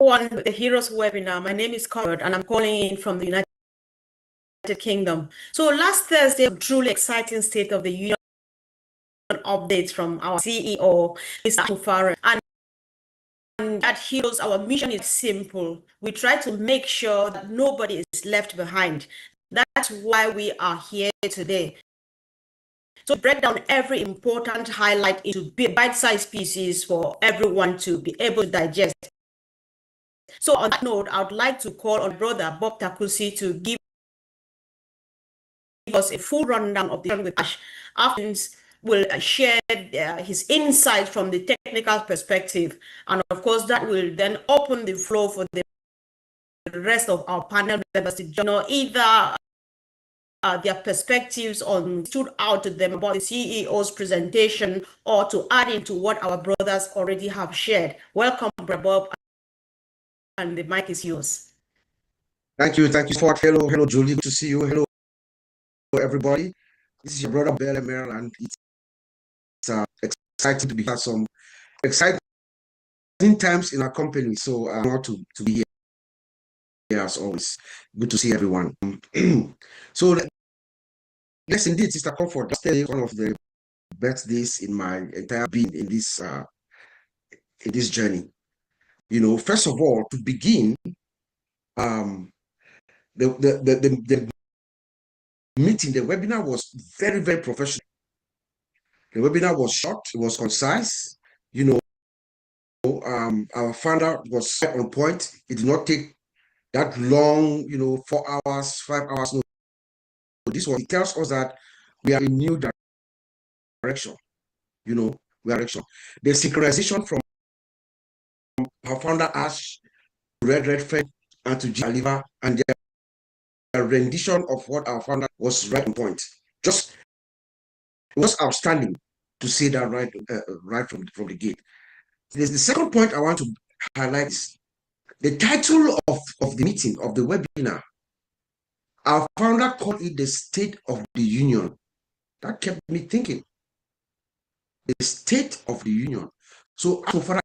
One, the Heroes webinar. My name is Conrad and I'm calling in from the United Kingdom. So last Thursday, a truly exciting State of the Union updates from our CEO, Mr. Mufareh. And at Heroes, our mission is simple. We try to make sure that nobody is left behind. That's why we are here today. So break down every important highlight into bite-sized pieces for everyone to be able to digest. So on that note, I would like to call on Brother Bob Takusi to give us a full rundown of the with ASH. After will share his insight from the technical perspective, and of course that will then open the floor for the rest of our panel members to join either their perspectives on stood out to them about the CEO's presentation or to add into what our brothers already have shared. Welcome, Brother Bob, and the mic is yours. Thank you, Fort. Hello, Julie. Good to see you. Hello, everybody. This is your brother Bella Merrill, and it's exciting to be here. Some exciting times in our company, so I'm honored to be here as always. Good to see everyone. So yes, indeed, Sister Comfort. That's one of the best days in my entire being in this journey. You know, first of all, to begin, the meeting, the webinar was very, very professional. The webinar was short, it was concise. You know, our founder was on point. It did not take that long, 4 hours, 5 hours. No, this one, it tells us that we are in new direction. We are direction. The synchronization from our founder Ash, Red Fred, and to Jaliva, and their rendition of what our founder was right on point. It was outstanding, to say that right from the gate. The second point I want to highlight is the title of the meeting, of the webinar. Our founder called it the State of the Union. That kept me thinking. The State of the Union. So our father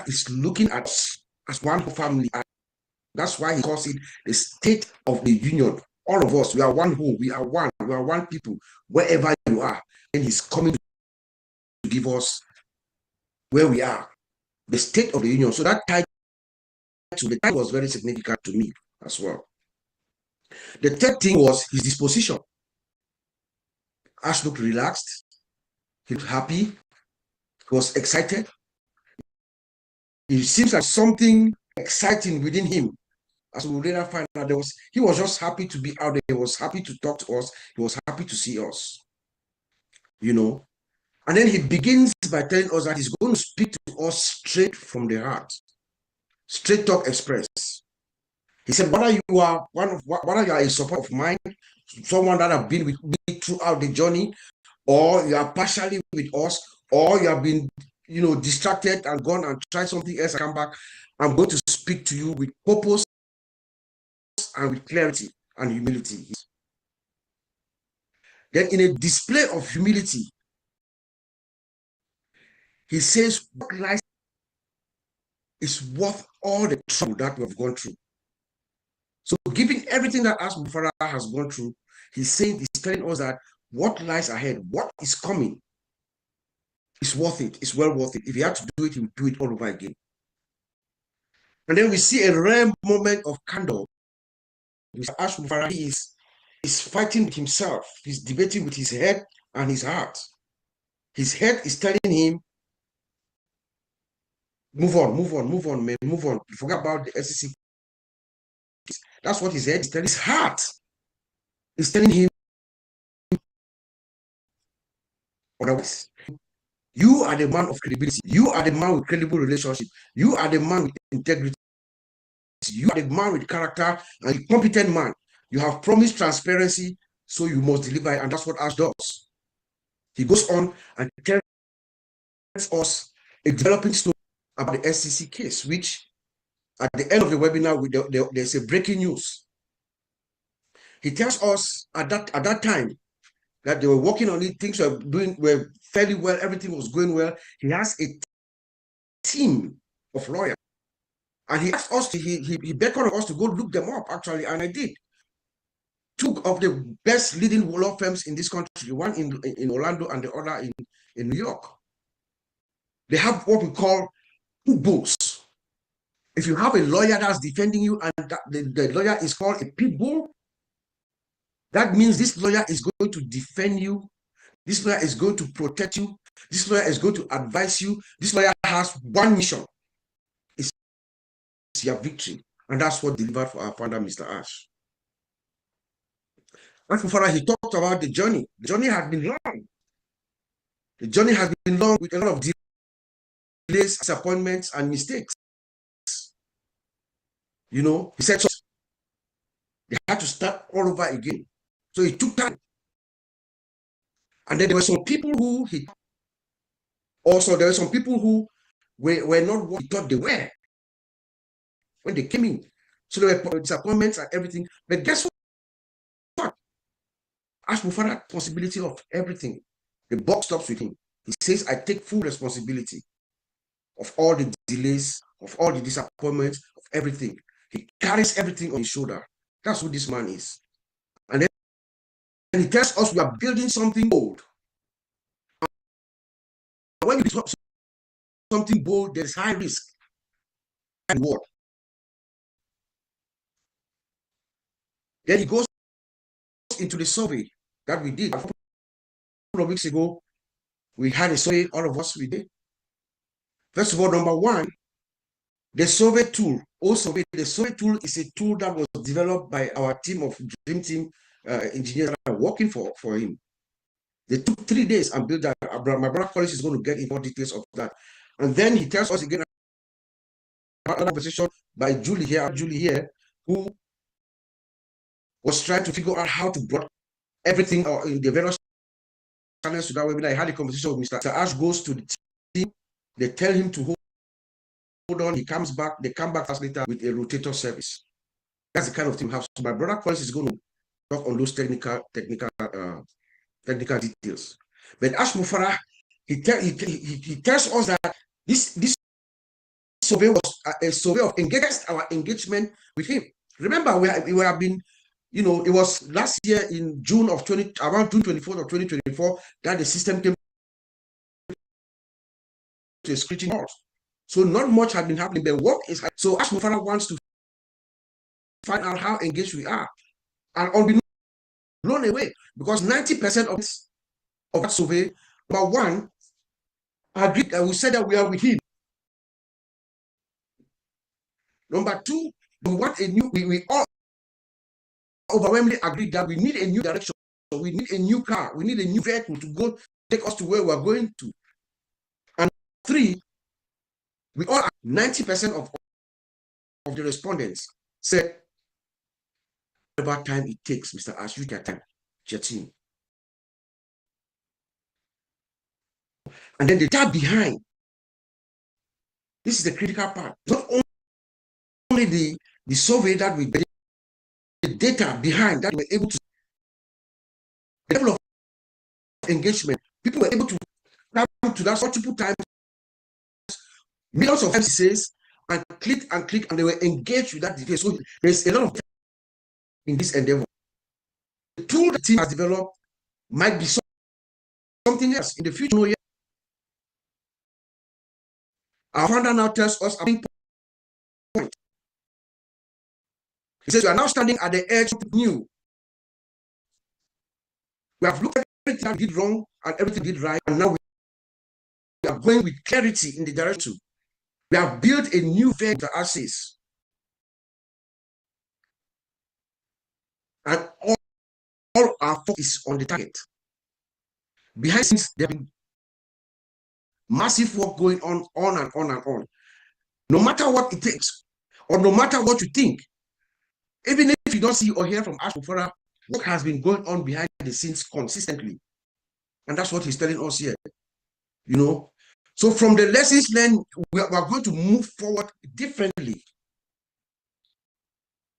is looking at us as one family. That's why he calls it the State of the Union. All of us, we are one whole, we are one people, wherever you are. And he's coming to give us where we are, the State of the Union. So that title was very significant to me as well. The third thing was his disposition. Ash looked relaxed. He looked happy. He was excited. It seems like something exciting within him. As we later find out, he was just happy to be out there. He was happy to talk to us. He was happy to see us. And then he begins by telling us that he's going to speak to us straight from the heart. Straight Talk Express. He said, whether you are a support of mine, someone that have been with me throughout the journey, or you are partially with us, or you have been, distracted and gone and tried something else and come back, I'm going to speak to you with purpose and with clarity and humility. Then in a display of humility, he says, what life is worth all the trouble that we have gone through. So given everything that ASH MUfreh has gone through, he's telling us that what lies ahead, what is coming, is worth it. It's well worth it. If he had to do it, he would do it all over again. And then we see a rare moment of candor. ASH MUfreh is fighting with himself. He's debating with his head and his heart. His head is telling him, move on, man, move on. Forget about the SEC. That's what his head is telling. His heart is telling him, otherwise, you are the man of credibility. You are the man with credible relationship. You are the man with integrity. You are the man with character and a competent man. You have promised transparency, so you must deliver it, and that's what Ash does. He goes on and tells us a developing story about the SEC case, which at the end of the webinar, there's a breaking news. He tells us at that time that they were working on it, things were fairly well, everything was going well. He has a team of lawyers And he asked us he beckoned us to go look them up, actually, and I did. Two of the best leading law firms in this country, one in Orlando and the other in New York. They have what we call two bulls. If you have a lawyer that's defending you and the lawyer is called a pit bull, that means this lawyer is going to defend you. This lawyer is going to protect you. This lawyer is going to advise you. This lawyer has one mission. It's your victory. And that's what delivered for our founder, Mr. Ash. And Mufareh, he talked about the journey. The journey has been long. The journey has been long with a lot of delays, disappointments, and mistakes. You know, he said so they had to start all over again. So it took time. And then there were some people who there were some people who were not what he thought they were when they came in. So there were disappointments and everything. But guess what? Ash Mufareh responsibility of everything. The buck stops with him. He says, I take full responsibility of all the delays, of all the disappointments, of everything. He carries everything on his shoulder. That's who this man is. And then he tells us we are building something bold. And when you do something bold, there's high risk and reward. Then he goes into the survey that we did a couple of weeks ago. We had a survey, all of us we did. First of all, number one, the survey tool. The survey tool is a tool that was developed by our team of Dream Team engineers that are working for him. They took 3 days and built that. My brother Collins is going to get into more details of that. And then he tells us again another conversation by Julie here, who was trying to figure out how to bring everything in the various channels to that webinar. I had a conversation with Mr. Ash, goes to the team, they tell him to hold on, he comes back, they come back later with a rotator service. That's the kind of thing we have. So my brother Collins is going to talk on those technical details. But Ash Mufareh, he tells us that this survey was a survey of our engagement with him. Remember, we have been, you know, it was last year in June 24th of 2024 that the system came to a screeching halt. So not much had been happening. The work is so Ash Mufareh wants to find out how engaged we are, and on be blown away because 90% of that survey, number one, agreed that we said that we are with him. Number two, we want a new. We all overwhelmingly agreed that we need a new direction. So we need a new car. We need a new vehicle to go take us to where we are going to. And three, we all 90% of the respondents said, whatever time it takes, Mr. Ash, you get time, your team. And then the data behind. This is the critical part. Not only the survey that we did, the data behind that we were able to, the level of engagement, people were able to come to that multiple times, millions of times, he says, and click, and they were engaged with that detail. So there's a lot of in this endeavor. The tool the team has developed might be something else in the future. No, our founder now tells us a big point. He says, we are now standing at the edge of new. We have looked at everything that we did wrong and everything we did right, and now we are going with clarity in the direction. We have built a new venture, as says. And all our focus is on the target. Behind this, there have been massive work going on and on and on. No matter what it takes, or no matter what you think, even if you don't see or hear from Ash Mufareh, work has been going on behind the scenes consistently. And that's what he's telling us here. You know, so from the lessons learned, we are going to move forward differently.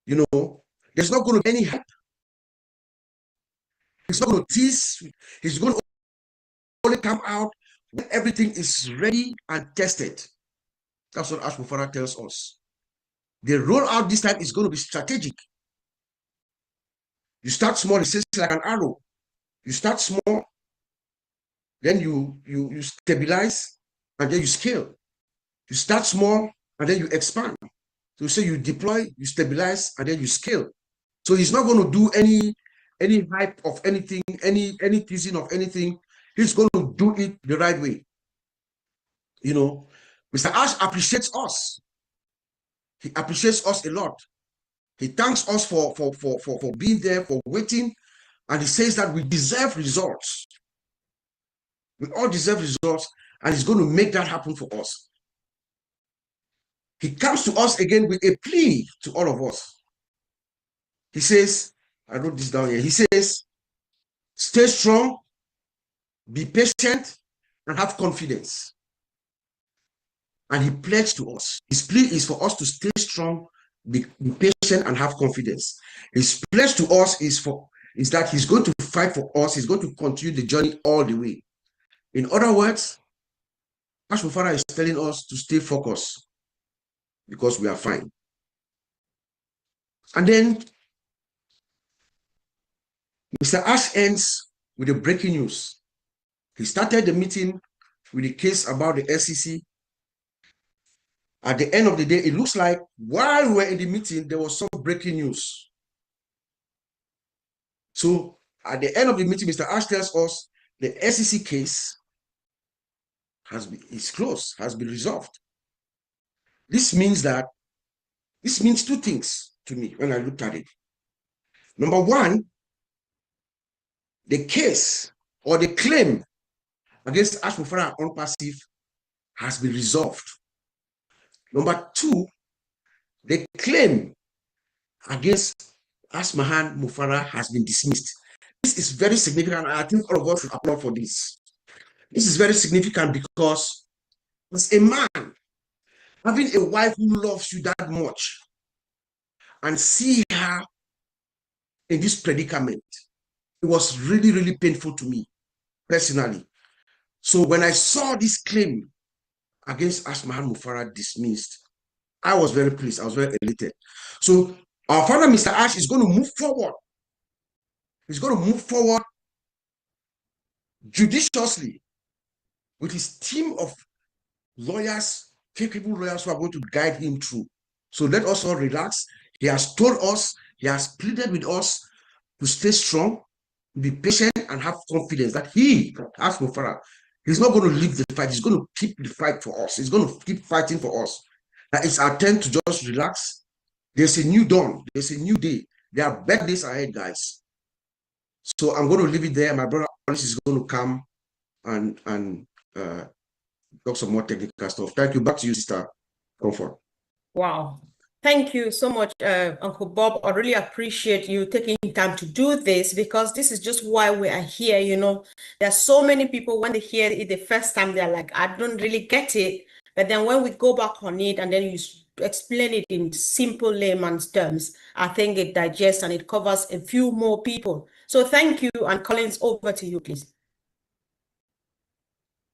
You know, there's not going to be any hype. He's not going to tease. He's going to only come out when everything is ready and tested. That's what Ash Mufareh tells us. The rollout this time is going to be strategic. You start small, it says like an arrow. You start small, then you stabilize, and then you scale. You start small, and then you expand. So you say you deploy, you stabilize, and then you scale. So he's not going to do any hype of anything, any teasing of anything. He's going to do it the right way. You know, Mr. Ash appreciates us. He appreciates us a lot. He thanks us for being there, for waiting, and he says that we deserve results. We all deserve results, and he's going to make that happen for us. He comes to us again with a plea to all of us. He says, I wrote this down here. He says, stay strong, be patient, and have confidence. And he pledged to us. His plea is for us to stay strong, be patient, and have confidence. His pledge to us is that he's going to fight for us. He's going to continue the journey all the way. In other words, ASH MUfreh is telling us to stay focused because we are fine. And then Mr. Ash ends with the breaking news. He started the meeting with the case about the SEC. At the end of the day, it looks like while we were in the meeting, there was some breaking news. So at the end of the meeting, Mr. Ash tells us the SEC case is closed, has been resolved. This means two things to me when I looked at it. Number one, the case or the claim against ASH MUfreh and Onpassive has been resolved. Number two, the claim against ASH MUfreh has been dismissed. This is very significant. I think all of us should applaud for this. This is very significant because as a man, having a wife who loves you that much and see her in this predicament, it was really, really painful to me personally. So when I saw this claim against ASH MUfreh dismissed, I was very pleased. I was very elated. So our father, Mr. Ash, is going to move forward. He's going to move forward judiciously with his team of lawyers, capable lawyers who are going to guide him through. So let us all relax. He has told us, he has pleaded with us to stay strong, be patient, and have confidence that he, ASH MUfreh, he's not going to leave the fight. He's going to keep the fight for us. He's going to keep fighting for us. That it's our turn to just relax. There's a new dawn. There's a new day. There are better days ahead, guys. So I'm going to leave it there. My brother Alice is going to come and talk some more technical stuff. Thank you. Back to you, Sister Comfort. Wow. Thank you so much, Uncle Bob. I really appreciate you taking time to do this because this is just why we are here. You know, there are so many people when they hear it the first time, they're like, I don't really get it. But then when we go back on it and then you explain it in simple layman's terms, I think it digests and it covers a few more people. So thank you, and Collins, over to you, please.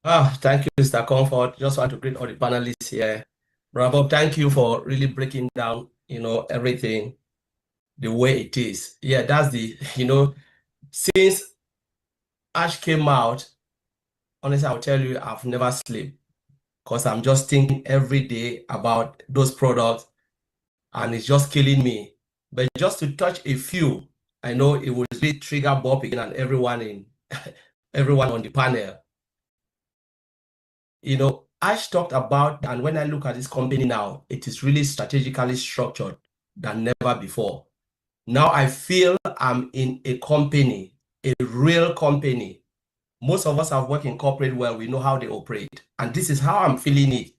Thank you, Mr. Comfort. Just want to greet all the panelists here. Brother Bob, thank you for really breaking down, everything the way it is. Yeah, that's since Ash came out, honestly, I'll tell you, I've never slept because I'm just thinking every day about those products and it's just killing me. But just to touch a few, I know it will really trigger Bob again and everyone on the panel. Ash talked about, and when I look at this company now, it is really strategically structured than never before. Now I feel I'm in a company, a real company. Most of us have worked in corporate world, we know how they operate. And this is how I'm feeling it.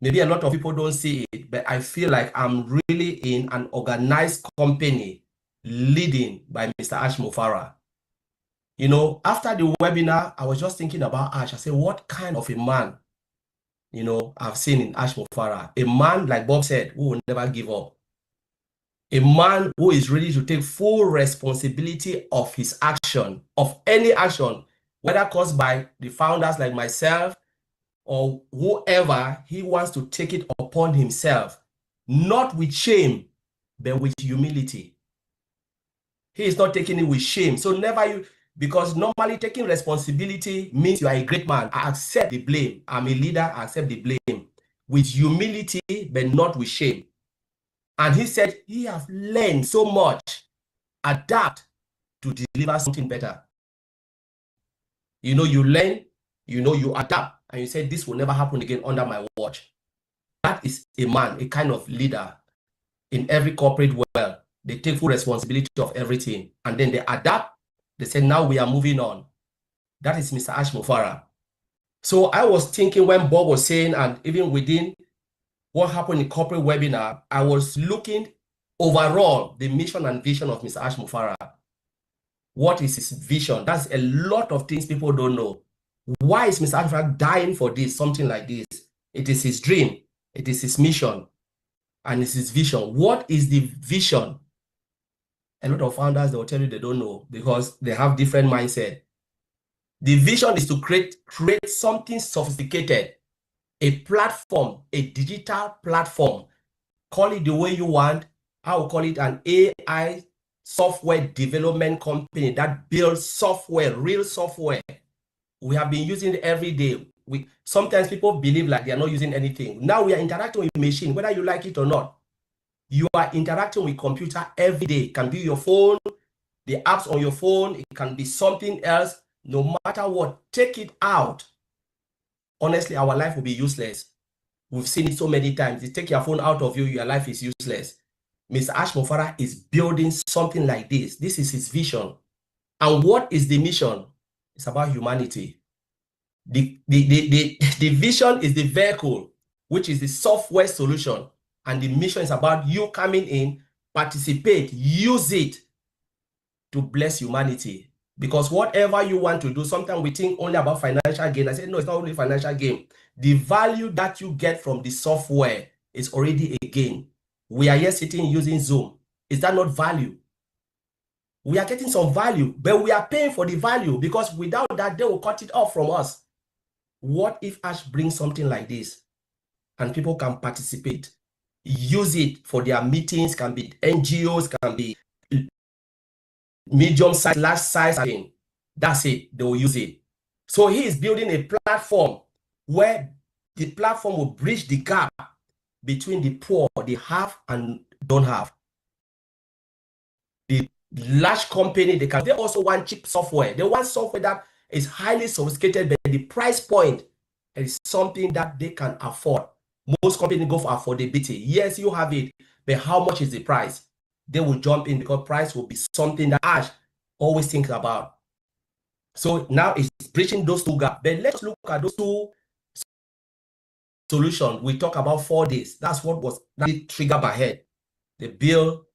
Maybe a lot of people don't see it, but I feel like I'm really in an organized company leading by Mr. ASH MUfreh. After the webinar, I was just thinking about Ash. I said, what kind of a man I've seen in ASH MUfreh? A man, like Bob said, who will never give up. A man who is ready to take full responsibility of his action, of any action, whether caused by the founders like myself or whoever. He wants to take it upon himself not with shame, but with humility. He is not taking it with shame. So never you, because normally taking responsibility means you are a great man. I accept the blame. I'm a leader, I accept the blame. With humility, but not with shame. And he said he has learned so much, adapt to deliver something better. You know, you learn, you know, you adapt, and you say, this will never happen again under my watch. That is a man, a kind of leader in every corporate world. They take full responsibility of everything, and then they adapt. They say, now we are moving on. That is Mr. ASH MUfreh. So I was thinking when Bob was saying, and even within what happened in corporate webinar, I was looking overall the mission and vision of Mr. ASH MUfreh. What is his vision? That's a lot of things people don't know. Why is Mr. ASH MUfreh dying for this, something like this? It is his dream. It is his mission. And it's his vision. What is the vision? A lot of founders, they will tell you they don't know because they have different mindset. The vision is to create something sophisticated, a platform, a digital platform. Call it the way you want. I will call it an AI software development company that builds software, real software. We have been using it every day. Sometimes people believe like they are not using anything. Now we are interacting with machine, whether you like it or not. You are interacting with computer every day. It can be your phone, the apps on your phone. It can be something else. No matter what, take it out. Honestly, our life will be useless. We've seen it so many times. You take your phone out of you, your life is useless. Mr. ASH MUfreh is building something like this. This is his vision. And what is the mission? It's about humanity. The vision is the vehicle, which is the software solution. And the mission is about you coming in, participate, use it to bless humanity. Because whatever you want to do, sometimes we think only about financial gain. I said, no, it's not only financial gain. The value that you get from the software is already a gain. We are here sitting using Zoom. Is that not value? We are getting some value, but we are paying for the value because without that, they will cut it off from us. What if ASH brings something like this and people can participate, use it for their meetings, can be NGOs, can be medium size, large size, that's it, they will use it. So he is building a platform where the platform will bridge the gap between the poor, the have and don't have. The large company, they also want cheap software. They want software that is highly sophisticated, but the price point is something that they can afford. Most companies go for affordability. Yes, you have it, but how much is the price? They will jump in because price will be something that ASH always thinks about. So now it's bridging those two gaps. But let's look at those two solutions. We talk about 4 days. That's what was that triggered my head. They build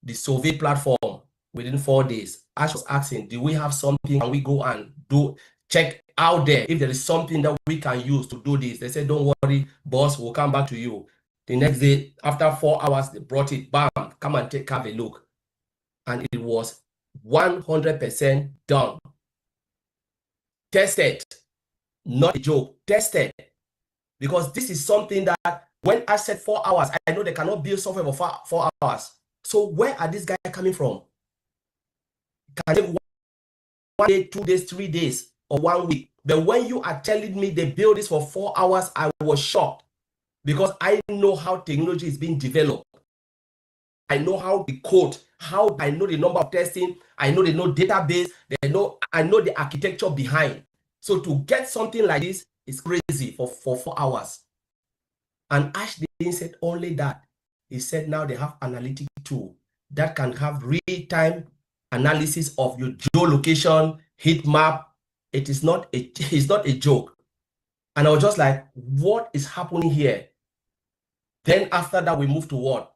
the survey platform within 4 days. ASH was asking, do we have something? Can we go and check out there if there is something that we can use to do this? They said, don't worry, boss, we'll come back to you. The next day, after 4 hours, they brought it, bam, come and have a look. And it was 100% done. Tested, not a joke, tested. Because this is something that when I said 4 hours, I know they cannot build software for 4 hours. So where are these guys coming from? Can take 1 day, 2 days, 3 days, or 1 week. But when you are telling me they build this for 4 hours, I was shocked because I know how technology is being developed. I know how the code, how I know the number of testing, I know database, I know the architecture behind. So to get something like this is crazy for 4 hours. And ASH didn't say only that. He said now they have analytic tool that can have real-time analysis of your geolocation, heat map. It's not a joke. And I was just like, what is happening here? Then after that, we moved to what?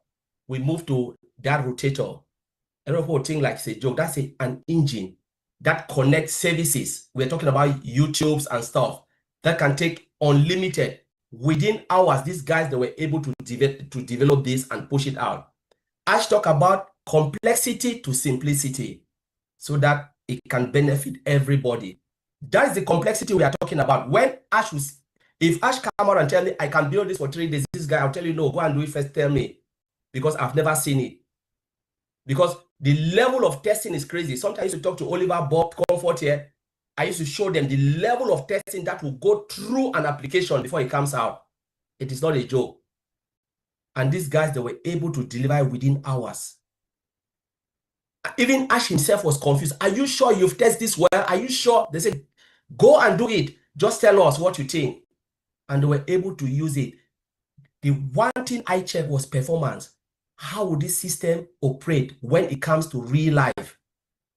We moved to that rotator. Every whole thing like it's a joke. That's an engine that connects services. We're talking about YouTubes and stuff that can take unlimited. Within hours, these guys, they were able to develop this and push it out. ASH talk about complexity to simplicity so that it can benefit everybody. That is the complexity we are talking about. When ASH If Ash come out and tell me I can build this for 3 days, this guy, I'll tell you, no, go and do it first, tell me. Because I've never seen it. Because the level of testing is crazy. Sometimes I used to talk to Oliver, Bob, Comfort here. I used to show them the level of testing that will go through an application before it comes out. It is not a joke. And these guys, they were able to deliver within hours. Even Ash himself was confused. Are you sure you've tested this well? Are you sure? They said, go and do it. Just tell us what you think. And they were able to use it. The one thing I checked was performance. How would this system operate when it comes to real life?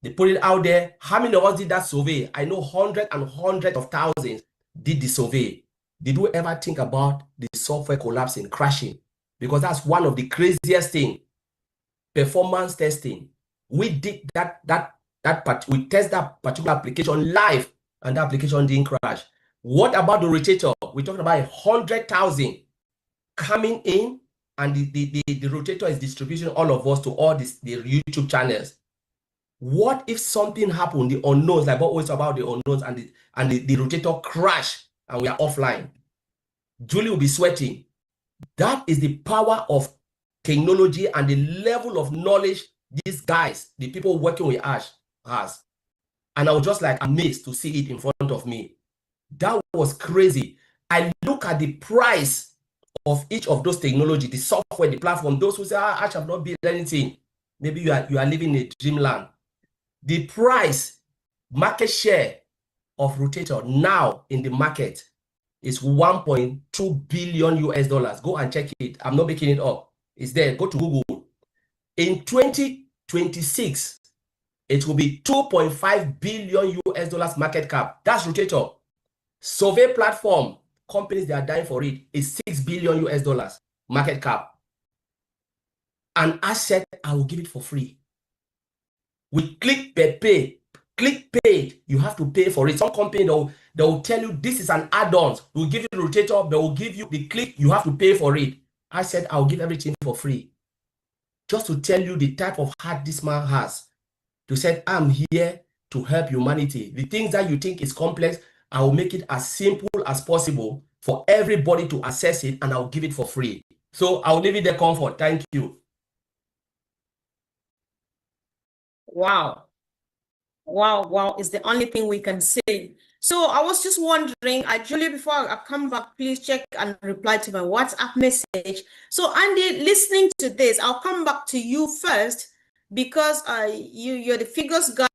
They put it out there. How many of us did that survey? I know hundreds and hundreds of thousands did the survey. Did we ever think about the software collapsing, crashing? Because that's one of the craziest things. Performance testing. We did we test that particular application live, and the application didn't crash. What about the rotator? We're talking about 100,000 coming in, and the rotator is distributing all of us to all the YouTube channels. What if something happened, the unknowns, like what always about the unknowns, and the rotator crash and we are offline? Julie will be sweating. That is the power of technology and the level of knowledge these guys, the people working with Ash, has. And I was just like amazed to see it in front of me. That was crazy. I look at the price of each of those technology, the software, the platform. Those who say, Ash have not built anything. Maybe you are living in a dreamland. The price, market share of Rotator now in the market is 1.2 billion US dollars. Go and check it. I'm not making it up. It's there. Go to Google. In 2026, it will be 2.5 billion US dollars market cap. That's Rotator. Survey platform, companies that are dying for it, is 6 billion US dollars market cap. And I said, I will give it for free. We click pay. Click paid, you have to pay for it. Some company they will tell you this is an add-on. We'll give you the rotator, they will give you the click, you have to pay for it. I said I'll give everything for free. Just to tell you the type of heart this man has. To say, I'm here to help humanity. The things that you think is complex, I will make it as simple as possible for everybody to access it, and I'll give it for free. So I'll leave it there, Comfort. Thank you. Wow. Wow, is the only thing we can say. So I was just wondering, Julie, before I come back, please check and reply to my WhatsApp message. So Andy, listening to this, I'll come back to you first because you're the figures guy.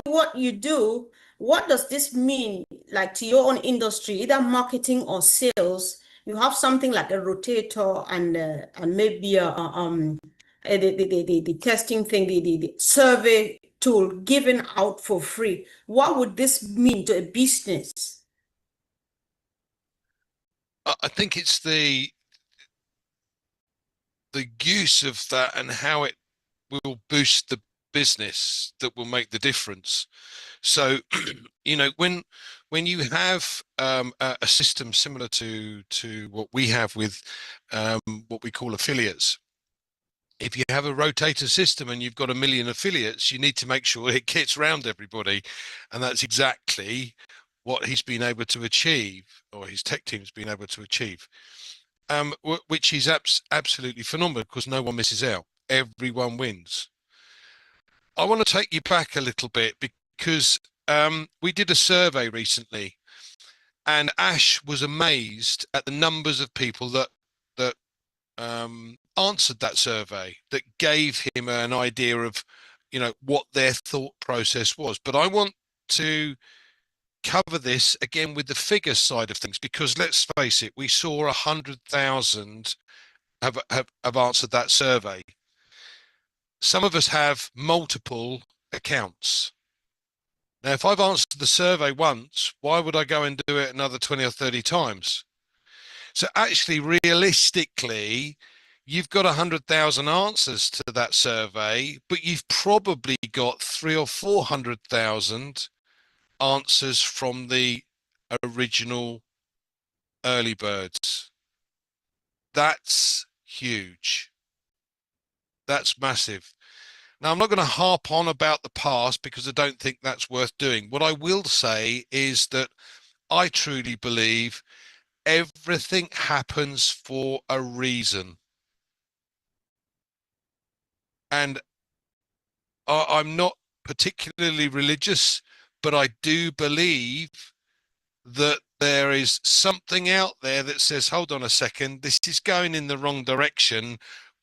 What you do, what does this mean, like to your own industry, either marketing or sales? You have something like a rotator and maybe the testing thing, the survey tool given out for free. What would this mean to a business? I think it's the use of that and how it will boost the business that will make the difference. So, you know, when you have a system similar to what we have with what we call affiliates, if you have a rotator system and you've got 1 million affiliates, you need to make sure it gets round everybody. And that's exactly what he's been able to achieve, or his tech team's been able to achieve, which is absolutely phenomenal because no one misses out. Everyone wins. I want to take you back a little bit because we did a survey recently, and Ash was amazed at the numbers of people that answered that survey, that gave him an idea of, you know, what their thought process was. But I want to cover this again with the figure side of things, because let's face it, we saw 100,000 have answered that survey. Some of us have multiple accounts. Now, if I've answered the survey once, why would I go and do it another 20 or 30 times? So actually, realistically, you've got 100,000 answers to that survey, but you've probably got 300,000 or 400,000 answers from the original early birds. That's huge. That's massive. Now, I'm not going to harp on about the past because I don't think that's worth doing. What I will say is that I truly believe everything happens for a reason. And I'm not particularly religious, but I do believe that there is something out there that says, hold on a second, this is going in the wrong direction.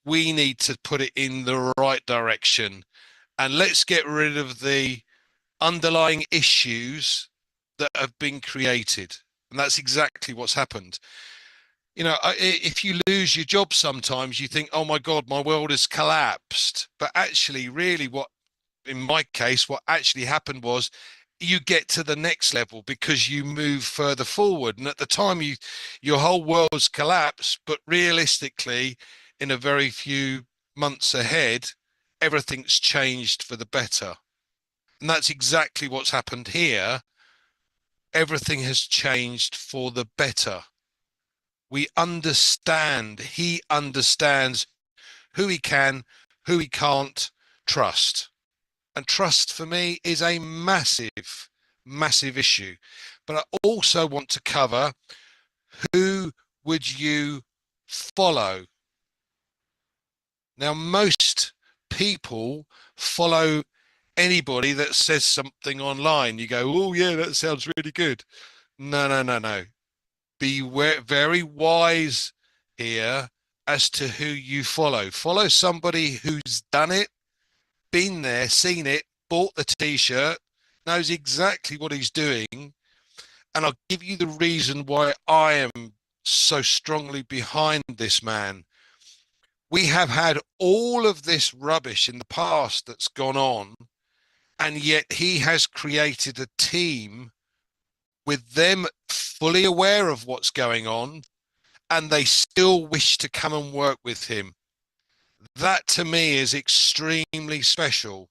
We need to put it in the right direction. And let's get rid of the underlying issues that have been created. And that's exactly what's happened. You know, if you lose your job sometimes, you think, oh my God, my world has collapsed. But actually, really, what in my case, what actually happened was you get to the next level because you move further forward. And at the time, your whole world's collapsed. But realistically, in a very few months ahead, everything's changed for the better. And that's exactly what's happened here. Everything has changed for the better. We understand, he understands who he can, who he can't trust. And trust for me is a massive, massive issue. But I also want to cover, who would you follow? Now, most people follow anybody that says something online. You go, oh yeah, that sounds really good. No. Be very wise here as to who you follow. Follow somebody who's done it, been there, seen it, bought the t-shirt, knows exactly what he's doing. And I'll give you the reason why I am so strongly behind this man. We have had all of this rubbish in the past that's gone on, and yet he has created a team with them fully aware of what's going on, and they still wish to come and work with him. That to me is extremely special.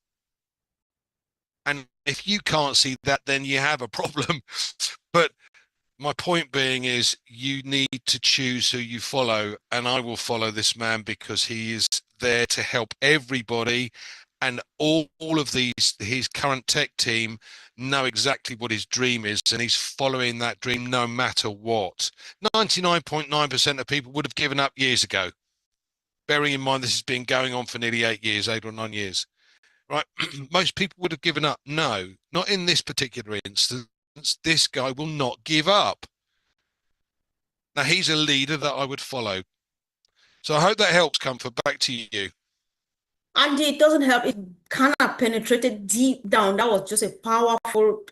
And if you can't see that, then you have a problem. But my point being is, you need to choose who you follow, and I will follow this man because he is there to help everybody. And all of his current tech team know exactly what his dream is, and he's following that dream no matter what. 99.9% of people would have given up years ago. Bearing in mind this has been going on for nearly 8 years, 8 or 9 years, right? Most people would have given up. No, not in this particular instance. This guy will not give up. Now, he's a leader that I would follow. So I hope that helps. Comfort, back to you. And it doesn't help. It kind of penetrated deep down. That was just a powerful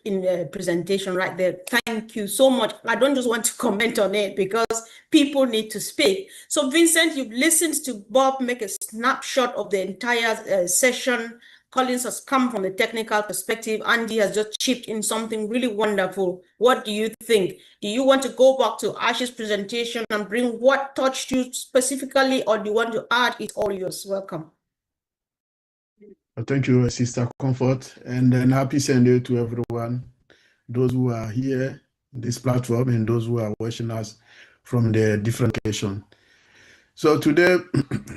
presentation right there. Thank you so much. I don't just want to comment on it because people need to speak. So Vincent, you've listened to Bob make a snapshot of the entire session. Collins has come from the technical perspective. Andy has just chipped in something really wonderful. What do you think? Do you want to go back to Ash's presentation and bring what touched you specifically, or do you want to add? It's all yours. Welcome. Thank you, Sister Comfort, and then happy Sunday to everyone, those who are here on this platform and those who are watching us from the different locations. So today,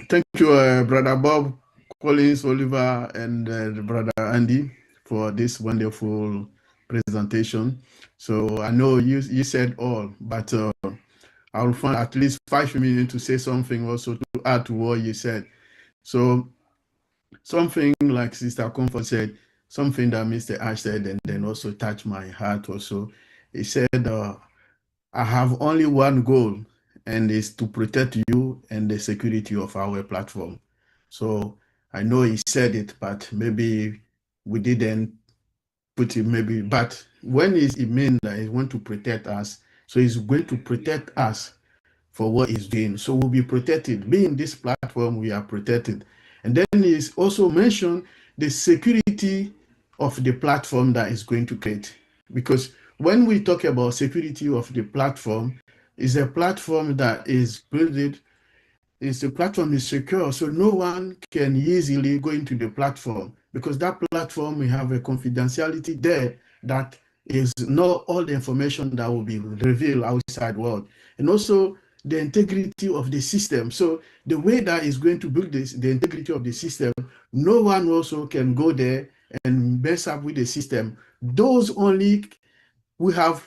thank you, Brother Bob, Collins, Oliver, and Brother Andy for this wonderful presentation. So I know you said all, but I'll find at least 5 minutes to say something also to add to what you said. So something like Sister Comfort said, something that Mr. Ash said, and then also touched my heart also. He said, I have only one goal, and it's to protect you and the security of our platform. So I know he said it, but maybe we didn't put it, maybe, but when he meant that he want to protect us, so he's going to protect us for what he's doing. So we'll be protected. Being this platform, we are protected. And then he's also mentioned the security of the platform that is going to create. Because when we talk about security of the platform, it's a platform that is built, the platform is secure, so no one can easily go into the platform, because that platform, we have a confidentiality there that is not all the information that will be revealed outside world. And also the integrity of the system. So the way that is going to build this, the integrity of the system, no one also can go there and mess up with the system. Those only who have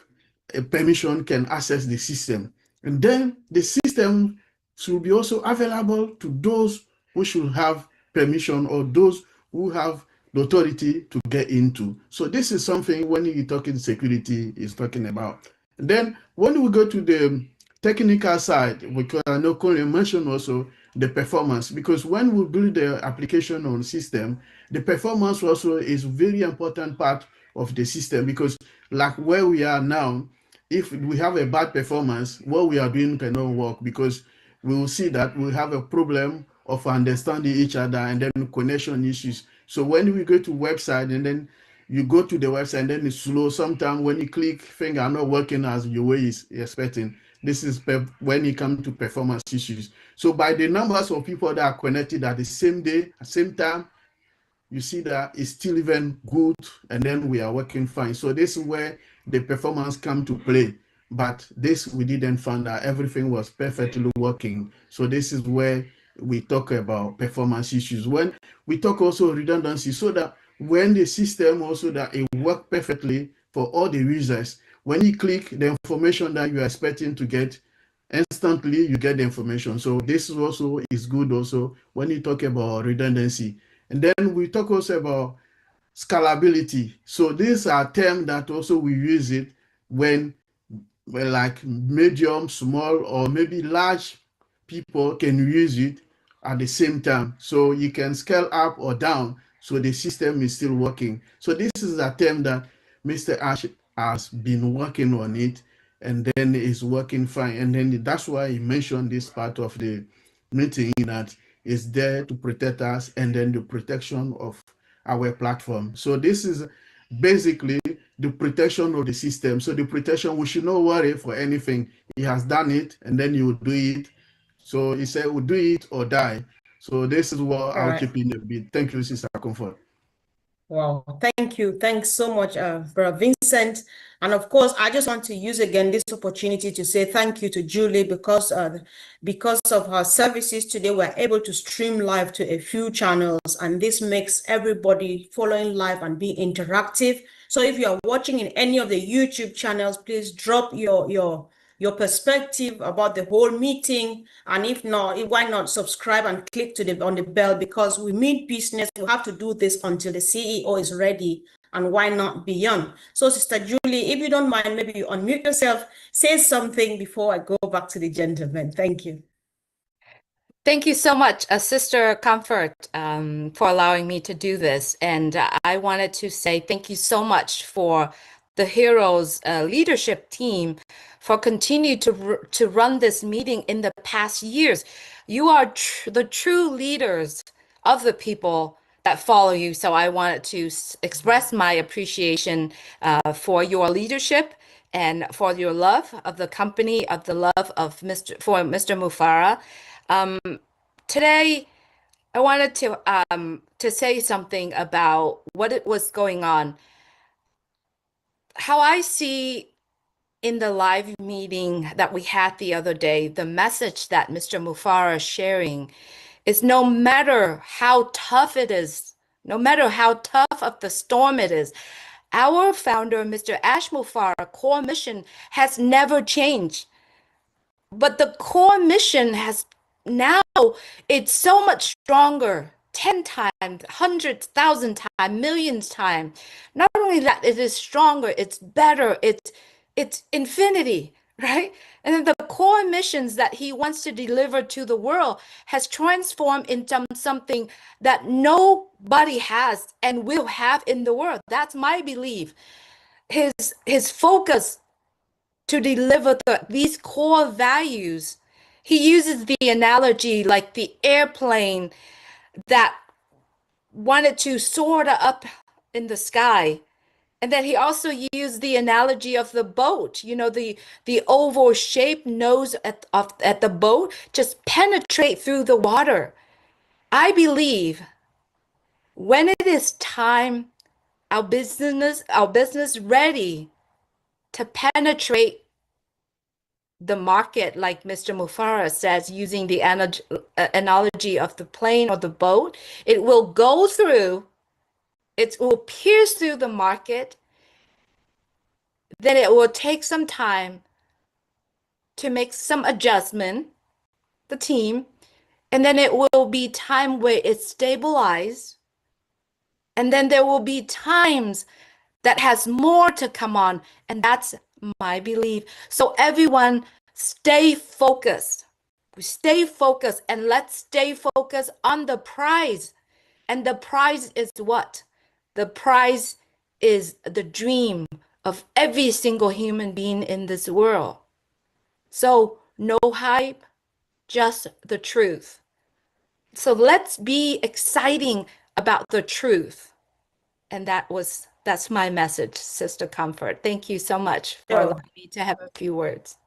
a permission can access the system. And then the system should be also available to those who should have permission or those who have the authority to get into. So this is something when you're talking security is talking about. And then when we go to the technical side, because I know Colin mentioned also the performance, because when we build the application on system, the performance also is very important part of the system, because like where we are now, if we have a bad performance, what we are doing cannot work, because we will see that we have a problem of understanding each other and then connection issues. So when we go to website and then you go to the website and then it's slow, sometimes when you click, things are not working as your way is expecting. This is when it comes to performance issues. So by the numbers of people that are connected at the same day, at the same time, you see that it's still even good, and then we are working fine. So this is where the performance come to play. But this, we didn't find that everything was perfectly working. So this is where we talk about performance issues. When we talk also redundancy, so that when the system also that it work perfectly for all the users, when you click the information that you are expecting to get, instantly you get the information. So this is also is good also when you talk about redundancy. And then we talk also about scalability. So these are terms that also we use it when like medium, small, or maybe large people can use it at the same time. So you can scale up or down, so the system is still working. So this is a term that Mr. Ash has been working on it, and then is working fine. And then that's why he mentioned this part of the meeting, that is there to protect us, and then the protection of our platform. So this is basically the protection of the system. So the protection, we should not worry for anything. He has done it, and then you will do it. So he said, we'll do it or die. So this is what I'll keep in a bit. Thank you, Sister Comfort. Wow, thank you. Thanks so much, Brother Vincent. And of course, I just want to use again this opportunity to say thank you to Julie, because of her services today, we're able to stream live to a few channels, and this makes everybody following live and be interactive. So if you are watching in any of the YouTube channels, please drop your perspective about the whole meeting, and if not, why not subscribe and click on the bell, because we mean business. We have to do this until the CEO is ready, and why not beyond. So Sister Julie, if you don't mind, maybe you unmute yourself, say something before I go back to the gentleman. Thank you. Thank you so much, Sister Comfort, for allowing me to do this. And I wanted to say thank you so much for the Heroes leadership team for continue to run this meeting in the past years. You are the true leaders of the people that follow you. So I wanted to express my appreciation for your leadership and for your love of the company, of the love of Mr. Mufareh. Today, I wanted to say something about what it was going on. How I see in the live meeting that we had the other day, the message that Mr. Mufareh is sharing is, no matter how tough it is, no matter how tough of the storm it is, our founder, Mr. ASH MUfreh, core mission has never changed. But the core mission has now, it's so much stronger, 10 times, hundreds, thousand times, millions times. Not only that, it is stronger, it's better, it's infinity, right? And then the core missions that he wants to deliver to the world has transformed into something that nobody has and will have in the world. That's my belief. His focus to deliver these core values, he uses the analogy like the airplane that wanted to soar up in the sky. And then he also used the analogy of the boat, the oval shaped nose at the boat just penetrate through the water. I believe when it is time, our business ready to penetrate the market, like Mr. Mufareh says, using the analogy of the plane or the boat, it will go through, it will pierce through the market, then it will take some time to make some adjustment, the team, and then it will be time where it's stabilized, and then there will be times that has more to come on, and that's my belief. So everyone stay focused. We stay focused, and let's stay focused on the prize. And the prize is what? The prize is the dream of every single human being in this world. So no hype, just the truth. So let's be exciting about the truth. And that's my message, Sister Comfort. Thank you so much for Sure. allowing me to have a few words.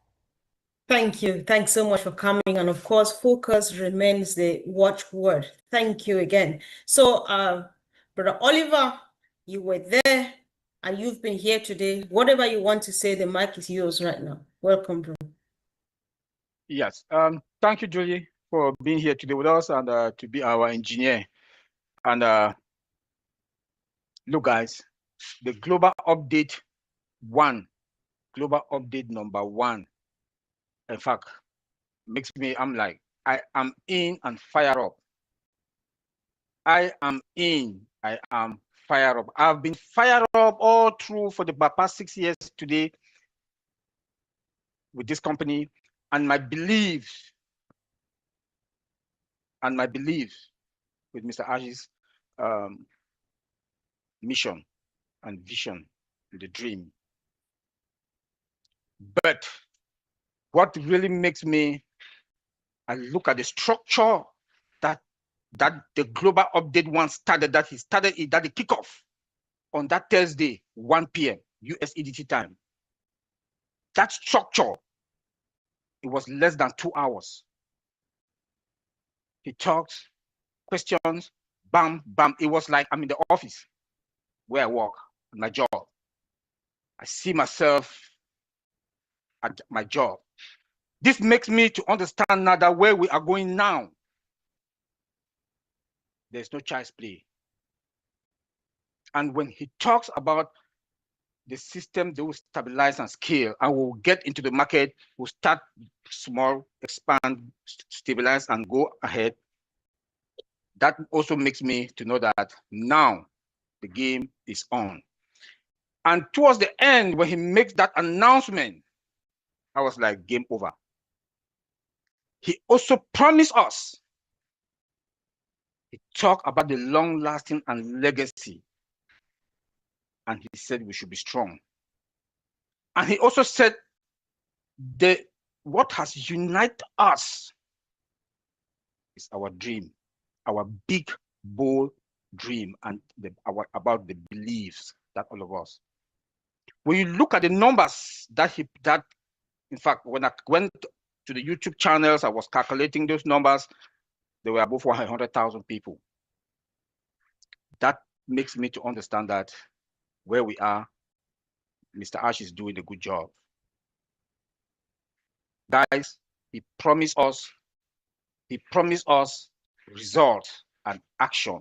Thank you. Thanks so much for coming. And of course, focus remains the watchword. Thank you again. So, Brother Oliver, you were there and you've been here today. Whatever you want to say, the mic is yours right now. Welcome, bro. Yes. Thank you, Julie, for being here today with us and to be our engineer. And look, guys, the global update number one, in fact, makes me, I'm like, I am in and fire up. I am in, I am fire up. I've been fired up all through for the past 6 years today with this company, and my belief with Mr. Ash's mission and vision and the dream. But what really makes me, I look at the structure that the global update one started, that the kickoff on that Thursday, 1 p.m. US EDT time. That structure, it was less than 2 hours. He talked, questions, bam, bam. It was like I'm in the office where I work, my job. I see myself at my job. This makes me to understand now that where we are going now, there's no child's play. And when he talks about the system, they will stabilize and scale, and we'll get into the market, we'll start small, expand, stabilize, and go ahead. That also makes me to know that now the game is on. And towards the end, when he makes that announcement, I was like, game over. He also promised us, he talked about the long lasting and legacy. And he said we should be strong. And he also said what has united us is our dream, our big, bold dream, and about the beliefs that all of us. When you look at the numbers that in fact, when I went to the YouTube channels, I was calculating those numbers, there were above 100,000 people. That makes me to understand that where we are, Mr. Ash is doing a good job. Guys, he promised us results and action.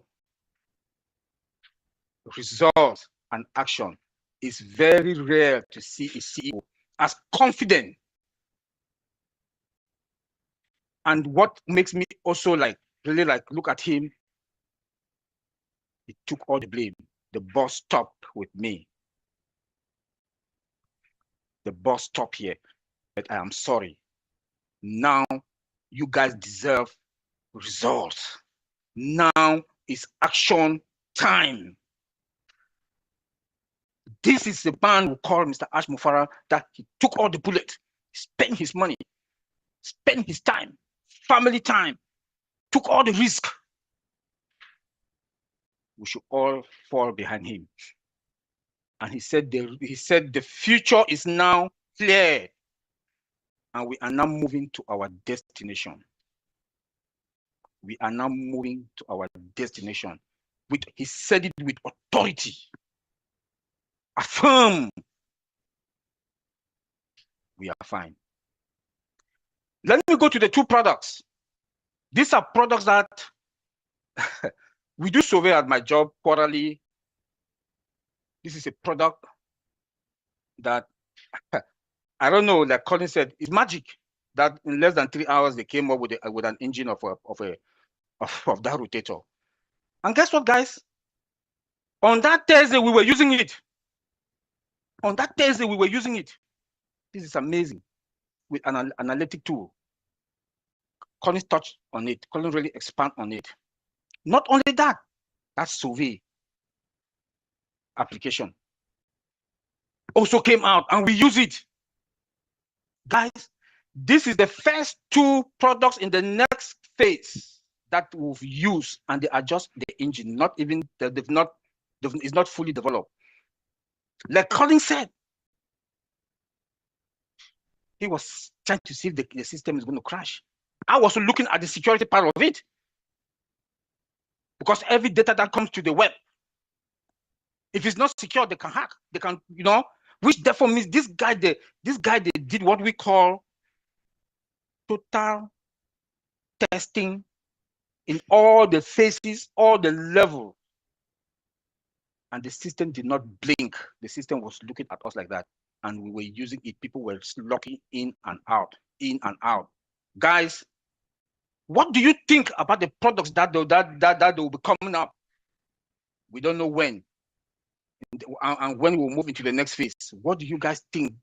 Results and action. It's very rare to see a CEO as confident. And what makes me also really look at him, he took all the blame. The boss stopped with me. The boss stopped here, but I am sorry. Now you guys deserve results. Now is action time. This is the man who called Mr. ASH MUfreh, that he took all the bullets, spent his money, spent his time, family time, took all the risk. We should all fall behind him. And he said the future is now clear, and we are now moving to our destination. We are now moving to our destination. He said it with authority. Affirm. We are fine. Let me go to the two products. These are products that we do survey at my job quarterly. This is a product that I don't know, like Colin said, it's magic that in less than 3 hours they came up with an engine of that rotator. And guess what, guys? On that Thursday we were using it. On that Thursday we were using it. This is amazing with an analytic tool. Colin touched on it. Colin really expand on it. Not only that, that survey application also came out and we use it. Guys, this is the first two products in the next phase that we've used, and they adjust the engine. Not even it's not fully developed. Like Colin said, he was trying to see if the system is going to crash. I was looking at the security part of it, because every data that comes to the web, if it's not secure, they can hack. They can, which therefore means this guy they did what we call total testing in all the phases, all the level, and the system did not blink. The system was looking at us like that, and we were using it. People were locking in and out, in and out. Guys, what do you think about the products that will be coming up? We don't know when, and when we'll move into the next phase. What do you guys think?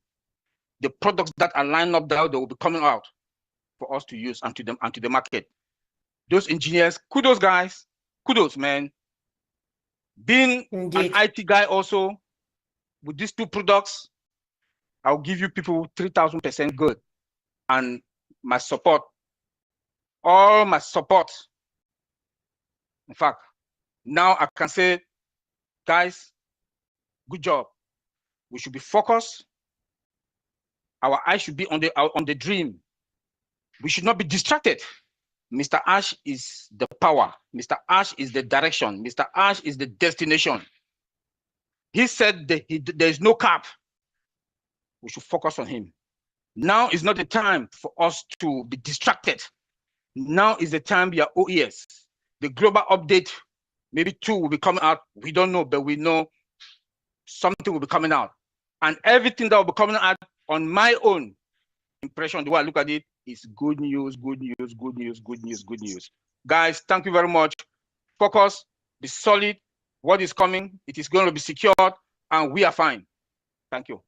The products that are lined up that will be coming out for us to use and to the market. Those engineers, kudos, guys, kudos, man. Being Indeed. an IT guy also, with these two products, I'll give you people 3,000% good, and my support, all my support. In fact, now I can say, guys, good job. We should be focused. Our eyes should be on the dream. We should not be distracted. Mr. Ash is the power. Mr. Ash is the direction. Mr. Ash is the destination. He said that there is no cap. We should focus on him. Now is not the time for us to be distracted. Now is the time we are OES. The global update, maybe 2 will be coming out. We don't know, but we know something will be coming out. And everything that will be coming out, on my own impression, the way I look at it, is good news, good news, good news, good news, good news. Guys, thank you very much. Focus, be solid. What is coming, it is going to be secured, and we are fine. Thank you.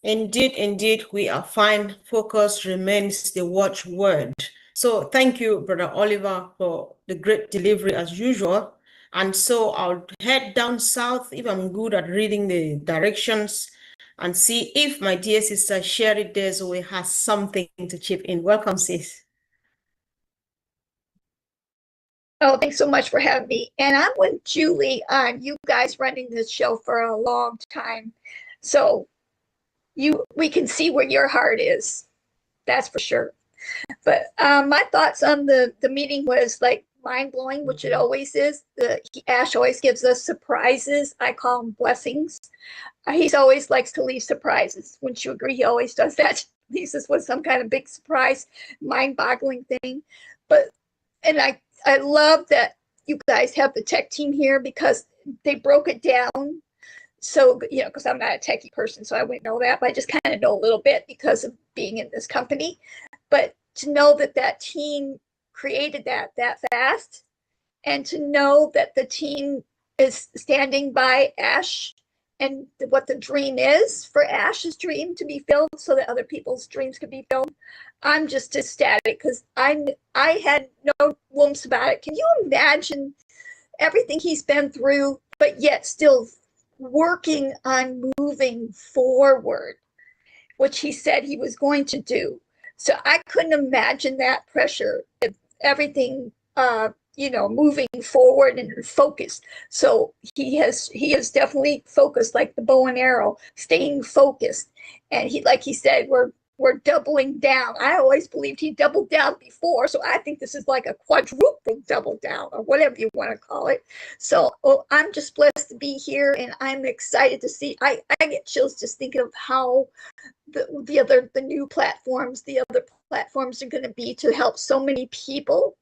Indeed, indeed, we are fine. Focus remains the watchword. So thank you, Brother Oliver, for the great delivery as usual. And so I'll head down south if I'm good at reading the directions, and see if my dear sister Sherry Deswe has something to chip in. Welcome, sis. Oh, thanks so much for having me. And I'm with Julie on you guys running this show for a long time. So we can see where your heart is. That's for sure. But my thoughts on the meeting was like mind-blowing, which it always is. Ash always gives us surprises. I call them blessings. He always likes to leave surprises. Wouldn't you agree? He always does that. Leaves us with some kind of big surprise, mind-boggling thing. And I love that you guys have the tech team here, because they broke it down. So, because I'm not a techie person, so I wouldn't know that, but I just kind of know a little bit because of being in this company. But to know that team created that fast, and to know that the team is standing by Ash, and what the dream is for Ash's dream to be filled so that other people's dreams could be filled. I'm just ecstatic, because I had no whoops about it. Can you imagine everything he's been through, but yet still working on moving forward, which he said he was going to do? So I couldn't imagine that pressure, if everything, moving forward and focused. So he is definitely focused, like the bow and arrow, staying focused. And like he said, we're we're doubling down. I always believed he doubled down before, so I think this is like a quadruple double down, or whatever you want to call it. So I'm just blessed to be here, and I'm excited to see. I get chills just thinking of how the new platforms, the other platforms are going to be to help so many people,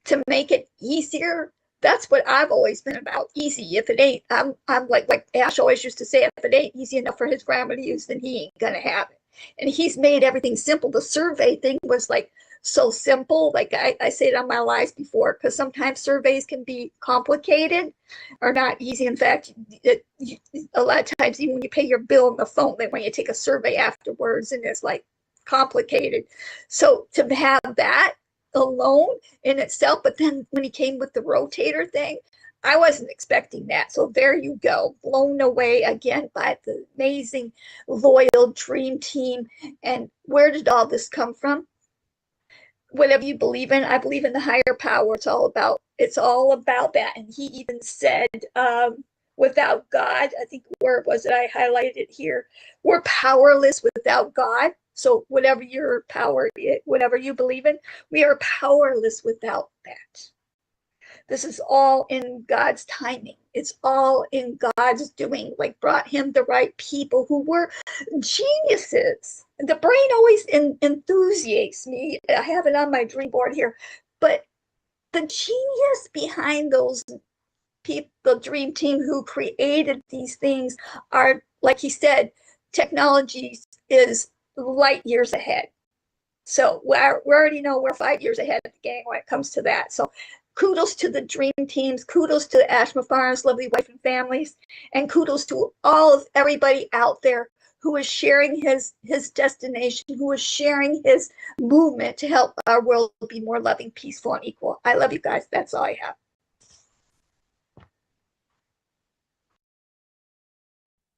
to make it easier. That's what I've always been about. Easy. If it ain't, I'm like Ash always used to say, if it ain't easy enough for his grandma to use, then he ain't gonna have it. And he's made everything simple. The survey thing was like so simple. Like I say it on my lives before, because sometimes surveys can be complicated or not easy. In fact, a lot of times, even when you pay your bill on the phone, they want you to take a survey afterwards, and it's like complicated. So to have that alone in itself, but then when he came with the rotator thing, I wasn't expecting that. So there you go, blown away again by the amazing, loyal dream team. And where did all this come from? Whatever you believe in, I believe in the higher power. It's all about that. And he even said, without God, I think, where was it? I highlighted it here. We're powerless without God. So whatever your power, whatever you believe in, we are powerless without that. This is all in God's timing. It's all in God's doing, like brought him the right people who were geniuses. The brain always enthusiastes me. I have it on my dream board here. But the genius behind those people, the dream team who created these things, are, like he said, technology is light years ahead. So we already know we're 5 years ahead of the game when it comes to that. So kudos to the dream teams, kudos to ASH MUfreh's lovely wife and families, and kudos to everybody out there who is sharing his destination, who is sharing his movement to help our world be more loving, peaceful, and equal. I love you guys. That's all I have.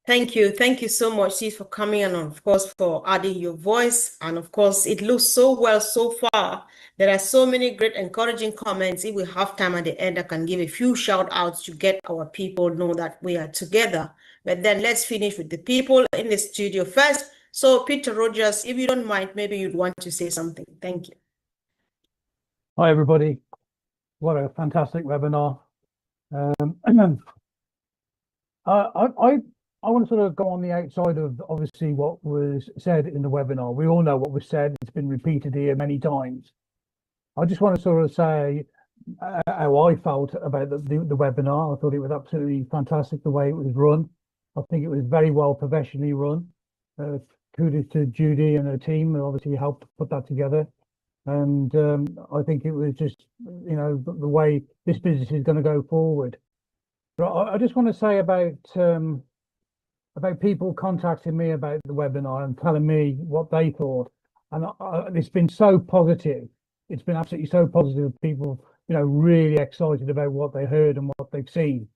Thank you. Thank you so much, Sis, for coming, and of course for adding your voice. And of course, it looks so well so far. There are so many great encouraging comments. If we have time at the end, I can give a few shout outs to get our people know that we are together. But then let's finish with the people in the studio first. So Peter Rogers, if you don't mind, maybe you'd want to say something. Thank you. Hi, everybody. What a fantastic webinar. I want to sort of go on the outside of obviously what was said in the webinar. We all know what was said. It's been repeated here many times. I just want to sort of say how I felt about the webinar. I thought it was absolutely fantastic the way it was run. I think it was very well professionally run. Kudos to Judy and her team who obviously helped put that together. And I think it was just, you know, the way this business is going to go forward. But I just want to say about people contacting me about the webinar and telling me what they thought. And it's been so positive. It's been absolutely so positive. People, you know, really excited about what they heard and what they've seen.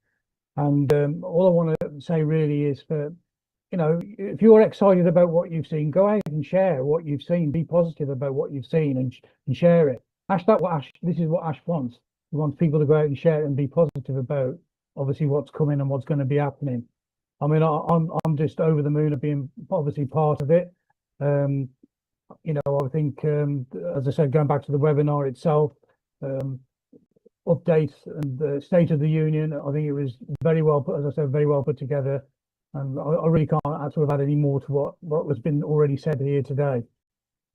And all I want to say really is for, you know, if you're excited about what you've seen, go out and share what you've seen. Be positive about what you've seen and share it. This is what Ash wants. He wants people to go out and share it and be positive about obviously what's coming and what's going to be happening. I mean, I'm just over the moon of being obviously part of it. You know, I think, as I said, going back to the webinar itself, updates and the State of the Union, I think it was very well put, as I said, very well put together. And I really can't sort of add any more to what has been already said here today.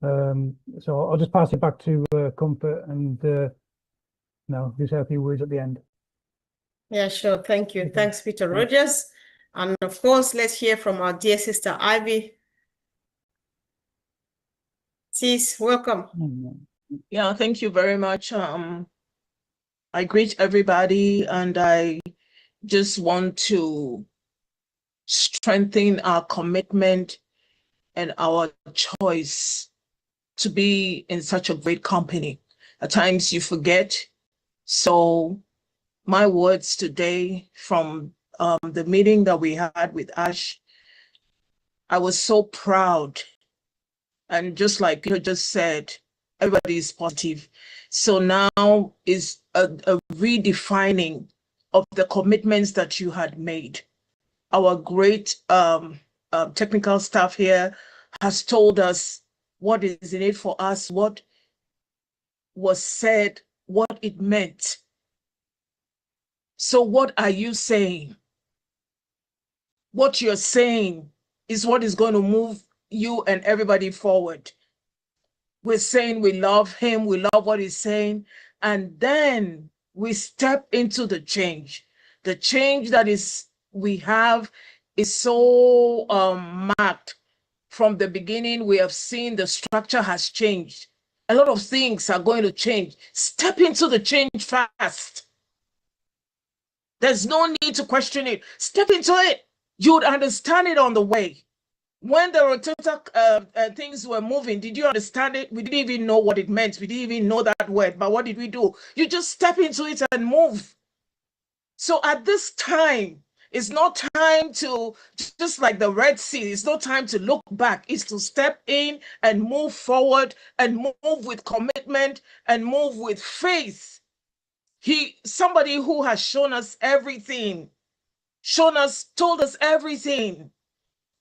So I'll just pass it back to Comfort and just say a few words at the end. Yeah, sure. Thank you. Thanks, Peter Rogers. And of course, let's hear from our dear sister Ivy. Sis, welcome. Yeah, thank you very much. I greet everybody, and I just want to strengthen our commitment and our choice to be in such a great company. At times you forget. So my words today from the meeting that we had with Ash, I was so proud. And just like Peter just said, everybody is positive. So now is a redefining of the commitments that you had made. Our great technical staff here has told us what is in it for us, what was said, what it meant. So what are you saying? What you're saying is what is going to move you and everybody forward. We're saying we love him, we love what he's saying, and then we step into the change. The change that we have is so marked. From the beginning, we have seen the structure has changed. A lot of things are going to change. Step into the change fast. There's no need to question it. Step into it. You would understand it on the way. When the rotator things were moving, did you understand it? We didn't even know what it meant. We didn't even know that word. But what did we do? You just step into it and move. So at this time, it's not time to, just like the Red Sea, it's not time to look back. It's to step in and move forward and move with commitment and move with faith. Somebody who has shown us everything, told us everything,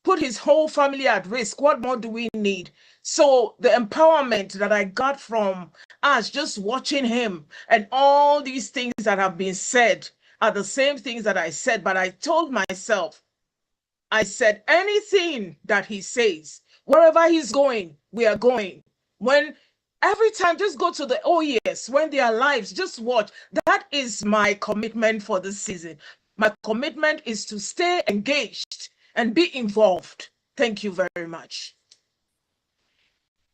put his whole family at risk. What more do we need? So the empowerment that I got from us just watching him and all these things that have been said are the same things that I said, but I told myself, I said anything that he says, wherever he's going, we are going. Every time, just go to the OES, when they are lives, just watch. That is my commitment for this season. My commitment is to stay engaged and be involved. Thank you very much.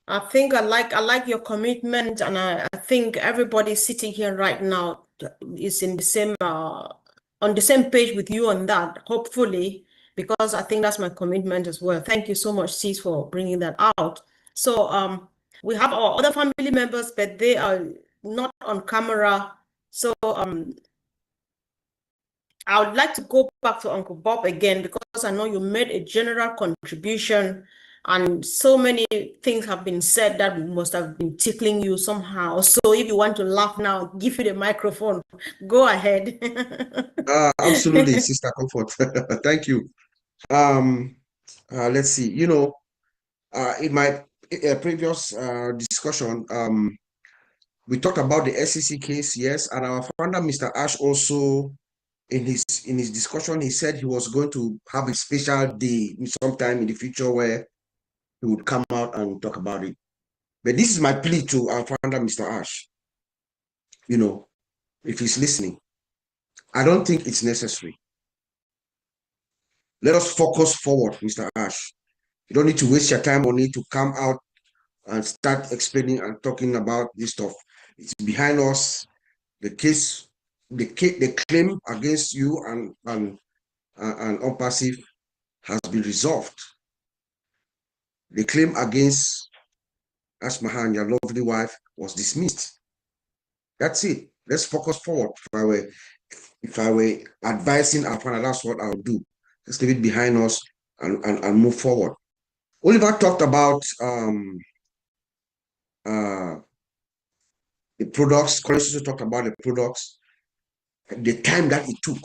I think I like your commitment, and I think everybody sitting here right now is in the same on the same page with you on that, hopefully, because I think that's my commitment as well. Thank you so much, Sis, for bringing that out. So we have our other family members, but they are not on camera. So I would like to go back to Uncle Bob again, because I know you made a general contribution and so many things have been said that must have been tickling you somehow. So if you want to laugh now, give you the microphone. Go ahead. Absolutely, Sister Comfort. Thank you. Let's see. In my previous discussion, we talked about the SEC case, yes, and our founder, Mr. Ash, also in his discussion, he said he was going to have a special day sometime in the future where he would come out and talk about it. But this is my plea to our founder, Mr. Ash. If he's listening, I don't think it's necessary. Let us focus forward, Mr. Ash. You don't need to waste your time on it to come out and start explaining and talking about this stuff. It's behind us. The case, the claim against you and Onpassive has been resolved. The claim against Asmahan, your lovely wife, was dismissed. That's it. Let's focus forward. If I were advising our partner, that's what I would do. Let's leave it behind us and move forward. Oliver talked about the products. Collins also talked about the products, the time that it took.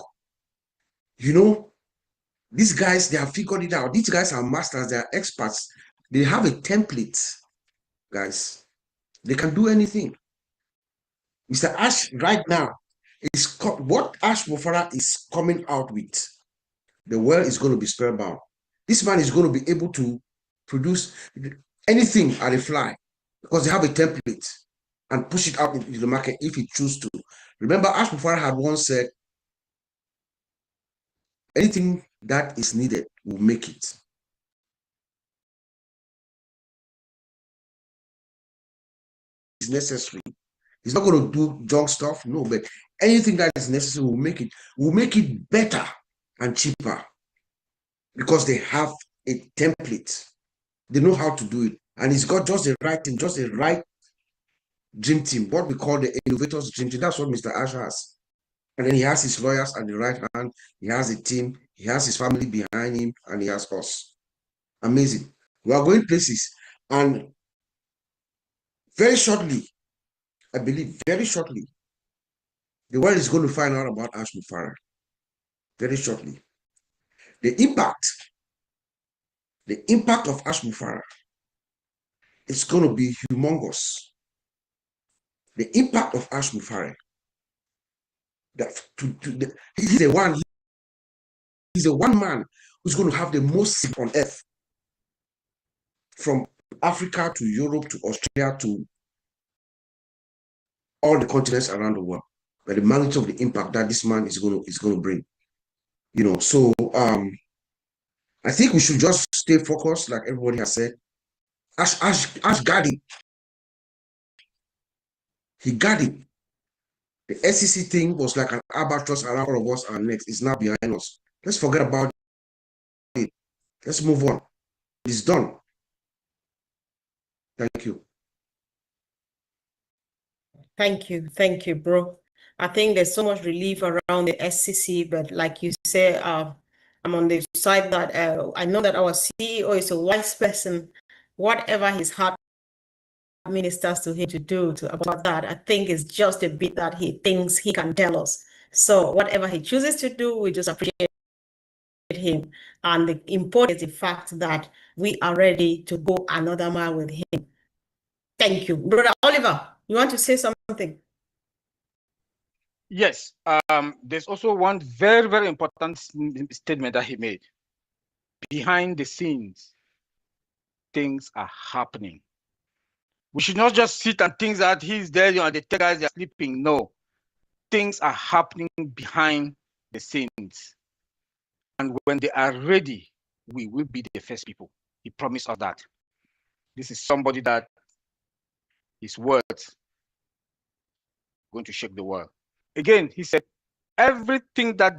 These guys, they have figured it out. These guys are masters, they are experts. They have a template, guys. They can do anything. Mr. Ash, right now, what ASH MUfreh is coming out with. The world is going to be spellbound. This man is going to be able to produce anything at a fly because they have a template and push it out into the market if he chooses to. Remember, ASH MUfreh had once said, anything that is needed will make it. It's necessary. He's not going to do junk stuff, no, but anything that is necessary will make it. Will make it better and cheaper because they have a template. They know how to do it. And he's got just the right team, just the right dream team, what we call the innovators dream team. That's what Mr. Ash has. And then he has his lawyers at the right hand. He has a team. He has his family behind him. And he has us. Amazing. We are going places. And very shortly, I believe very shortly, the world is going to find out about ASH MUfreh. Very shortly. The impact of ASH MUfreh is going to be humongous. The impact of ASH MUfreh. He's a one man who's going to have the most on earth, from Africa to Europe to Australia to all the continents around the world. But the magnitude of the impact that this man is going to bring, So I think we should just stay focused, like everybody has said. Ash got it. He got it. The SEC thing was like an albatross around all of us. Our next is now behind us. Let's forget about it. Let's move on. It's done. Thank you. Thank you, bro. I think there's so much relief around the SCC, but like you say, I'm on the side that I know that our CEO is a wise person. Whatever his heart ministers to him to do about that, I think is just a bit that he thinks he can tell us. So whatever he chooses to do, we just appreciate him. And the important is the fact that we are ready to go another mile with him. Thank you. Brother Oliver, you want to say something? Yes, there's also one very, very important statement that he made. Behind the scenes, things are happening. We should not just sit and think that he's there, and the guys are sleeping. No, things are happening behind the scenes. And when they are ready, we will be the first people. He promised us that. This is somebody that his words going to shake the world. Again, he said, everything that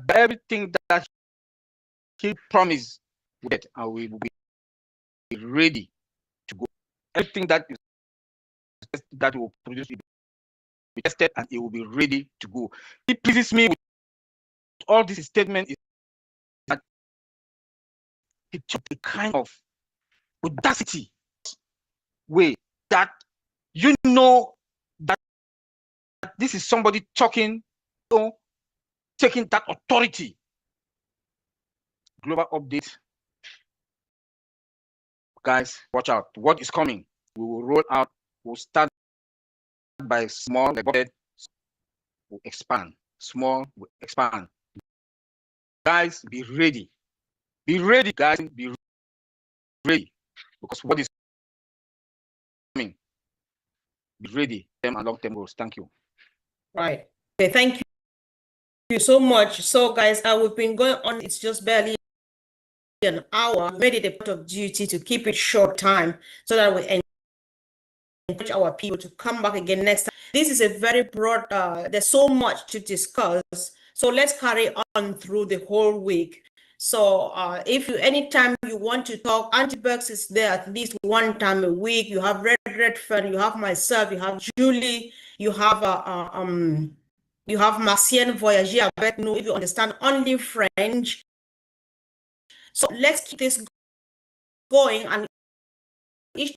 he promised, and we will be ready to go. Everything that will produce will be tested, and it will be ready to go. It pleases me with all this statement is that he took a kind of audacity way that that this is somebody talking, taking that authority. Global update. Guys, watch out. What is coming? We will roll out. We'll start by small, we'll expand. Small, we'll expand. Guys, be ready. Be ready, guys. Be ready. Because what is coming? Be ready. Term and long-term goals. Thank you. Right. Okay, thank you so much. So, guys, we've been going on. It's just barely an hour. We made it a part of duty to keep it short time so that we encourage our people to come back again next time. This is a very broad, there's so much to discuss. So let's carry on through the whole week. So if anytime you want to talk, Auntie Burks is there at least one time a week. You have Redfern, you have myself, you have Julie, you have Marcienne Voyager avec nous, if you understand only French. So let's keep this going, and each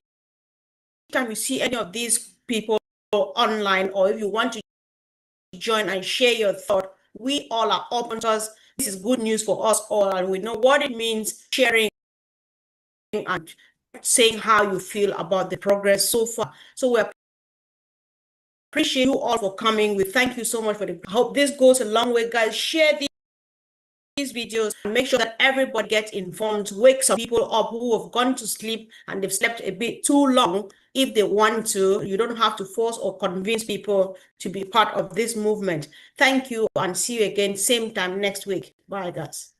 time you see any of these people online, or if you want to join and share your thought, we all are open to us. This is good news for us all, and we know what it means sharing and saying how you feel about the progress so far. So we appreciate you all for coming. We thank you so much for I hope this goes a long way, guys. Share these videos and make sure that everybody gets informed. Wake some people up who have gone to sleep and they've slept a bit too long. If they want to, you don't have to force or convince people to be part of this movement. Thank you, and see you again same time next week. Bye, guys.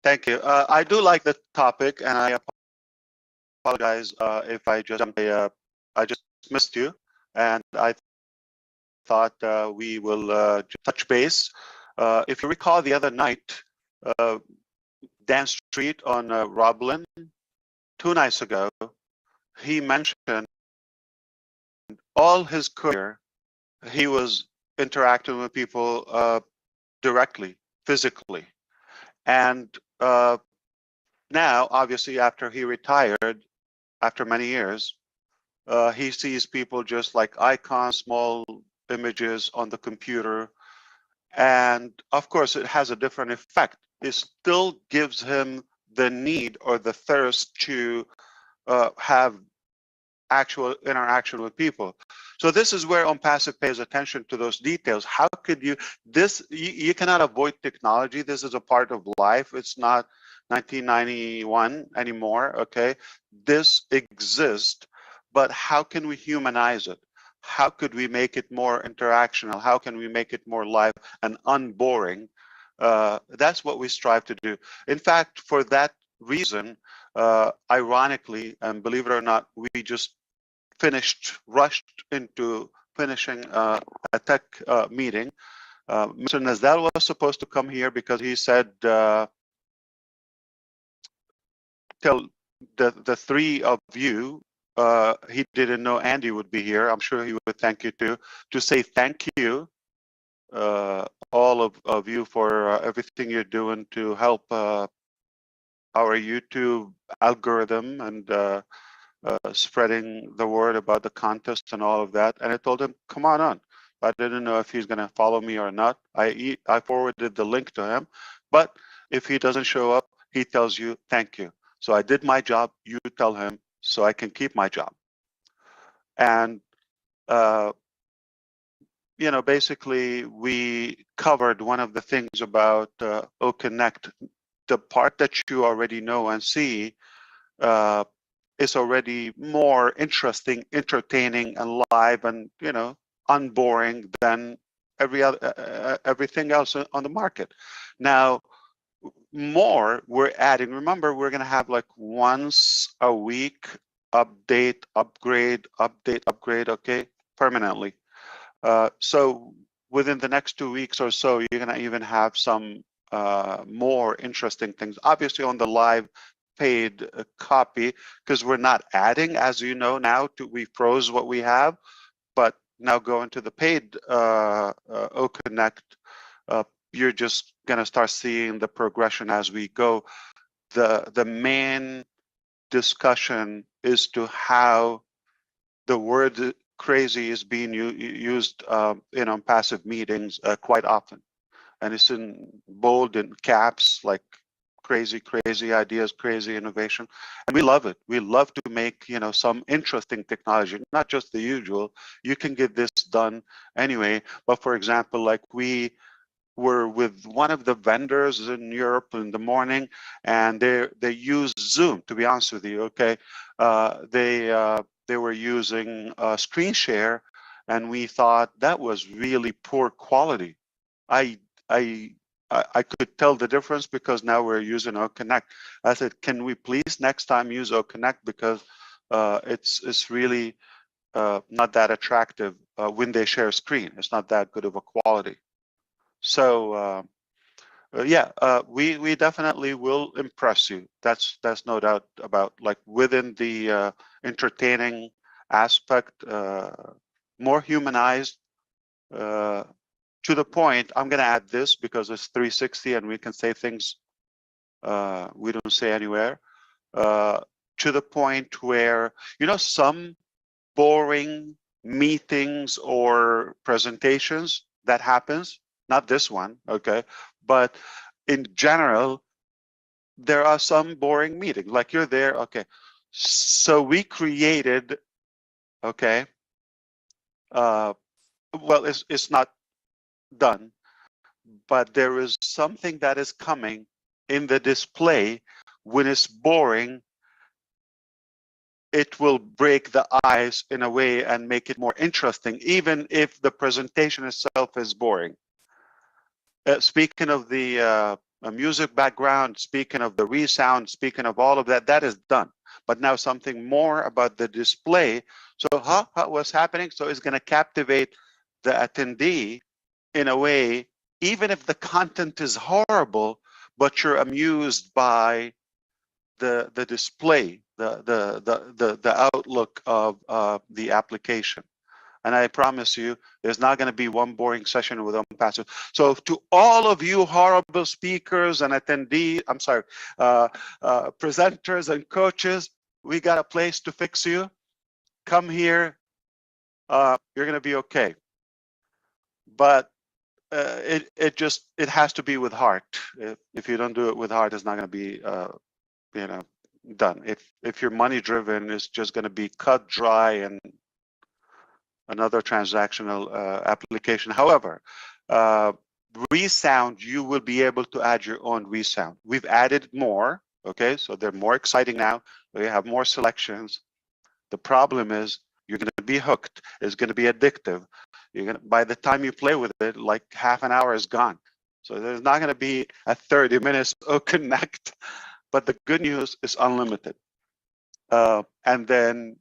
Thank you. I do like the topic, and I apologize if I just missed you, and I thought we will touch base. If you recall, the other night, Dan Street on Roblin, 2 nights ago, he mentioned all his career he was interacting with people directly, physically, and now, obviously, after he retired, after many years, he sees people just like icons, small images on the computer. And of course, it has a different effect. It still gives him the need or the thirst to have actual interaction with people. So this is where Onpassive pays attention to those details. How could you, you cannot avoid technology. This is a part of life. It's not 1991 anymore, okay? This exists, but how can we humanize it? How could we make it more interactional? How can we make it more live and unboring? That's what we strive to do. In fact, for that reason, ironically, and believe it or not, we just rushed into finishing a tech meeting. Mr. Nazdal was supposed to come here because he said tell the three of you, he didn't know Andy would be here. I'm sure he would thank you too, to say thank you, all of you for everything you're doing to help our YouTube algorithm and spreading the word about the contest and all of that. And I told him, come on. I didn't know if he's going to follow me or not. I forwarded the link to him, but if he doesn't show up, he tells you thank you. So I did my job. You tell him so I can keep my job. And you know, basically we covered one of the things about OConnect. The part that you already know and see is already more interesting, entertaining, and live, and you know, unboring than everything else on the market. Now, more we're adding. Remember, we're going to have like once a week update, upgrade, okay, permanently. So within the next 2 weeks or so, you're going to even have some more interesting things. Obviously, on the live paid copy, because we're not adding, as you know now, we froze what we have, but now going to the paid OConnect, you're just going to start seeing the progression as we go. The main discussion is to how the word crazy is being used in Onpassive meetings quite often, and it's in bold and caps, like crazy ideas, crazy innovation, and we love it. We love to make, you know, some interesting technology, not just the usual. You can get this done anyway, but for example, like we were with one of the vendors in Europe in the morning, and they use Zoom. To be honest with you, okay, they were using screen share, and we thought that was really poor quality. I could tell the difference because now we're using OConnect. I said, can we please next time use OConnect, because it's really not that attractive when they share a screen. It's not that good of a quality. So yeah, we definitely will impress you. That's no doubt about. Like within the entertaining aspect, more humanized. To the point, I'm going to add this because it's 360 and we can say things we don't say anywhere. To the point where, you know, some boring meetings or presentations that happens, not this one, okay, but in general, there are some boring meetings, like you're there, okay. So we created, okay, well, it's not done, but there is something that is coming in the display. When it's boring, it will break the ice in a way and make it more interesting, even if the presentation itself is boring. Speaking of the a music background, speaking of the resound, speaking of all of that, that is done. But now something more about the display. So what's happening? So it's going to captivate the attendee in a way, even if the content is horrible, but you're amused by the display, the outlook of the application. And I promise you, there's not going to be one boring session with Onpassive. So to all of you horrible speakers and attendees, I'm sorry, presenters and coaches, we got a place to fix you. Come here. You're going to be okay. But it has to be with heart. If you don't do it with heart, it's not going to be done. If you're money driven, it's just going to be cut dry and another transactional application. However, resound, you will be able to add your own resound. We've added more, okay? So they're more exciting now. We have more selections. The problem is you're going to be hooked. It's going to be addictive. By the time you play with it, like half an hour is gone. So there's not going to be a 30 minutes connect, but the good news is unlimited. And then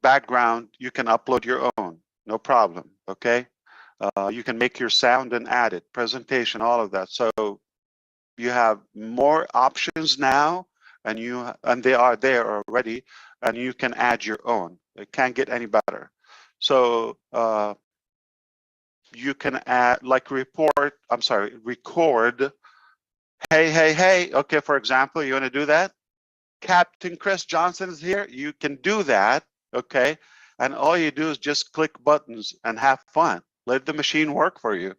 background, you can upload your own. No problem, okay? You can make your sound and add it, presentation, all of that. So you have more options now, and they are there already, and you can add your own. It can't get any better. So you can add, like record. Hey, okay, for example, you want to do that? Captain Chris Johnson is here. You can do that, okay? And all you do is just click buttons and have fun. Let the machine work for you.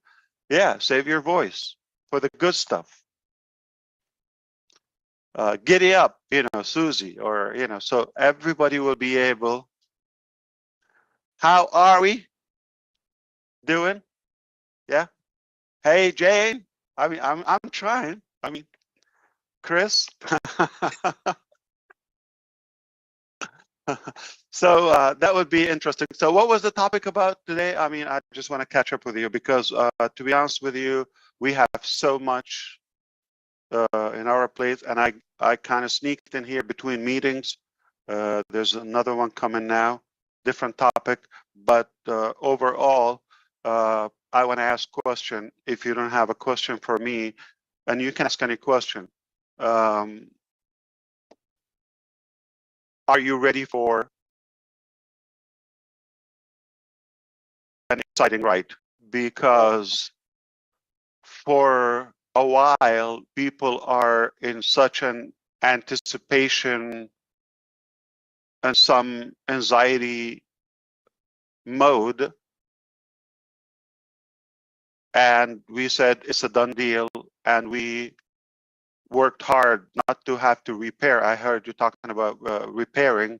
Yeah, save your voice for the good stuff. Giddy up, Susie, or, so everybody will be able. How are we doing? Yeah. Hey, Jane. I mean, I'm trying. I mean, Chris. So that would be interesting. So what was the topic about today? I mean, I just want to catch up with you because to be honest with you, we have so much in our plate, and I kind of sneaked in here between meetings. There's another one coming now, different topic, but overall, I want to ask a question. If you don't have a question for me, and you can ask any question. Are you ready for an exciting ride? Because for a while, people are in such an anticipation and some anxiety mode. And we said it's a done deal, and we worked hard not to have to repair. I heard you talking about repairing.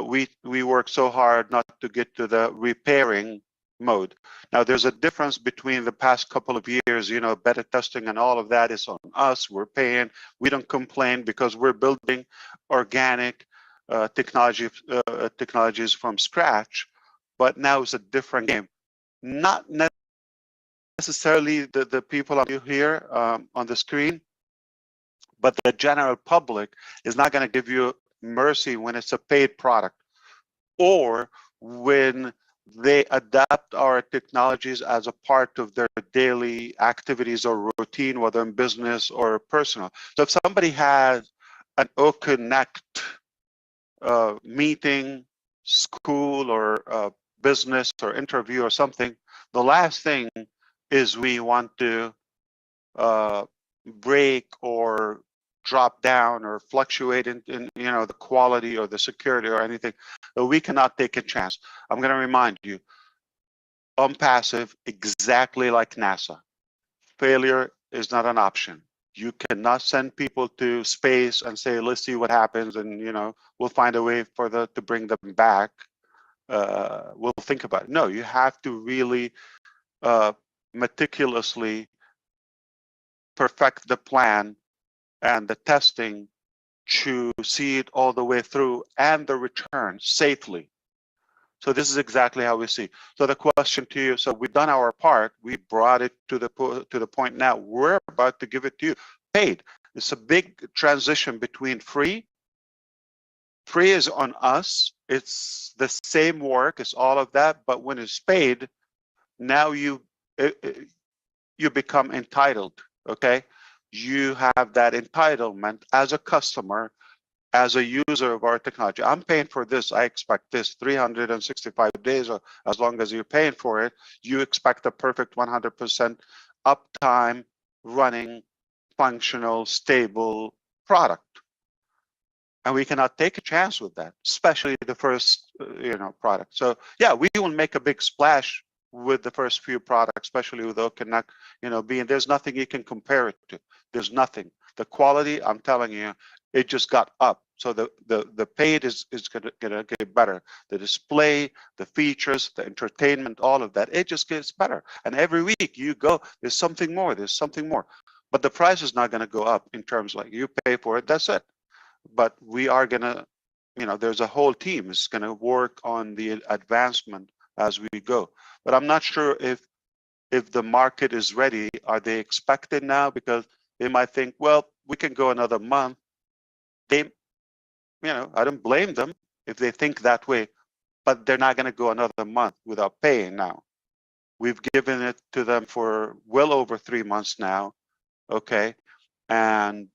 We worked so hard not to get to the repairing mode. Now, there's a difference between the past couple of years, beta testing and all of that is on us. We're paying. We don't complain because we're building organic technologies from scratch. But now it's a different game. Not necessarily the people here on the screen, but the general public is not going to give you mercy when it's a paid product, or when they adapt our technologies as a part of their daily activities or routine, whether in business or personal. So if somebody has an OConnect meeting, school, or business or interview or something, the last thing is we want to break or drop down or fluctuate in the quality or the security or anything. We cannot take a chance. I'm going to remind you, Onpassive, exactly like NASA, failure is not an option. You cannot send people to space and say, let's see what happens, and we'll find a way to bring them back. We'll think about it. No, you have to really meticulously perfect the plan and the testing to see it all the way through, and the return safely. So this is exactly how we see. So the question to you, so we've done our part, we brought it to the point now, we're about to give it to you. paid. It's a big transition between free. Free is on us. It's the same work. It's all of that. But when it's paid, now you become entitled. Okay, you have that entitlement as a customer, as a user of our technology. I'm paying for this. I expect this 365 days, or as long as you're paying for it, you expect a perfect 100% uptime, running, functional, stable product. And we cannot take a chance with that, especially the first, product. So yeah, we will make a big splash with the first few products, especially with OConnect, being there's nothing you can compare it to. There's nothing. The quality, I'm telling you, it just got up. So the paid is gonna get better. The display, the features, the entertainment, all of that, it just gets better. And every week you go, there's something more, there's something more. But the price is not gonna go up in terms like you pay for it, that's it. But we are gonna, there's a whole team is gonna work on the advancement as we go. But I'm not sure if the market is ready. Are they expected now? Because they might think, well, we can go another month. They, I don't blame them if they think that way, but they're not going to go another month without paying now. We've given it to them for well over 3 months now. Okay. And,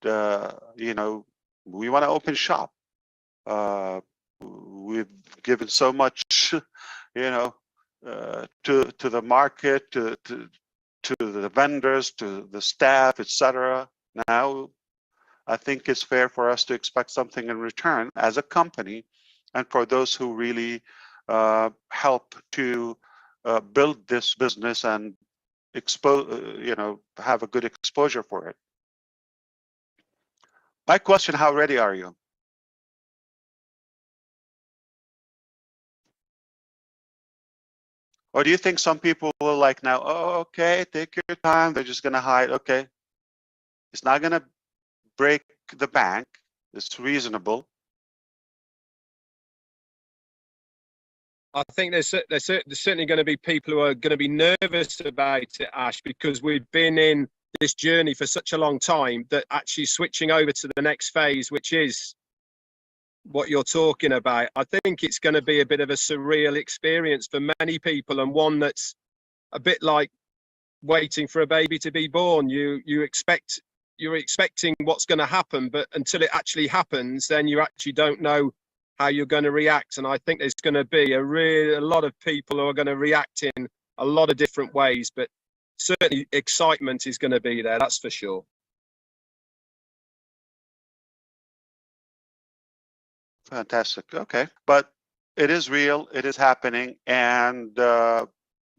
we want to open shop. We've given so much, to the market, to the vendors, to the staff, etc. Now, I think it's fair for us to expect something in return as a company, and for those who really help to build this business and have a good exposure for it. My question: how ready are you? Or do you think some people will like now, oh, okay, take your time, they're just gonna hide? Okay, it's not gonna break the bank, it's reasonable. I think there's certainly going to be people who are going to be nervous about it, Ash, because we've been in this journey for such a long time that actually switching over to the next phase, which is what you're talking about, I think it's going to be a bit of a surreal experience for many people, and one that's a bit like waiting for a baby to be born. You're expecting what's going to happen, but until it actually happens, then you actually don't know how you're going to react. And I think there's going to be a lot of people who are going to react in a lot of different ways, but certainly excitement is going to be there, that's for sure. Fantastic. Okay, but it is real, it is happening, and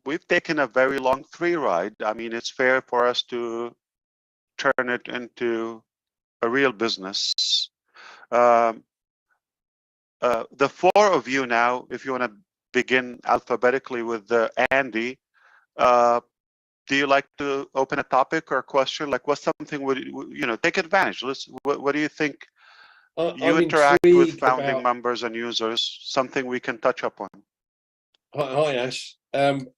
we've taken a very long free ride. I mean, it's fair for us to turn it into a real business. The four of you now, if you want to begin alphabetically with Andy, do you like to open a topic or a question? Like, what's something take advantage? What do you think? You interact with founding members and users, something we can touch upon. Hi Ash. I'm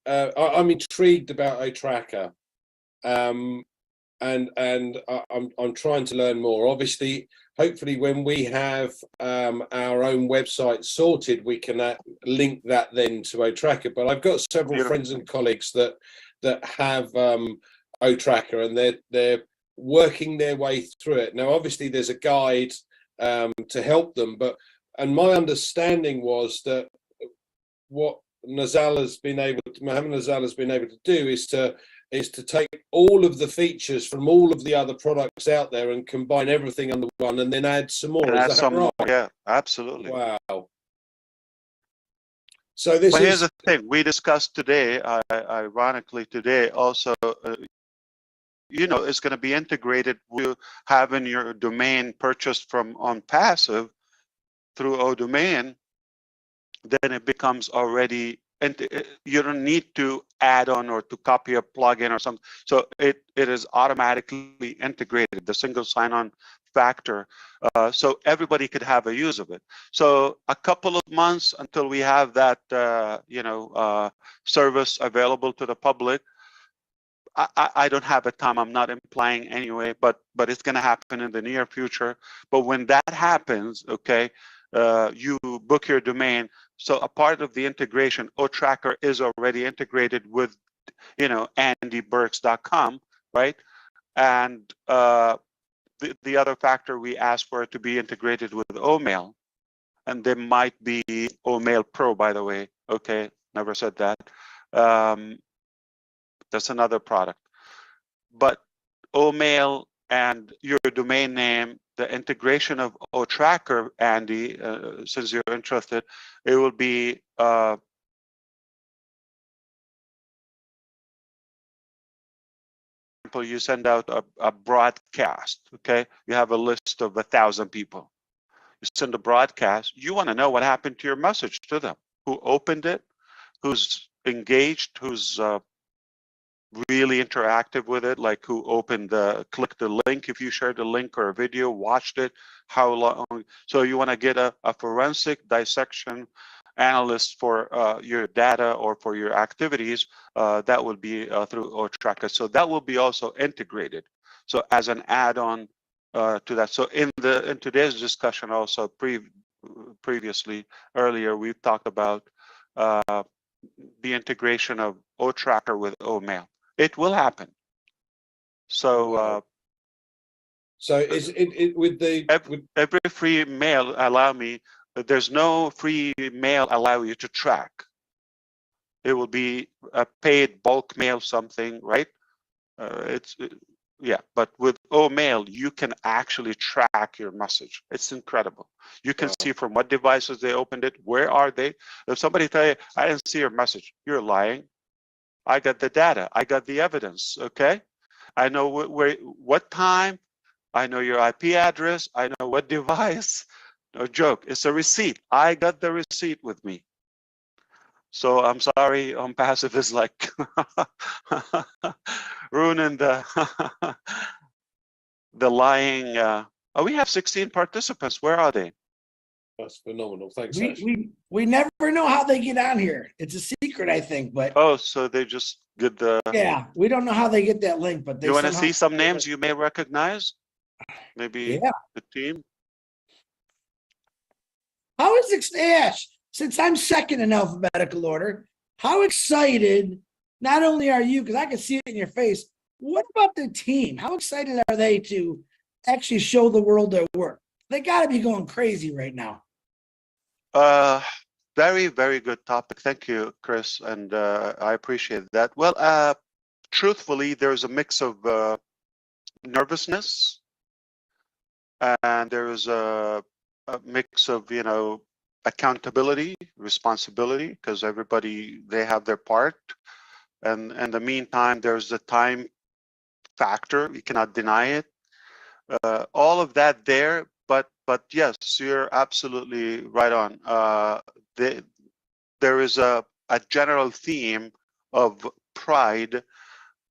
intrigued about OTracker, and I'm trying to learn more. Obviously, hopefully, when we have our own website sorted, we can link that then to OTracker. But I've got several friends and colleagues that have OTracker, and they're working their way through it. Now, obviously, there's a guide to help them, and my understanding was that what Mohammed Nazal has been able to do is to take all of the features from all of the other products out there and combine everything under one, and then add some more. Is that right? Yeah, absolutely. Wow. So here's the thing we discussed today. Ironically, today also. It's going to be integrated with having your domain purchased from Onpassive through ODomain. Then it becomes already, and you don't need to add on or to copy a plugin or something. So it is automatically integrated, the single sign-on factor, so everybody could have a use of it. So a couple of months until we have that, service available to the public. I don't have a time. I'm not implying anyway, but it's going to happen in the near future. But when that happens, okay, you book your domain. So a part of the integration, OTracker is already integrated with, andyburks.com, right? And the other factor, we asked for it to be integrated with OMail, and there might be OMail Pro, by the way. Okay, never said that. That's another product. But OMail and your domain name, the integration of OTracker, Andy, since you're interested, it will be you send out a broadcast, okay? You have a list of 1,000 people. You send a broadcast. You want to know what happened to your message to them, who opened it, who's engaged, who's really interactive with it, like who opened clicked the link, if you shared a link or a video, watched it, how long. So you want to get a forensic dissection analyst for your data or for your activities. That would be through OTracker. So that will be also integrated. So as an add-on to that. So in today's discussion, also previously earlier, we've talked about the integration of OTracker with OMail. It will happen. So so is it with the every free mail allow me, there's no free mail allow you to track. It will be a paid bulk mail something, right? Yeah, but with OMail, you can actually track your message. It's incredible. You can see from what devices they opened it, where are they? If somebody tell you, I didn't see your message, you're lying. I got the data. I got the evidence. Okay, I know what time. I know your IP address. I know what device. No joke. It's a receipt. I got the receipt with me. So I'm sorry, Onpassive is like ruining the lying. Oh, we have 16 participants. Where are they? That's phenomenal. Thanks, Ash. We never know how they get on here. It's a secret, I think. But oh, so they just get the. Yeah, we don't know how they get that link, but they. You want to see some names you may recognize? Maybe the team. How is Ash? Since I'm second in alphabetical order, how excited not only are you, because I can see it in your face, what about the team? How excited are they to actually show the world their work? They got to be going crazy right now. Very, very good topic. Thank you, Chris, and I appreciate that. Well, truthfully, there's a mix of nervousness, and there's a mix of, accountability, responsibility, because everybody, they have their part. And in the meantime, there's the time factor. You cannot deny it. All of that there, but yes, you're absolutely right on. There is a general theme of pride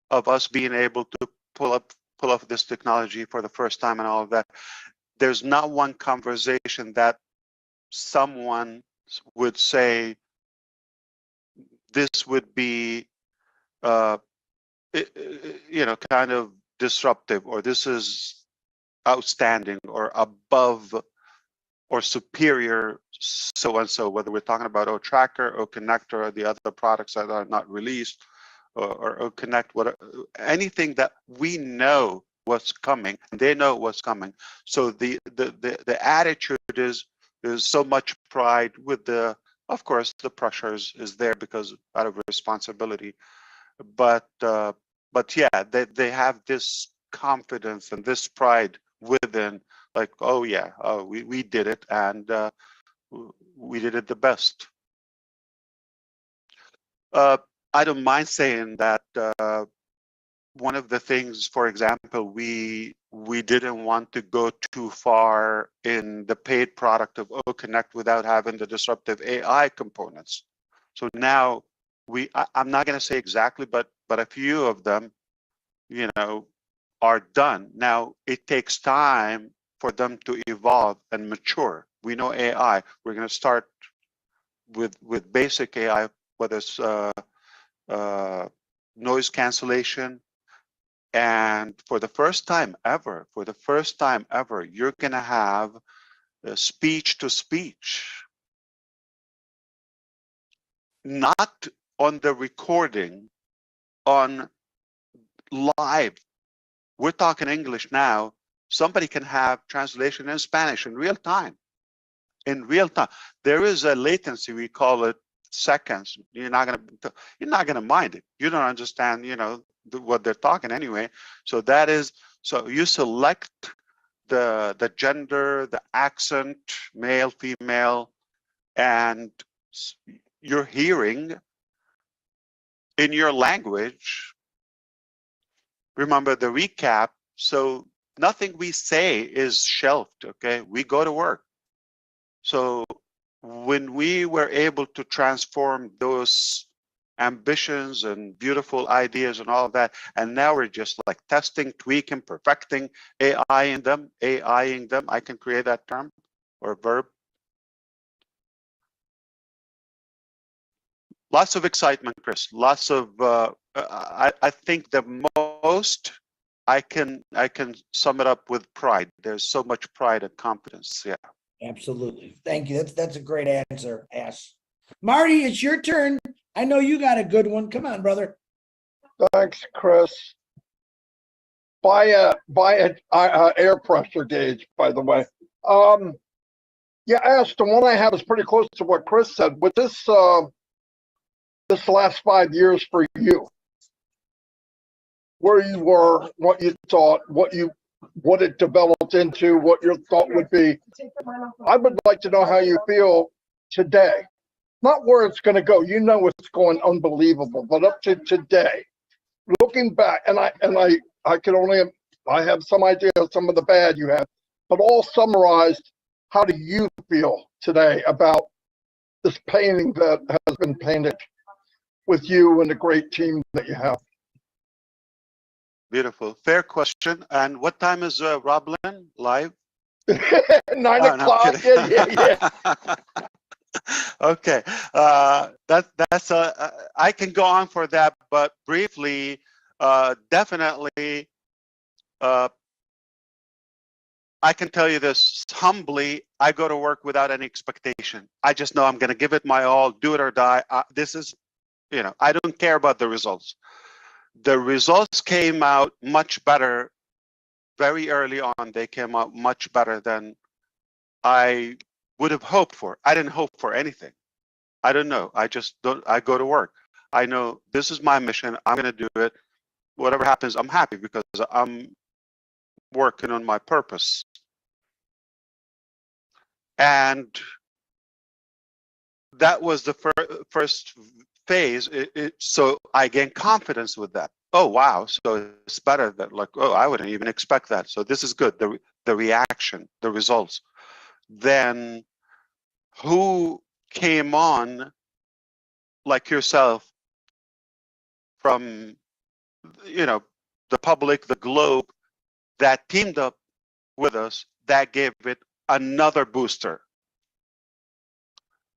of us being able to pull up this technology for the first time and all of that. There's not one conversation that someone would say this would be kind of disruptive, or this is outstanding or above or superior so and so, whether we're talking about OTracker, OConnect, or the other products that are not released, or OConnect, anything that we know what's coming, and they know what's coming. So the attitude is so much pride with of course, the pressure is there because out of responsibility, but yeah, they have this confidence and this pride within, like, oh yeah, we did it, and we did it the best. I don't mind saying that one of the things, for example, we didn't want to go too far in the paid product of OConnect without having the disruptive AI components. So now I'm not going to say exactly, but a few of them, are done. Now it takes time for them to evolve and mature. We know AI. We're going to start with basic AI, whether it's noise cancellation, And for the first time ever, you're going to have speech to speech, not on the recording, on live. We're talking English now. Somebody can have translation in Spanish in real time. In real time, there is a latency. We call it seconds. You're not gonna mind it. You don't understand, what they're talking anyway. So that is, so you select the gender, the accent, male, female, and you're hearing in your language. Remember the recap. So nothing we say is shelved. Okay, we go to work. So when we were able to transform those ambitions and beautiful ideas and all of that, and now we're just like testing, tweaking, perfecting, AIing them, I can create that term or verb. Lots of excitement, Chris. Lots of, I think the most, I can sum it up with pride. There's so much pride and confidence. Yeah. Absolutely. Thank you. That's a great answer, Ash. Marty, it's your turn. I know you got a good one. Come on, brother. Thanks, Chris. Buy a air pressure gauge, by the way. Yeah, Ash, the one I have is pretty close to what Chris said. With this this last 5 years for you, where you were, what you thought, what it developed into, what your thought would be. I would like to know how you feel today. Not where it's going to go. You know it's going unbelievable, but up to today. Looking back, and I have some idea of some of the bad you had, but all summarized, how do you feel today about this painting that has been painted with you and the great team that you have? Beautiful. Fair question. And what time is Roblin live? 9 o'clock. No, yeah. Okay. That's I can go on for that, but briefly, definitely, I can tell you this humbly. I go to work without any expectation. I just know I'm going to give it my all, do it or die. This is, I don't care about the results. The results came out much better very early on. They came out much better than I would have hoped for. I didn't hope for anything. I don't know. I just don't. I go to work. I know this is my mission. I'm going to do it. Whatever happens, I'm happy because I'm working on my purpose. And that was the first phase. So I gained confidence with that. Oh, wow. So it's better that, like, oh, I wouldn't even expect that. So this is good. The reaction, the results. Then who came on like yourself from, the public, the globe, that teamed up with us, that gave it another booster.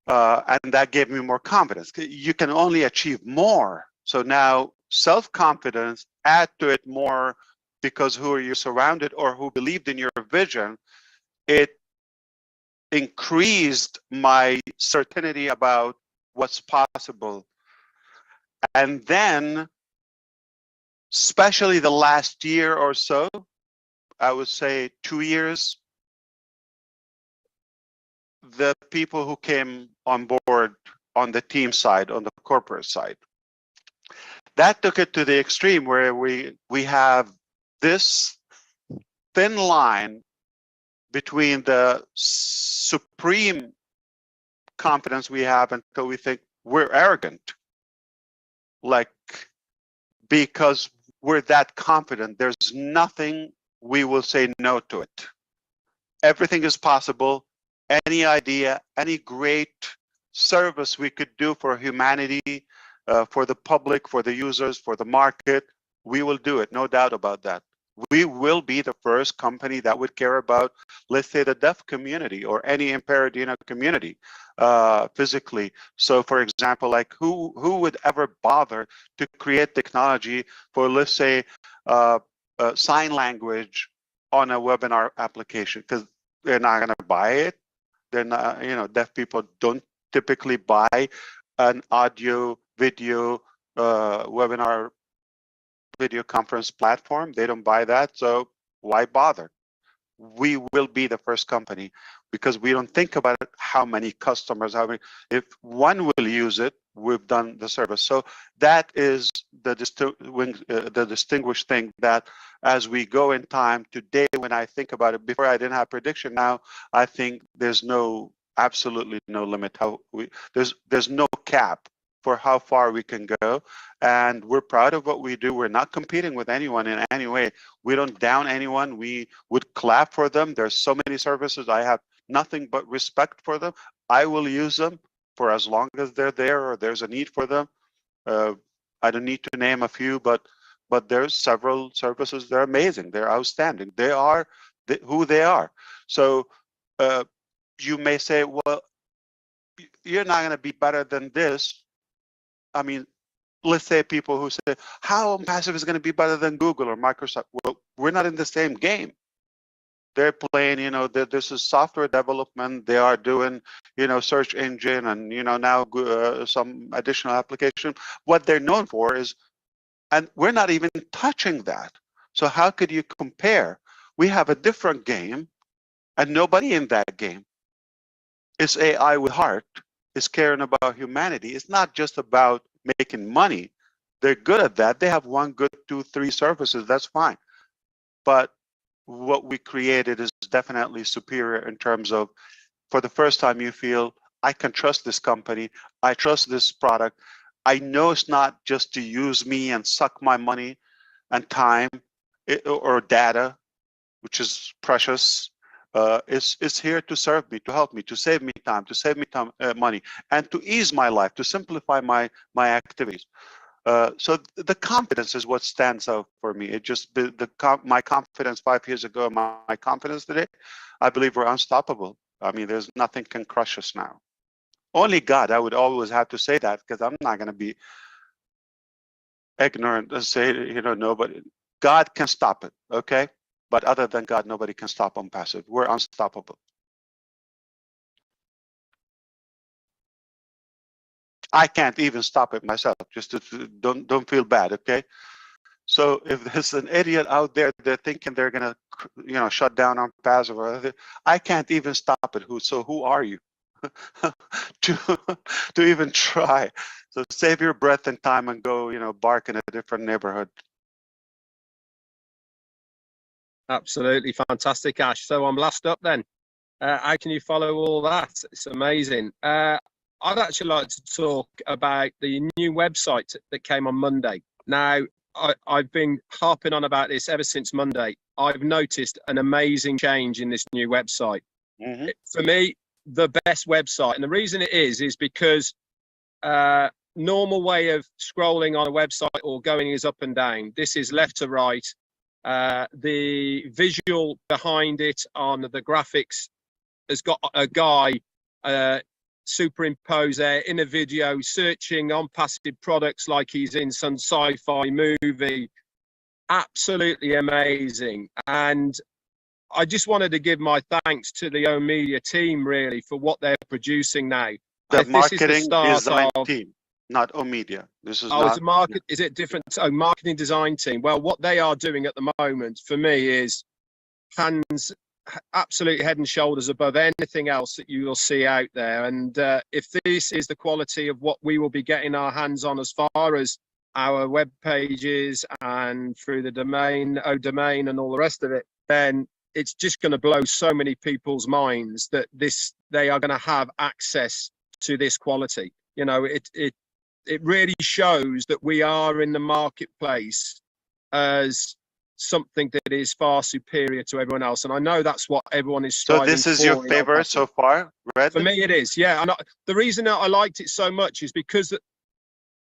And that gave me more confidence. You can only achieve more. So now self-confidence, add to it more because who are you surrounded or who believed in your vision, it increased my certainty about what's possible. And then, especially the last year or so, I would say 2 years, the people who came on board on the team side, on the corporate side, that took it to the extreme where we have this thin line between the supreme confidence we have until we think we're arrogant, like, because we're that confident, there's nothing we will say no to it. Everything is possible. Any idea, any great service we could do for humanity, for the public, for the users, for the market, we will do it, no doubt about that. We will be the first company that would care about, let's say, the deaf community or any impaired, community physically. So, for example, like who would ever bother to create technology for, let's say, sign language on a webinar application? Because they're not going to buy it. They're not, deaf people don't typically buy an audio, video, webinar, video conference platform. They don't buy that. So why bother? We will be the first company because we don't think about it, how many customers, if one will use it, we've done the service. So that is the distinguished thing, that as we go in time, today when I think about it, before I didn't have prediction, now I think there's absolutely no limit. There's no cap for how far we can go, and we're proud of what we do. We're not competing with anyone in any way. We don't down anyone. We would clap for them. There's so many services. I have nothing but respect for them. I will use them for as long as they're there or there's a need for them. I don't need to name a few, but there's several services. They're amazing. They're outstanding. They are who they are. So you may say, well, you're not going to be better than this. I mean, let's say people who say, how Onpassive is going to be better than Google or Microsoft? Well, we're not in the same game. They're playing, this is software development. They are doing, search engine and, now some additional application. What they're known for is, and we're not even touching that. So how could you compare? We have a different game, and nobody in that game is AI with heart, is caring about humanity. It's not just about making money. They're good at that. They have 1, 2, 3 services. That's fine. But what we created is definitely superior in terms of, for the first time, you feel, I can trust this company. I trust this product. I know it's not just to use me and suck my money and time or data, which is precious. It's here to serve me, to help me, to save me time, to save me time, money, and to ease my life, to simplify my activities. So the confidence is what stands out for me. It just my confidence 5 years ago, my confidence today, I believe we're unstoppable. I mean, there's nothing can crush us now. Only God. I would always have to say that, because I'm not going to be ignorant and say, nobody. God can stop it, okay? But other than God, nobody can stop Onpassive. We're unstoppable. I can't even stop it myself. Just don't feel bad, okay? So if there's an idiot out there, they're thinking they're gonna, shut down Onpassive or other, I can't even stop it. Who are you to even try? So save your breath and time and go, bark in a different neighborhood. Absolutely fantastic, Ash. So I'm last up then. How can you follow all that? It's amazing. I'd actually like to talk about the new website that came on Monday. Now, I've been harping on about this ever since Monday. I've noticed an amazing change in this new website. Mm-hmm. For me, the best website. And the reason it is because normal way of scrolling on a website or going is up and down. This is left to right. The visual behind it on the graphics has got a guy superimposed there in a video searching Onpassive products like he's in some sci-fi movie. Absolutely amazing. And I just wanted to give my thanks to the O Media team really for what they're producing now. The marketing design team. Not O Media. This is it's a market. Is it different? Oh, marketing design team. Well, what they are doing at the moment for me is absolutely head and shoulders above anything else that you will see out there. And if this is the quality of what we will be getting our hands on as far as our web pages and through the domain and all the rest of it, then it's just going to blow so many people's minds that they are going to have access to this quality. It really shows that we are in the marketplace as something that is far superior to everyone else. And I know that's what everyone is striving for. So this is your favorite so far, Red? For me, it is, yeah. And the reason that I liked it so much is because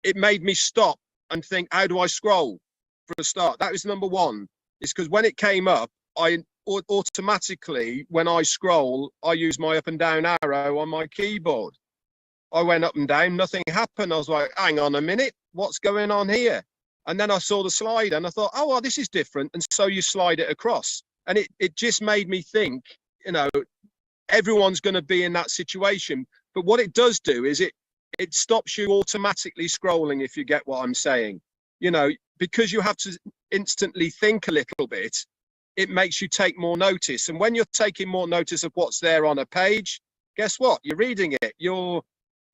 it made me stop and think, how do I scroll for a start? That was number one. It's because when it came up, I automatically, when I scroll, I use my up and down arrow on my keyboard. I went up and down, nothing happened. I was like, hang on a minute, what's going on here? And then I saw the slider and I thought, oh, well, this is different. And so you slide it across. And it just made me think, you know, everyone's going to be in that situation. But what it does do is it stops you automatically scrolling, if you get what I'm saying. You know, because you have to instantly think a little bit, it makes you take more notice. And when you're taking more notice of what's there on a page, guess what? You're reading it. You're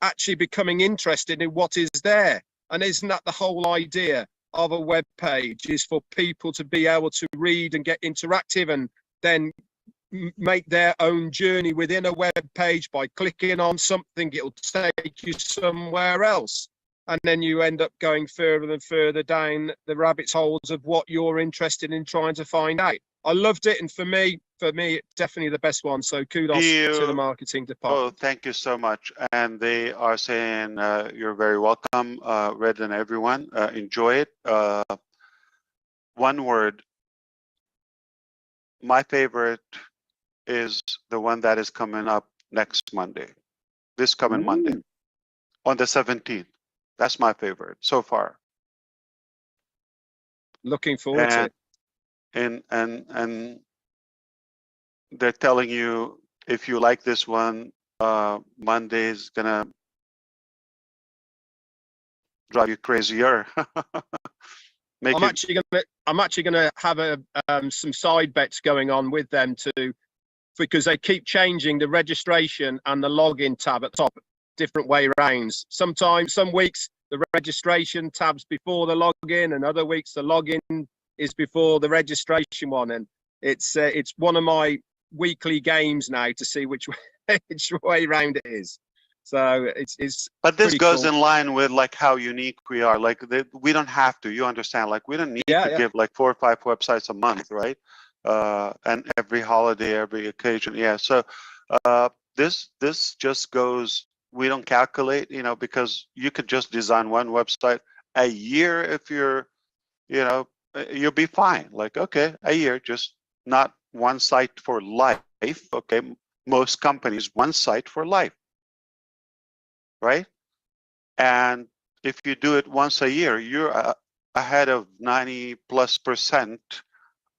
actually becoming interested in what is there. And isn't that the whole idea of a web page, is for people to be able to read and get interactive and then make their own journey within a web page by clicking on something, it'll take you somewhere else. And then you end up going further and further down the rabbit's holes of what you're interested in trying to find out. I loved it. And for me, it's definitely the best one. So kudos to the marketing department. Oh, thank you so much. And they are saying you're very welcome, Red and everyone. Enjoy it. One word. My favorite is the one that is coming up next Monday. This coming Monday, on the 17th. That's my favorite so far. Looking forward to it. And they're telling you, if you like this one, Monday's gonna drive you crazier. I'm actually gonna have some side bets going on with them too, because they keep changing the registration and the login tab at the top, different way rounds. Sometimes, some weeks the registration tab's before the login, and other weeks the login is before the registration one. And it's one of my weekly games now to see which way round it is. So it's. But this goes cool. in line with like how unique we are. Like we don't have to. You understand? Like we don't need to give like 4 or 5 websites a month, right? And every holiday, every occasion. Yeah. So this just goes. We don't calculate, you know, because you could just design one website a year. If you're, you know, you'll be fine. Like, okay, a year, just not one site for life. Okay. Most companies, one site for life. Right? And if you do it once a year, you're ahead of 90+%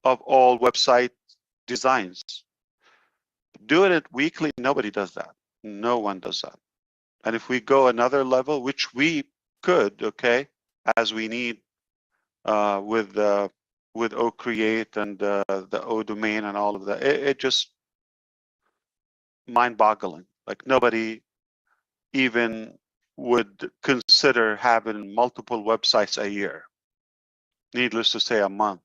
of all website designs. Do it weekly, nobody does that. No one does that. And if we go another level, which we could, okay, as we need with OCreate and the ODomain and all of that, it just mind-boggling. Like nobody even would consider having multiple websites a year. Needless to say, a month.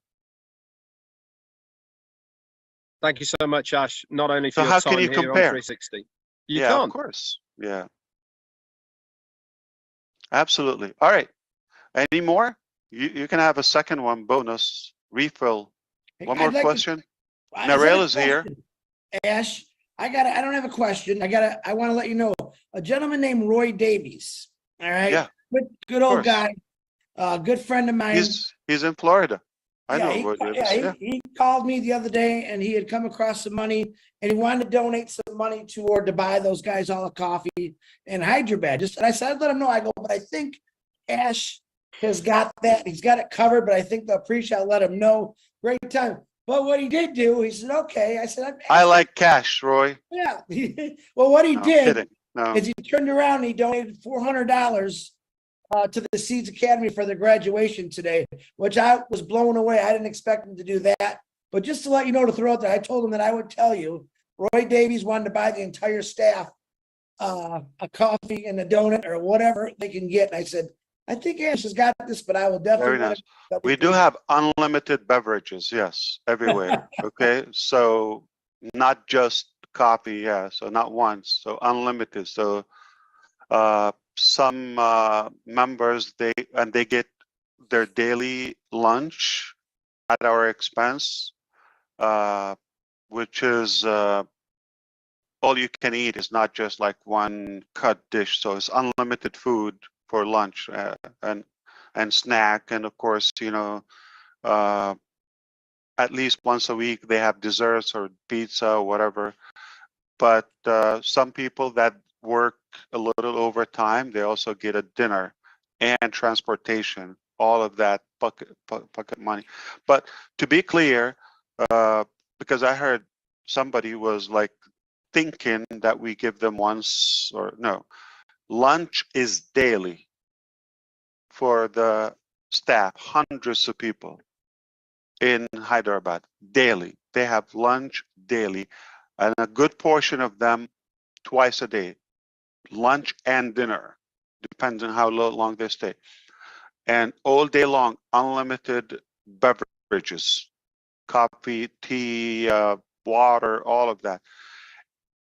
Thank you so much, Ash. Not only for So your how time can you here compare? on 360. You Yeah, can't. of course. Yeah. Absolutely. All right. Any more? You can have a second one, bonus, refill. One more question. Narelle is here. Ash, I don't have a question. I want to let you know, a gentleman named Roy Davies. All right. Yeah. Good old guy. Good friend of mine. He's in Florida. I know Roy Davies. He called me the other day and he had come across some money and he wanted to donate some money to buy those guys all a coffee in Hyderabad. And I said, I'd let him know. I go, but I think Ash has got that. He's got it covered, but I think they'll appreciate. I'll let him know. Great time. But what he did do, he said, okay. I said, I like cash, Roy. Yeah. Well, what he did is he turned around and he donated $400 to the Seeds Academy for their graduation today, which I was blown away. I didn't expect him to do that. But just to let you know, to throw out there, I told him that I would tell you, Roy Davies wanted to buy the entire staff a coffee and a donut or whatever they can get. And I said, I think Ash has got this, but I will definitely. Very nice. We do have unlimited beverages, yes, everywhere. Okay, so not just coffee, yeah. So not once, so unlimited. So some members they get their daily lunch at our expense, which is all you can eat. Is not just like one cut dish. So it's unlimited food for lunch and snack, and of course, you know, at least once a week they have desserts or pizza or whatever. But some people that work a little overtime, they also get a dinner and transportation, all of that pocket money. But to be clear, because I heard somebody was like thinking that we give them once, or no, lunch is daily for the staff, hundreds of people in Hyderabad daily. They have lunch daily, and a good portion of them twice a day, lunch and dinner, depends on how long they stay. And all day long, unlimited beverages, coffee, tea, water, all of that.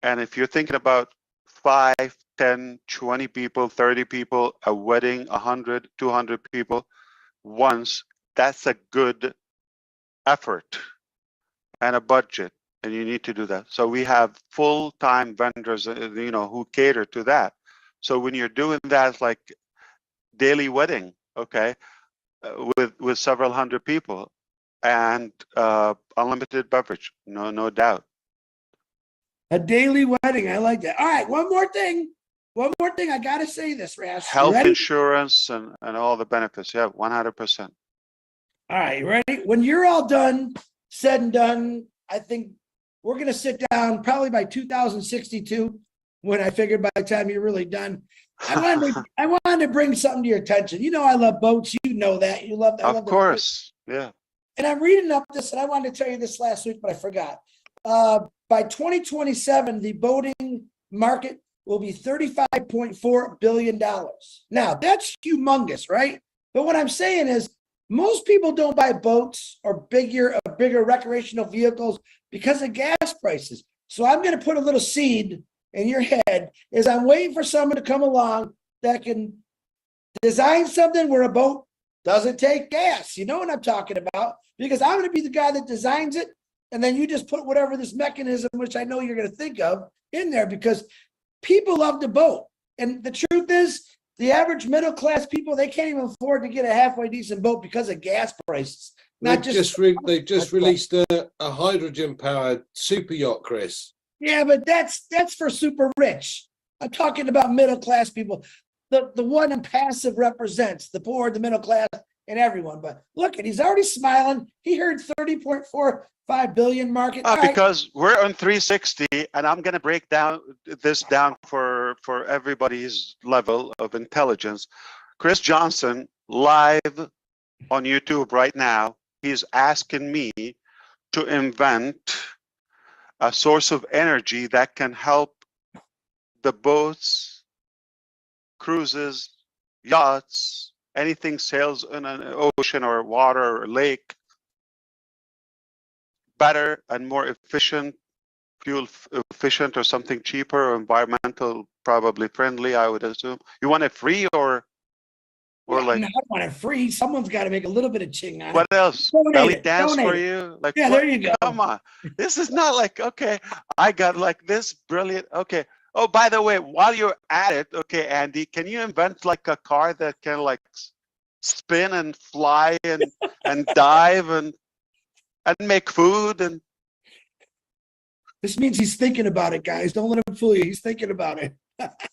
And if you're thinking about 5, 10, 20 people, 30 people, a wedding, 100, 200 people once, that's a good effort and a budget, and you need to do that. So we have full-time vendors, who cater to that. So when you're doing that, like daily wedding, okay, with several hundred people, and unlimited beverage, no doubt. A daily wedding. I like that. All right, one more thing. I gotta say this, Ras. Health insurance and all the benefits. Yeah, 100%. All right, you ready? When you're all done, said and done, I think we're gonna sit down probably by 2062. When I figured by the time you're really done, I wanted to bring something to your attention. You know, I love boats. You know that. You love that. Of course, yeah. And I'm reading up this, and I wanted to tell you this last week, but I forgot. By 2027, the boating market will be $35.4 billion. Now, that's humongous, right? But what I'm saying is, most people don't buy boats or bigger recreational vehicles because of gas prices. So I'm going to put a little seed in your head as I'm waiting for someone to come along that can design something where a boat doesn't take gas. You know what I'm talking about? Because I'm going to be the guy that designs it. And then you just put whatever this mechanism, which I know you're going to think of, in there, because people love to boat. And the truth is, the average middle class people, they can't even afford to get a halfway decent boat because of gas prices. They've just released a hydrogen powered super yacht, Chris. Yeah, but that's for super rich. I'm talking about middle class people. The one Onpassive represents the poor, the middle class, and everyone. But look, he's already smiling. He heard 30.45 billion market. Because we're on 360, and I'm going to break this down for everybody's level of intelligence. Chris Johnson, live on YouTube right now, he's asking me to invent a source of energy that can help the boats, cruises, yachts, anything sails in an ocean or water or lake, better and more efficient, fuel efficient, or something cheaper, or environmental probably friendly, I would assume. You want it free or like? No, I want it free. Someone's got to make a little bit of ching on what it. else? Belly dance for you? Like, yeah, there you go. Come on. This is not like, okay, I got like this brilliant. Okay. Oh, by the way, while you're at it, okay, Andy, can you invent like a car that can like spin and fly and dive and make food? And this means he's thinking about it, guys. Don't let him fool you. He's thinking about it.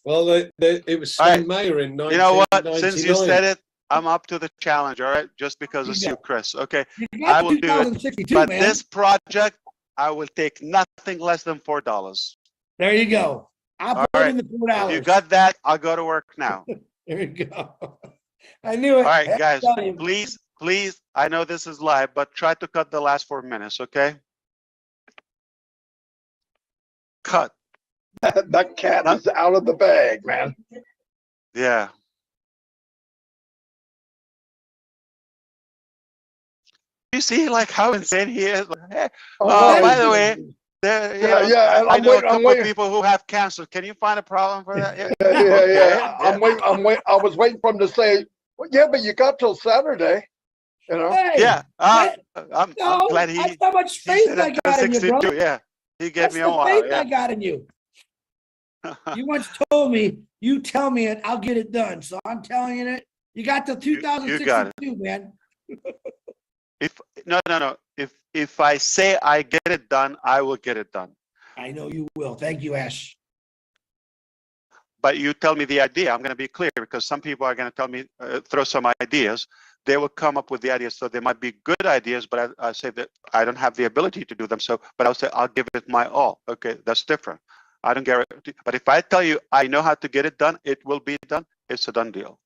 Well, it was Sven Mayer in 1999. You know what? Since you said it, I'm up to the challenge. All right, just because it's you, Chris. Okay, I will do it. But man, this project, I will take nothing less than $4. There you go. I'll put in the $4. You got that? I'll go to work now. There you go. I knew it. All right, guys, please. I know this is live, but try to cut the last 4 minutes, okay? Cut. That cat is out of the bag, man. Yeah. You see, like how insane he is. Hey, by the way, I know a couple of people who have cancer. Can you find a problem for that? Yeah. I'm waiting. I was waiting for him to say, well, "Yeah, but you got till Saturday." You know? Hey, yeah. I'm glad that's how much faith I got in you, bro. Yeah, he gave me a while. Faith I got in you. You once told me, you tell me it, I'll get it done. So I'm telling you it. You got till 2062, man. No. if I say I get it done, I will get it done. I know you will. Thank you, Ash. But you tell me the idea. I'm going to be clear, because some people are going to tell me, throw some ideas. They will come up with the ideas. So they might be good ideas, but I say that I don't have the ability to do them. So, but I'll say, I'll give it my all. Okay, that's different. I don't guarantee. But if I tell you I know how to get it done, it will be done. It's a done deal.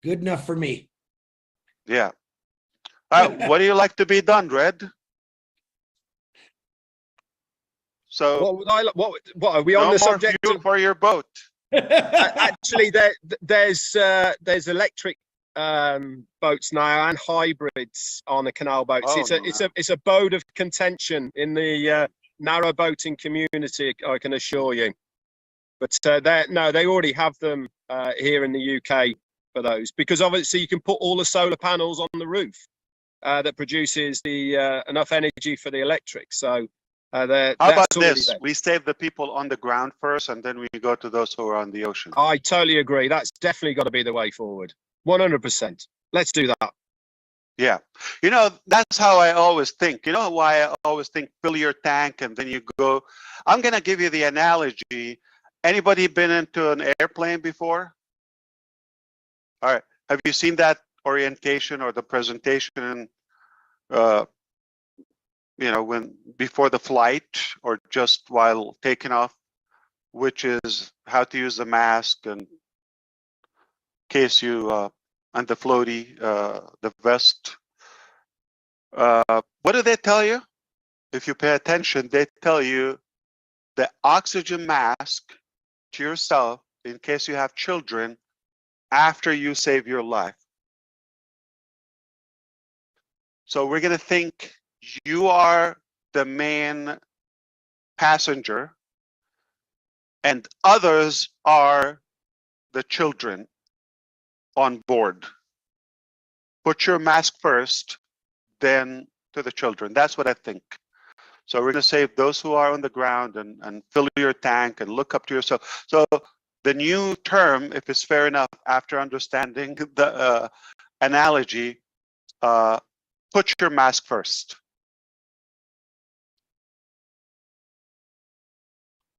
Good enough for me. Yeah. All right. What do you like to be done, Red? So what would I what are we no on the more subject fuel of for your boat? actually there's electric boats now and hybrids on the canal boats. Oh, It's a boat of contention in the narrow boating community, I can assure you. But they already have them here in the UK for those, because obviously you can put all the solar panels on the roof that produces the enough energy for the electric. So how about this? We save the people on the ground first, and then we go to those who are on the ocean. I totally agree. That's definitely got to be the way forward. 100%. Let's do that. Yeah. You know, that's how I always think. You know why I always think fill your tank and then you go. I'm going to give you the analogy. Anybody been into an airplane before? All right. Have you seen that orientation or the presentation, you know, when before the flight or just while taking off, which is how to use the mask and in case you and the floaty, the vest. What do they tell you? If you pay attention, they tell you the oxygen mask to yourself in case you have children after you save your life. So we're going to think you are the main passenger and others are the children on board. Put your mask first, then to the children. That's what I think. So we're going to save those who are on the ground and fill your tank and look up to yourself. So the new term, if it's fair enough, after understanding the analogy, put your mask first.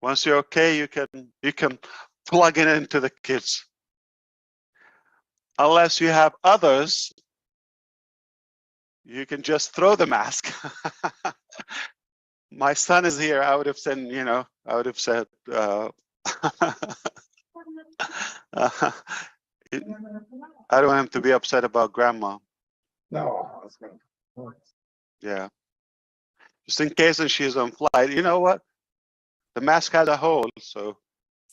Once you're okay, you can plug it into the kids. Unless you have others, you can just throw the mask. My son is here. I would have said, you know, I would have said, I don't want him to be upset about grandma. No. Yeah. Just in case and she's on flight. You know what? The mask has a hole, so.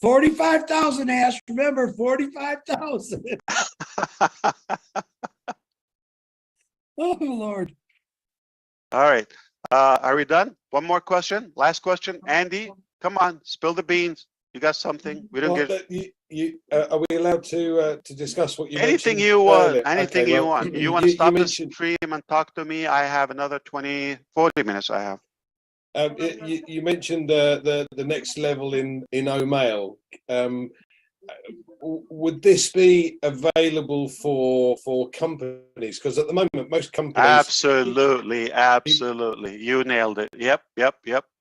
45,000, Ash. Remember, 45,000. Oh, Lord. All right. Are we done? One more question. Last question. Andy, come on, spill the beans. You got something? We don't Well, get. are we allowed to discuss what you Anything mentioned you want. earlier? Anything Okay, you well, want. You want to stop the mentioned, stream and talk to me? I have another 20, 40 minutes. I have. You mentioned the next level in OMail. Would this be available for companies? Because at the moment, most companies. Absolutely, absolutely. You nailed it. Yep.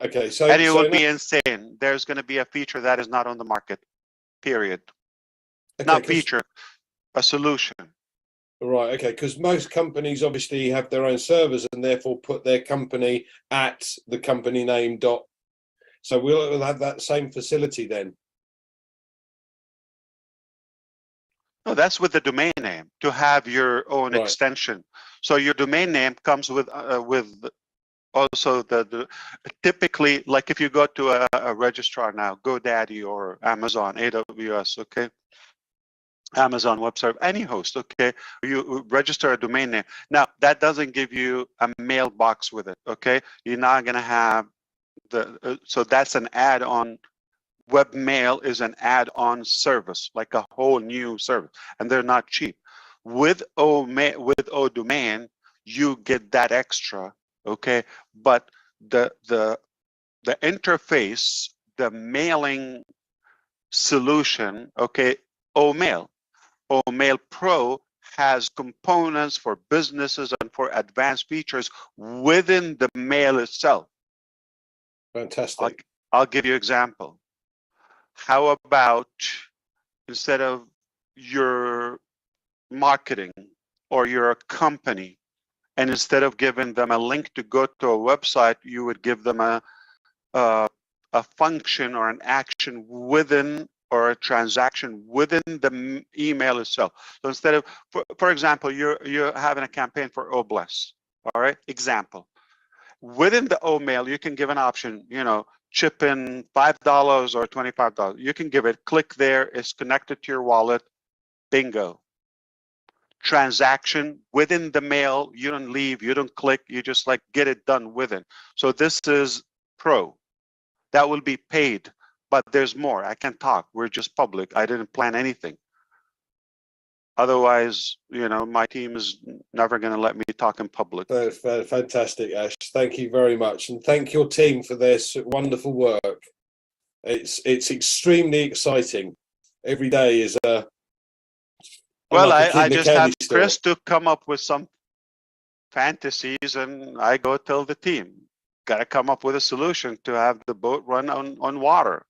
Okay, so and it would be insane. There's going to be a feature that is not on the market. Period. Okay, not feature, a solution. Right. Okay. Because most companies obviously have their own servers and therefore put their company at the company name dot. So we'll have that same facility then. No, that's with the domain name to have your own extension. So your domain name comes with also the typically, like if you go to a registrar now, GoDaddy or Amazon, AWS, okay, Amazon Web Service, any host, okay, you register a domain name. Now that doesn't give you a mailbox with it, okay. You're not gonna have the so that's an add-on. Webmail is an add-on service, like a whole new service, and they're not cheap. With ODomain, you get that extra, okay? But the interface, the mailing solution, okay, OMail Pro has components for businesses and for advanced features within the mail itself. Fantastic. I'll give you an example. How about instead of your marketing or you're a company, and instead of giving them a link to go to a website, you would give them a function or an action within or a transaction within the email itself. So instead of, for example, you're having a campaign for O Bless. All right, example. Within the O mail, you can give an option, you know, chip in $5 or $25. You can give it, click there, it's connected to your wallet, bingo. Transaction within the mail, you don't leave, you don't click, you just like get it done with it. So this is pro. That will be paid, but there's more. I can't talk. We're just public. I didn't plan anything. Otherwise, you know, my team is never going to let me talk in public. Fantastic, Ash. Thank you very much, and thank your team for this wonderful work. It's extremely exciting. Every day is a well, like I just have Chris to come up with some fantasies, and I go tell the team, got to come up with a solution to have the boat run on water.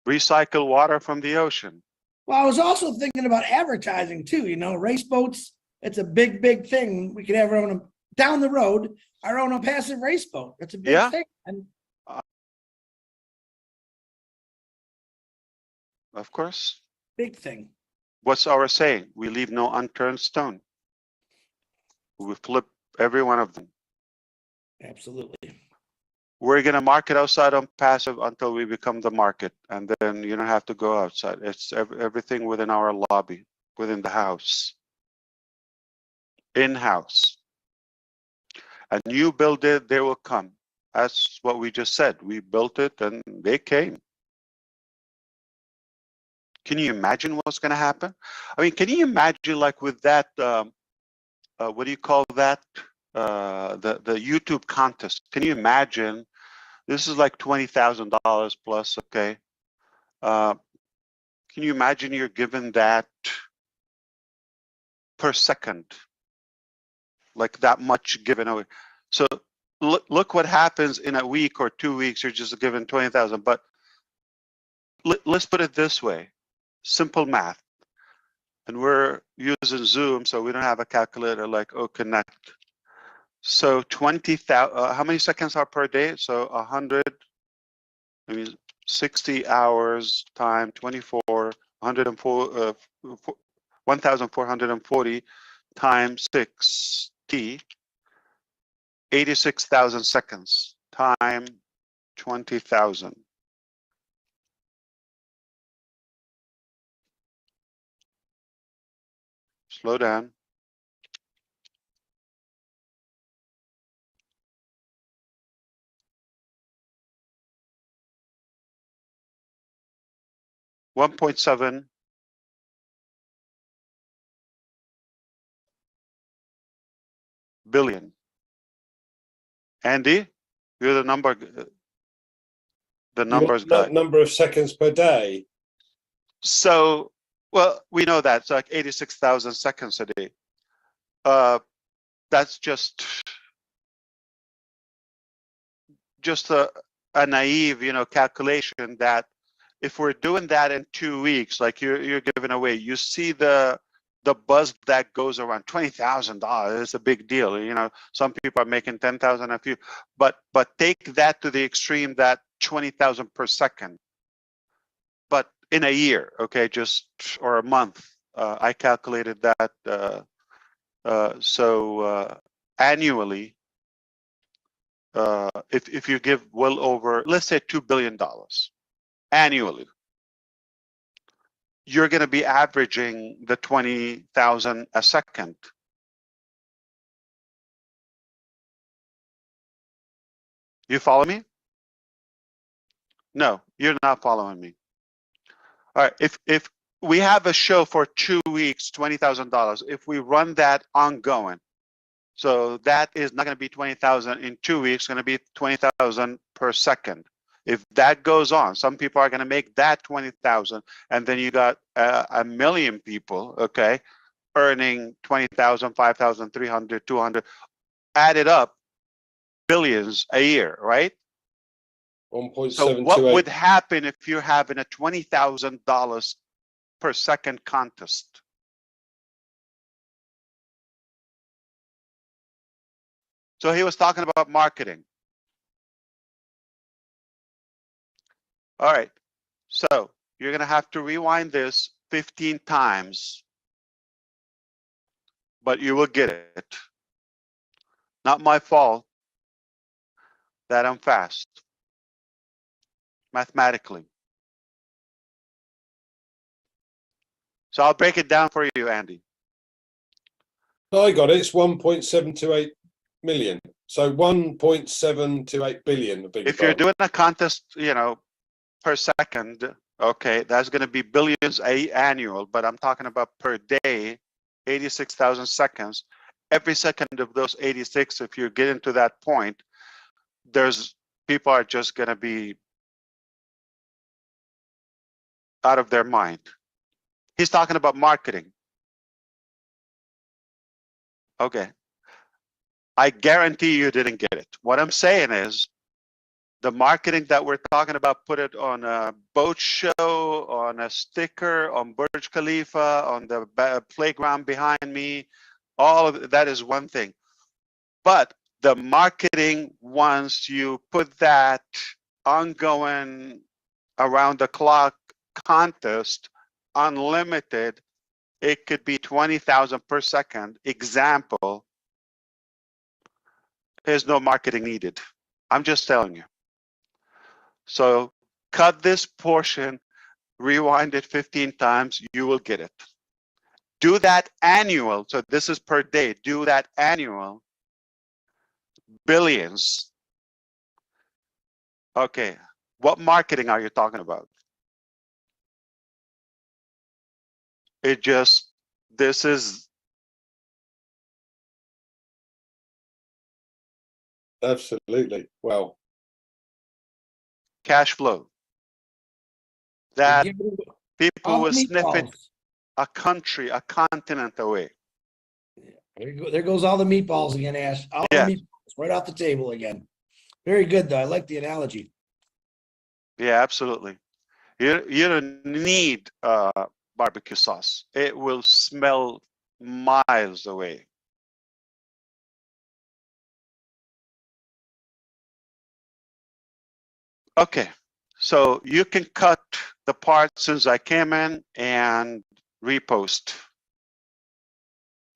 Recycle water from the ocean. Well, I was also thinking about advertising too, you know, race boats. It's a big, big thing. We could have our own, down the road, our own Onpassive race boat. It's a big thing. And of course. Big thing. What's our saying? We leave no unturned stone. We flip every one of them. Absolutely. We're going to market outside Onpassive until we become the market. And then you don't have to go outside. It's everything within our lobby, within the house, in-house. And you build it, they will come. That's what we just said. We built it and they came. Can you imagine what's going to happen? I mean, can you imagine like with that, what do you call that? The YouTube contest. Can you imagine? This is like $20,000 plus, okay? Can you imagine you're given that per second? Like that much given away. So look what happens in a week or 2 weeks, you're just given 20,000. But let's put it this way, simple math. And we're using Zoom, so we don't have a calculator like OConnect. So 20,000, how many seconds are per day? So 100, I mean, 60 hours time 24, 104, 1,440 times 60, 86,000 seconds time 20,000. Slow down. $1.7 billion. Andy, you're the numbers guy. Number of seconds per day. So, well, we know that. It's like 86,000 seconds a day. That's just a naive, you know, calculation that if we're doing that in 2 weeks, like you're giving away, you see the buzz that goes around. $20,000 is a big deal. You know, some people are making 10,000 a few, but take that to the extreme, that 20,000 per second. But in a year, okay, just or a month, I calculated that. So annually, if you give well over, let's say $2 billion annually, you're going to be averaging the 20,000 a second. You follow me? No, you're not following me. All right, if we have a show for 2 weeks, $20,000, if we run that ongoing, so that is not going to be 20,000 in 2 weeks, going to be 20,000 per second. If that goes on, some people are going to make that 20,000, and then you got a million people, okay, earning 20,000, 5,000, 300, 200, added up, billions a year, right? 1.728. So what would happen if you're having a $20,000 per second contest? So he was talking about marketing. All right, so you're going to have to rewind this 15 times, but you will get it. Not my fault that I'm fast mathematically. So I'll break it down for you, Andy. I got it. It's 1.728 million. So 1.728 billion. If you're doing a contest, you know, per second, okay, that's going to be billions annual, but I'm talking about per day, 86,000 seconds. Every second of those 86, if you're getting to that point, there's people are just going to be out of their mind. He's talking about marketing. Okay. I guarantee you didn't get it. What I'm saying is the marketing that we're talking about, put it on a boat show, on a sticker, on Burj Khalifa, on the playground behind me. All of that is one thing. But the marketing, once you put that ongoing around the clock contest, unlimited, it could be 20,000 per second. Example, there's no marketing needed. I'm just telling you. So cut this portion, rewind it 15 times, you will get it. Do that annual. So this is per day. Do that annual. Billions. Okay. What marketing are you talking about? It just, this is. Absolutely. Well. Cash flow. That people will sniff it a country, a continent away. There goes all the meatballs again, Ash. All the meatballs right off the table again. Very good, though. I like the analogy. Yeah, absolutely. You don't need barbecue sauce. It will smell miles away. Okay, so you can cut the part since I came in and repost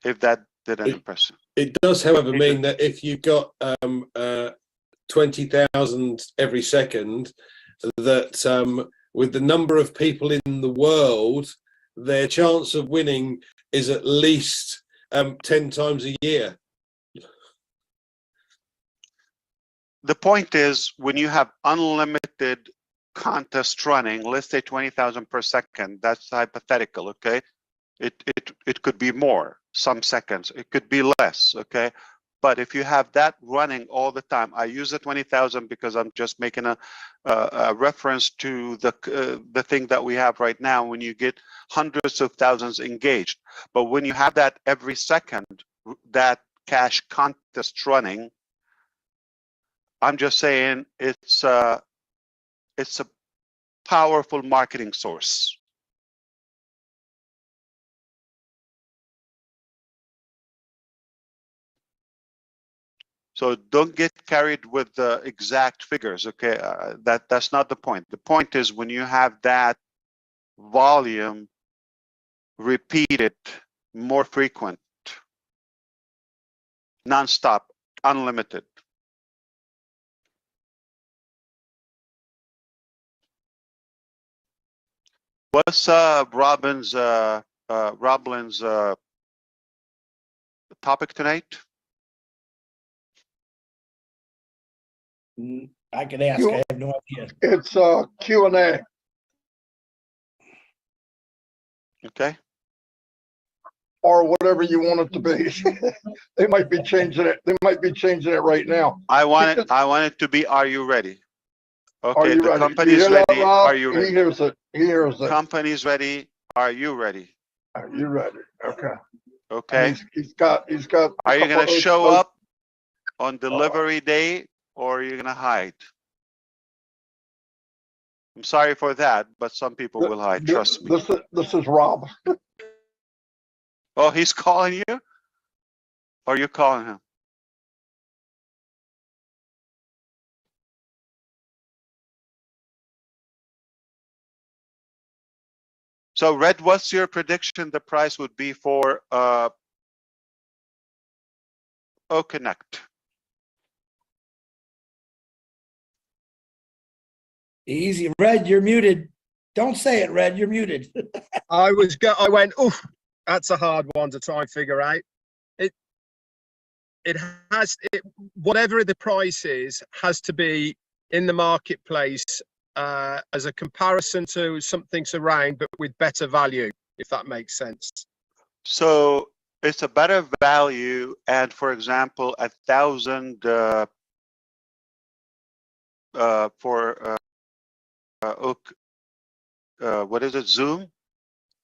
if that didn't impress you. It does, however, mean that if you've got 20,000 every second, that with the number of people in the world, their chance of winning is at least 10 times a year. The point is, when you have unlimited contest running, let's say 20,000 per second, that's hypothetical, okay? It could be more, some seconds, it could be less, okay? But if you have that running all the time, I use the 20,000 because I'm just making a reference to the thing that we have right now when you get hundreds of thousands engaged. But when you have that every second, that cash contest running, I'm just saying it's a powerful marketing source. So don't get carried with the exact figures, okay? That's not the point. The point is when you have that volume repeated, more frequent, nonstop, unlimited. What's Robin's topic tonight? I can ask. I have no idea. It's Q&A. Okay. Or whatever you want it to be. They might be changing it. They might be changing it right now. I want it to be, are you ready? Okay, you the ready? company's You hear that, ready. Rob? Are you He ready? hears it. He hears it. Company's ready. Are you ready? Are you ready? Okay. Okay. He's got. Are you going to show of- up on delivery day, or are you going to hide? I'm sorry for that, but some people will hide. Trust me. This is Rob. Oh, he's calling you? Or are you calling him? So, Red, what's your prediction the price would be for Connect? Easy, Red. You're muted. Don't say it, Red. You're muted. I went, oof, that's a hard one to try and figure out. Whatever the price is, has to be in the marketplace as a comparison to something's around, but with better value, if that makes sense. So it's a better value, and for example, 1,000 for what is it, Zoom?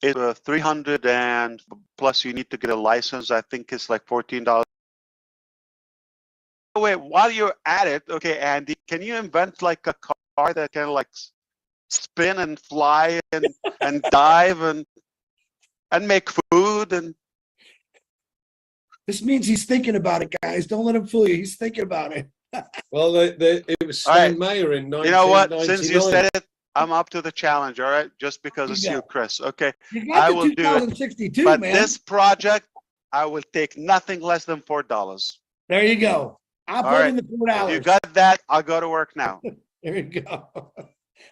It's 300, and plus you need to get a license. I think it's like $14. Wait, while you're at it, okay, Andy, can you invent like a car that can like spin and fly and dive and make food? And This means he's thinking about it, guys. Don't let him fool you. He's thinking about it. Well, it was Stan Mayer in 1999. You know what? Since you said it, I'm up to the challenge. All right, just because it's you, Chris. Okay, I will do it. 2062, but man. this project, I will take nothing less than $4. There you go. I'll put in the $4. You got that? I'll go to work now. There you go.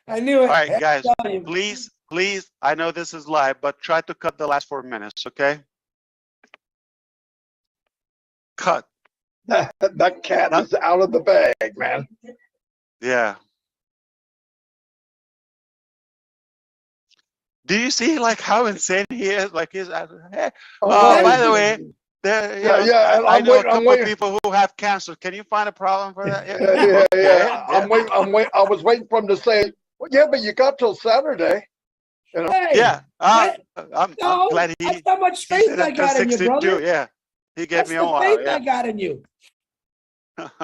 I knew it. All right, guys, please. I know this is live, but try to cut the last 4 minutes. Okay. Cut. That cat is out of the bag, man. Yeah. Do you see like how insane he is? Like he's hey. By the way, I know a couple of people who have cancer. Can you find a problem for that? Yeah. I'm waiting. I was waiting for him to say, well, yeah, but you got till Saturday. You know? Hey, yeah. I'm no, glad that's how much faith I got in you, brother. Yeah. He gave That's me the a while. faith Yeah. I got in you.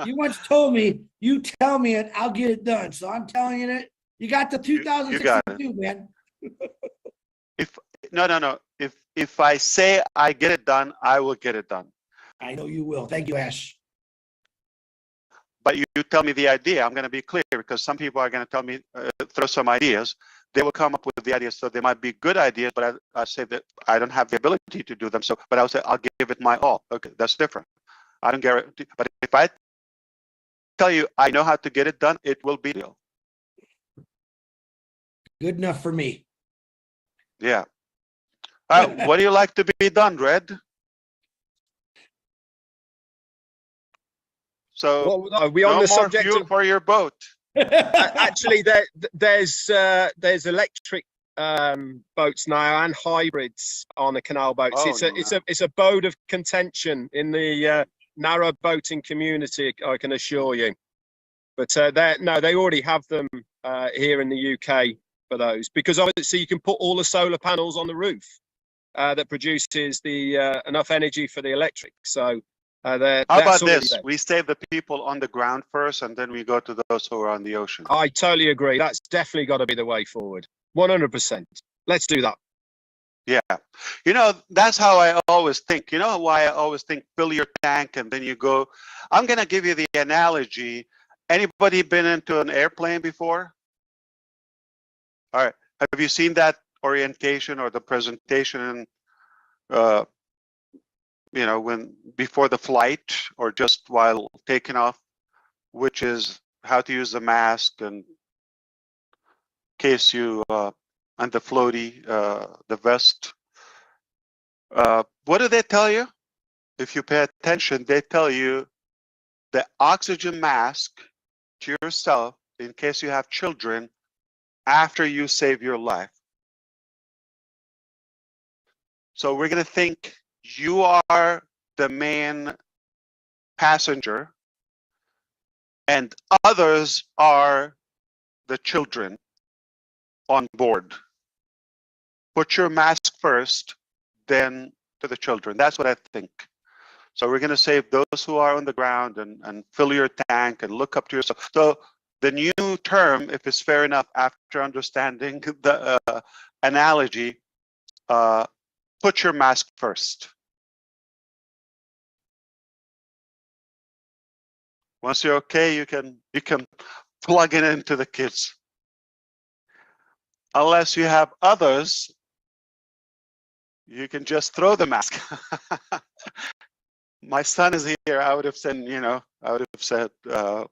You once told me, you tell me and I'll get it done. So I'm telling you that you got the 2062, man. No. If I say I get it done, I will get it done. I know you will. Thank you, Ash. But you tell me the idea. I'm going to be clear because some people are going to tell me, throw some ideas. They will come up with the ideas. So they might be good ideas, but I say that I don't have the ability to do them. So, but I'll say I'll give it my all. Okay, that's different. I don't guarantee. But if I tell you I know how to get it done, it will be deal. Good enough for me. Yeah. All right. What do you like to be done, Red? So well, are we on no the more subject fuel for your boat? Actually, there's electric boats now and hybrids on the canal boats. It's a boat of contention in the narrow boating community, I can assure you. But they already have them here in the UK for those, because obviously you can put all the solar panels on the roof that produces the enough energy for the electric. So how about this? We save the people on the ground first, and then we go to those who are on the ocean. I totally agree. That's definitely got to be the way forward. 100%. Let's do that. Yeah. You know, that's how I always think. You know why I always think fill your tank and then you go. I'm going to give you the analogy. Anybody been into an airplane before? All right. Have you seen that orientation or the presentation when before the flight or just while taking off, which is how to use the mask and in case you and the floaty, the vest. What do they tell you? If you pay attention, they tell you the oxygen mask to yourself in case you have children after you save your life. So we're going to think you are the main passenger and others are the children on board. Put your mask first, then to the children. That's what I think. So we're going to save those who are on the ground and fill your tank and look up to yourself. So the new term, if it's fair enough, after understanding the analogy, put your mask first. Once you're okay, you can plug it into the kids. Unless you have others, you can just throw the mask. My son is here. I would have said, you know, I would have said, I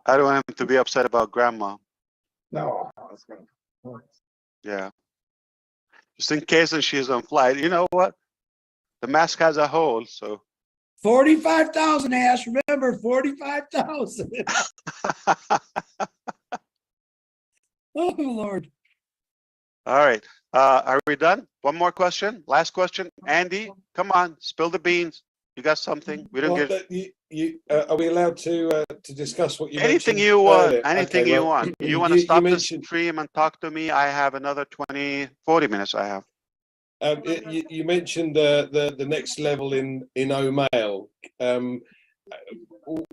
don't want him to be upset about grandma. No. Yeah. Just in case and she's on flight. You know what? The mask has a hole, so. 45,000, Ash. Remember, 45,000. Oh, Lord. All right. Are we done? One more question. Last question. Andy, come on, spill the beans. You got something? We don't Well, get. are we allowed to discuss what you Anything mentioned you want. earlier? Anything Okay, you well, want. You want to stop the mentioned, stream and talk to me? I have another 40 minutes. I have. You mentioned the next level in OMail.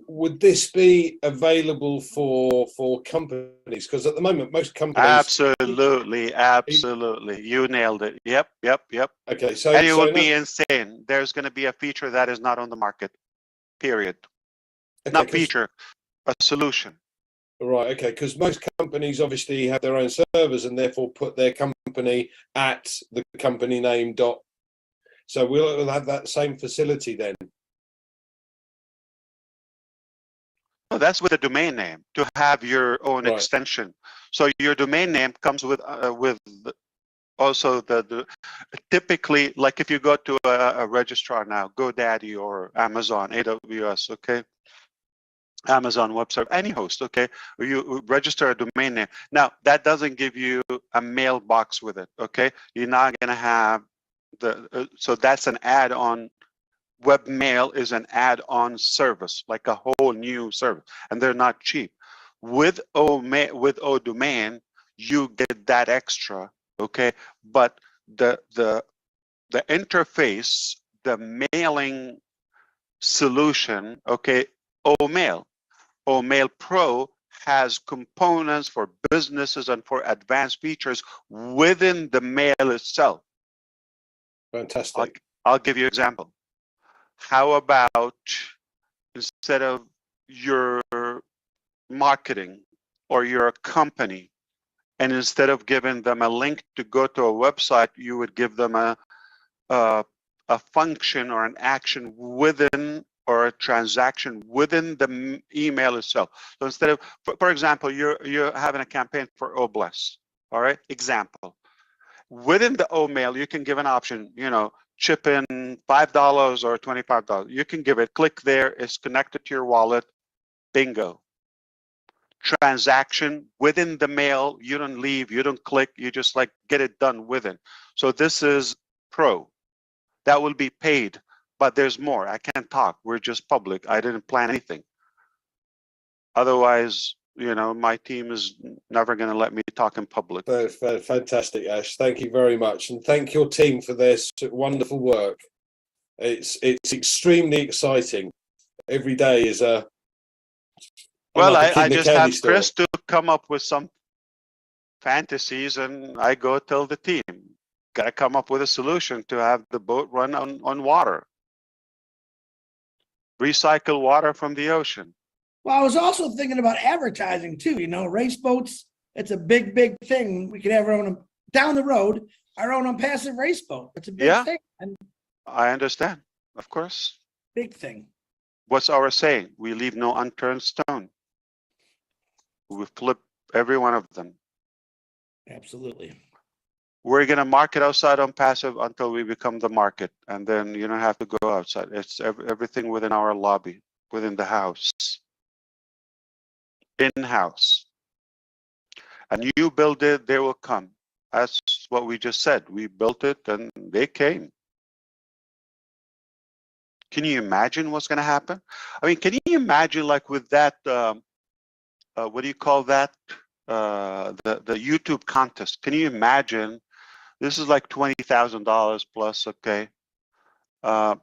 Would this be available for companies? Because at the moment, most companies. Absolutely, absolutely. You nailed it. Yep. Okay, so and it would be insane. There's going to be a feature that is not on the market. Period. Okay, not feature, a solution. Right. Okay. Because most companies obviously have their own servers and therefore put their company at the company name dot. So we'll have that same facility then. No, that's with a domain name to have your own extension. So your domain name comes with also the typically, like if you go to a registrar now, GoDaddy or Amazon, AWS, okay, Amazon Web Service, any host, okay, you register a domain name. Now that doesn't give you a mailbox with it, okay. You're not gonna have the so that's an add-on. Webmail is an add-on service, like a whole new service, and they're not cheap. With ODomain, you get that extra, okay? But the interface, the mailing solution, okay, OMail Pro has components for businesses and for advanced features within the mail itself. Fantastic. I'll give you an example. How about instead of your marketing or your company, and instead of giving them a link to go to a website, you would give them a function or an action within or a transaction within the email itself. So instead of, for example, you're having a campaign for Obless, all right? Example. Within the OMail, you can give an option, you know, chip in $5 or $25. You can give it, click there, it's connected to your wallet, bingo. Transaction within the mail, you don't leave, you don't click, you just like get it done within. So this is Pro. That will be paid, but there's more. I can't talk, we're just public. I didn't plan anything. Otherwise, you know, my team is never going to let me talk in public. Fantastic, Ash. Thank you very much, and thank your team for their wonderful work. It's extremely exciting. Every day is a. Well, like I just have Chris to come up with some fantasies, and I go tell the team, got to come up with a solution to have the boat run on water. Recycle water from the ocean. Well, I was also thinking about advertising too, you know, race boats. It's a big, big thing. We could have our own, down the road, our own Onpassive race boat. It's a big thing. And I understand, of course. Big thing. What's our saying? We leave no unturned stone. We flip every one of them. Absolutely. We're going to market outside Onpassive until we become the market. And then you don't have to go outside. It's everything within our lobby, within the house. In-house. And you build it, they will come. That's what we just said. We built it and they came. Can you imagine what's going to happen? I mean, can you imagine, like, with that, what do you call that? The YouTube contest. Can you imagine? This is like $20,000 plus. Okay. Can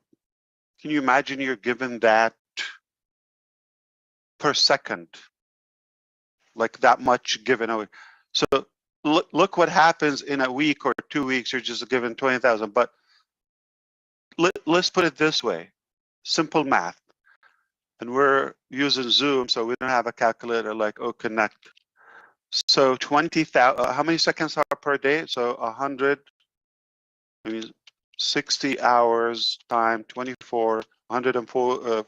you imagine you're given that per second, like that much given away? So look what happens in a week or 2 weeks. You're just given 20,000. But let's put it this way: simple math. And we're using Zoom, so we don't have a calculator like Connect. So 20,000. How many seconds are per day? So 100. I mean, 60 hours time 24. 104.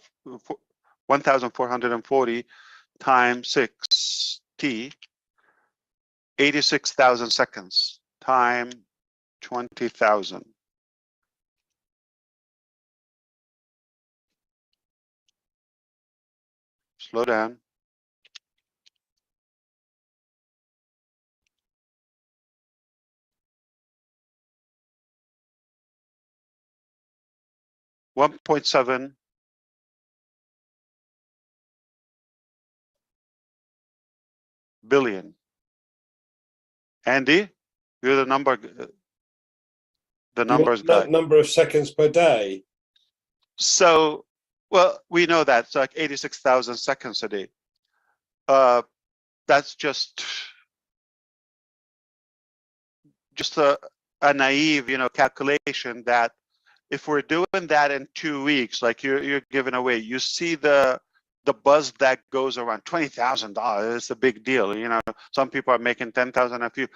1,440 times 60. 86,000 seconds time 20,000. Slow down. $1.7 billion. Andy, you're the numbers guy. Number of seconds per day. So, well, we know that it's like 86,000 seconds a day. That's just a naive, calculation that if we're doing that in 2 weeks, like you're giving away, you see the buzz that goes around. $20,000. It's a big deal. Some people are making 10,000 a few,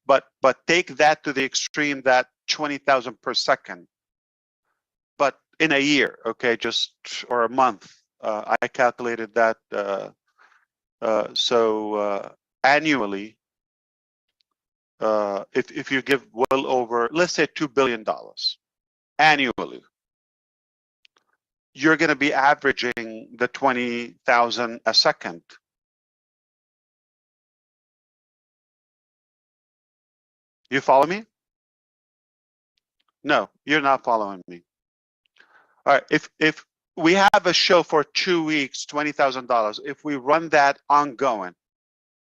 but take that to the extreme, that 20,000 per second. But in a year, okay, or a month, I calculated that. So annually, if you give well over, let's say $2 billion annually, you're going to be averaging the 20,000 a second. You follow me? No, you're not following me. All right, if we have a show for 2 weeks, $20,000, if we run that ongoing,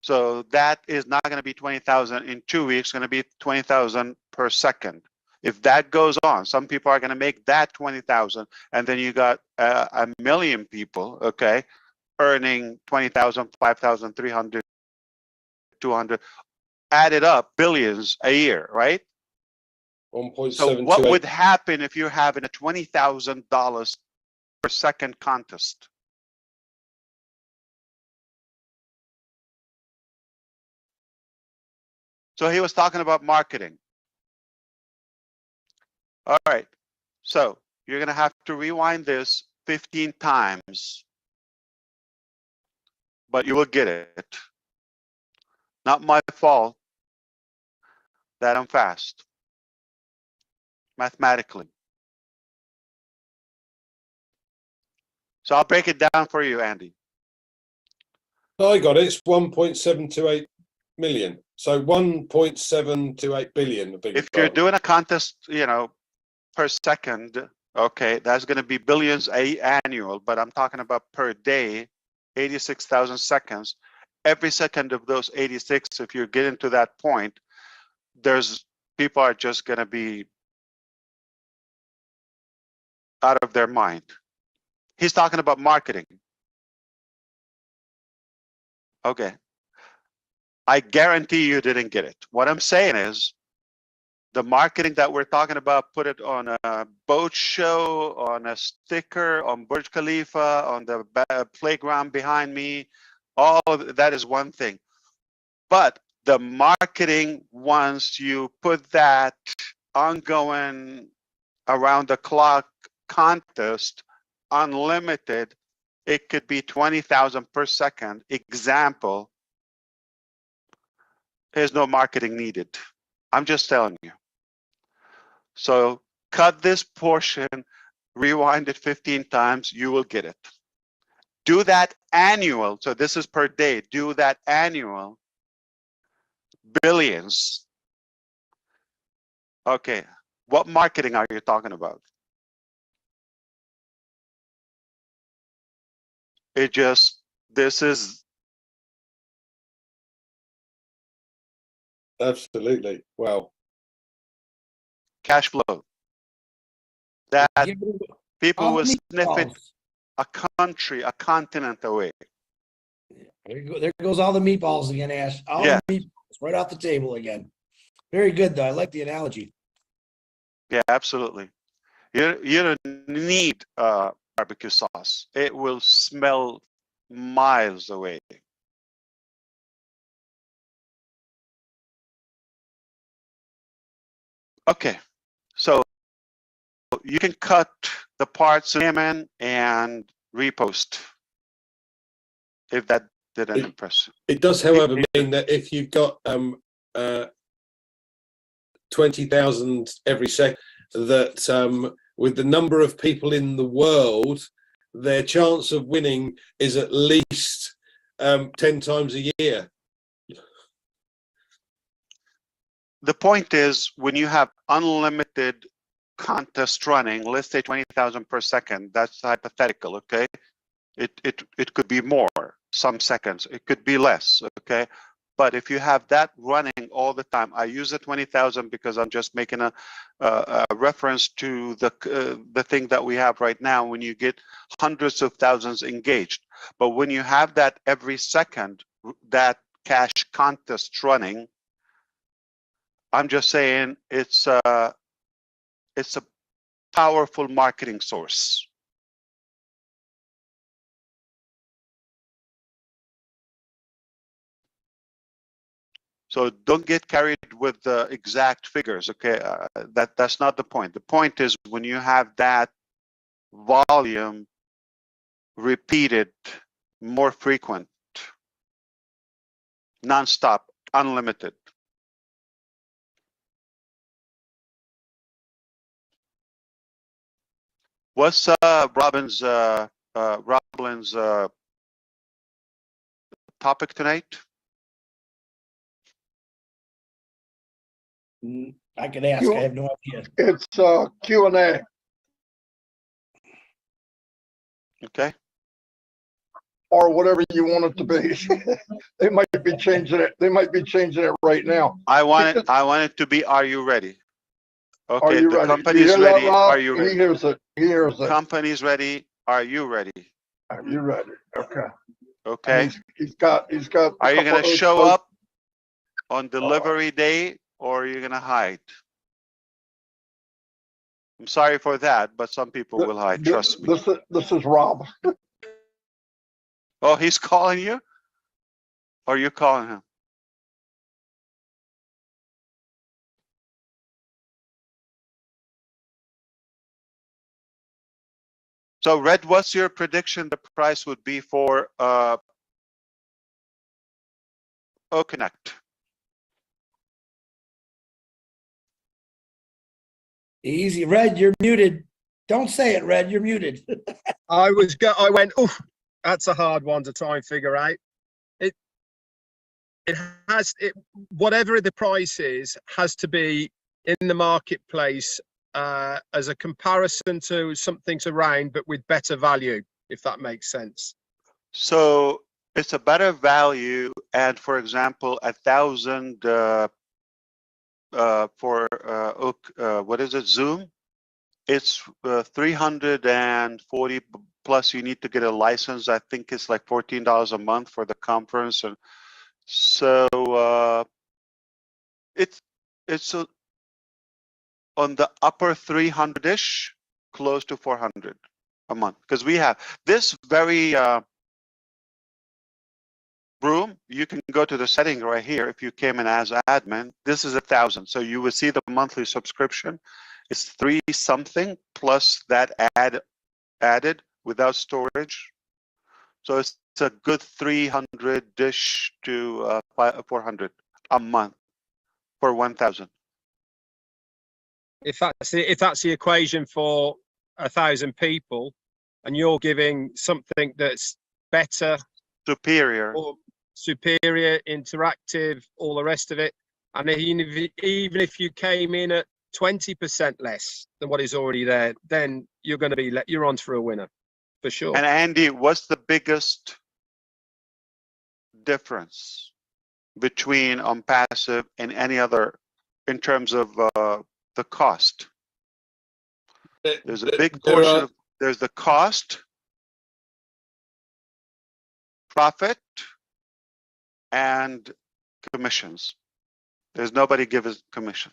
so that is not going to be 20,000 in 2 weeks, going to be 20,000 per second. If that goes on, some people are going to make that 20,000, and then you got a million people, okay, earning 20,000, 5,000, 300, 200, added up billions a year, right? 1.7. So what would happen if you're having a $20,000 per second contest? So he was talking about marketing. All right. So you're going to have to rewind this 15 times, but you will get it. Not my fault that I'm fast mathematically. So I'll break it down for you, Andy. I got it. It's 1.728 million. So 1.728 billion. If you're doing a contest, per second, okay, that's going to be billions annual, but I'm talking about per day, 86,000 seconds. Every second of those 86, if you're getting to that point, people are just going to be out of their mind. He's talking about marketing. Okay. I guarantee you didn't get it. What I'm saying is, the marketing that we're talking about, put it on a boat show, on a sticker, on Burj Khalifa, on the playground behind me, all of that is one thing. But the marketing, once you put that ongoing around the clock contest, unlimited, it could be 20,000 per second. Example, there's no marketing needed. I'm just telling you. So cut this portion, rewind it 15 times, you will get it. Do that annual. So this is per day. Do that annual. Billions. Okay. What marketing are you talking about? It just, this is Absolutely. Wow. cash flow. That Give me people all will the sniff it meatballs. a country, a continent away. There goes all the meatballs again, Ash. All Yeah. the meatballs right off the table again. Very good, though. I like the analogy. Yeah, absolutely. You don't need barbecue sauce. It will smell miles away. Okay, so you can cut the parts in Yemen and repost if that didn't impress you. It does, however, mean that if you've got 20,000 every second, that with the number of people in the world, their chance of winning is at least 10 times a year. The point is, when you have unlimited contest running, let's say 20,000 per second, that's hypothetical, okay? It could be more, some seconds, it could be less, okay? But if you have that running all the time, I use the 20,000 because I'm just making a reference to the thing that we have right now when you get hundreds of thousands engaged. But when you have that every second, that cash contest running, I'm just saying it's a powerful marketing source. So don't get carried with the exact figures, okay? That's not the point. The point is when you have that volume repeated, more frequent, nonstop, unlimited. What's Robin's topic tonight? I can ask. I have no idea. It's Q&A. Okay. Or whatever you want it to be. They might be changing it. They might be changing it right now. I want it to be, are you ready? Okay, Are you the ready? company's You hear that, ready. Rob? Are you ready? He hears it. He hears it. Company's ready. Are you ready? Are you ready? Okay. Okay. He's got. Are you gonna show folks. up on delivery day, or are you gonna hide? I'm sorry for that, but some people will hide. Trust me. This is Rob. Oh, he's calling you, or you calling him? So, Red, what's your prediction the price would be for Connect? Easy, Red. You're muted. Don't say it, Red. You're muted. I went, oh, that's a hard one to try and figure out. Whatever the price is, has to be in the marketplace as a comparison to something's around, but with better value, if that makes sense. So it's a better value, and for example, 1,000 for what is it, Zoom? It's 340 plus. You need to get a license. I think it's like $14 a month for the conference, and so it's on the upper 300-ish, close to 400 a month, because we have this very room. You can go to the setting right here. If you came in as admin, this is 1,000. So you will see the monthly subscription. It's 3 something plus that added without storage. So it's a good 300-ish to 400 a month for 1,000. If that's the equation for 1,000 people, and you're giving something that's better, superior, interactive, all the rest of it, and even if you came in at 20% less than what is already there, then you're going to be you're on for a winner for sure. And Andy, what's the biggest difference between Onpassive and any other in terms of the cost? There's a big portion of, there's the cost, profit, and commissions. There's nobody give us commission.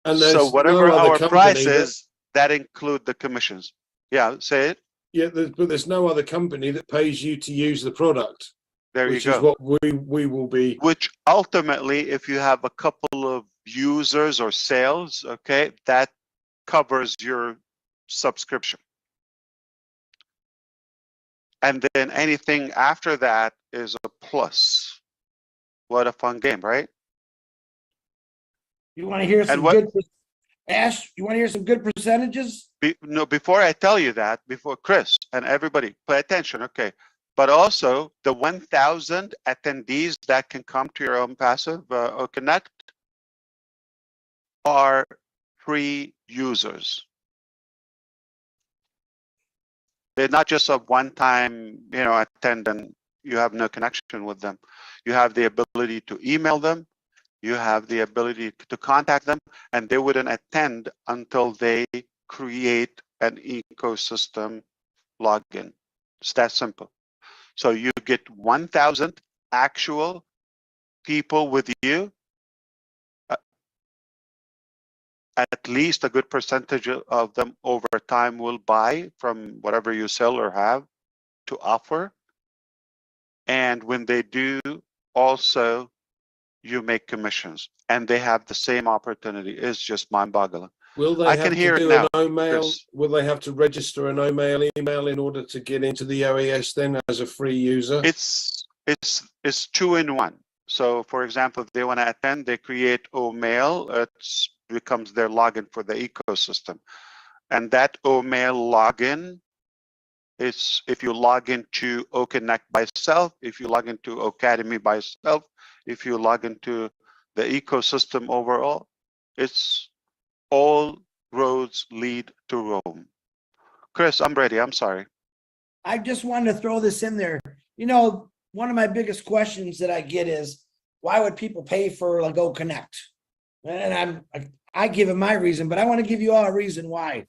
And So whatever no other our company price is, that include the commissions. Yeah, say it. Yeah, but there's no other company that pays you to use the product. There you which go. is what we will be. Which ultimately, if you have a couple of users or sales, okay, that covers your subscription. And then anything after that is a plus. What a fun game, right? You want to hear some good, Ash? You want to hear some good percentages? No, before I tell you that, before Chris and everybody, pay attention, okay? But also the 1,000 attendees that can come to your Onpassive or Connect are free users. They're not just a one-time, attend and you have no connection with them. You have the ability to email them. You have the ability to contact them, and they wouldn't attend until they create an ecosystem login. It's that simple. So you get 1,000 actual people with you. At least a good percentage of them over time will buy from whatever you sell or have to offer. And when they do, also you make commissions, and they have the same opportunity. It's just mind-boggling. Will they I have can to hear do it now, an OMail? Chris. Will they have to register an OMail email in order to get into the OES then as a free user? It's 2-in-1. So for example, if they want to attend, they create OMail. It becomes their login for the ecosystem. And that OMail login is if you log into OConnect by itself, if you log into Academy by itself, if you log into the ecosystem overall, it's all roads lead to Rome. Chris, I'm ready. I'm sorry. I just wanted to throw this in there. You know, one of my biggest questions that I get is, why would people pay for like OConnect? And I give it my reason, but I want to give you all a reason why.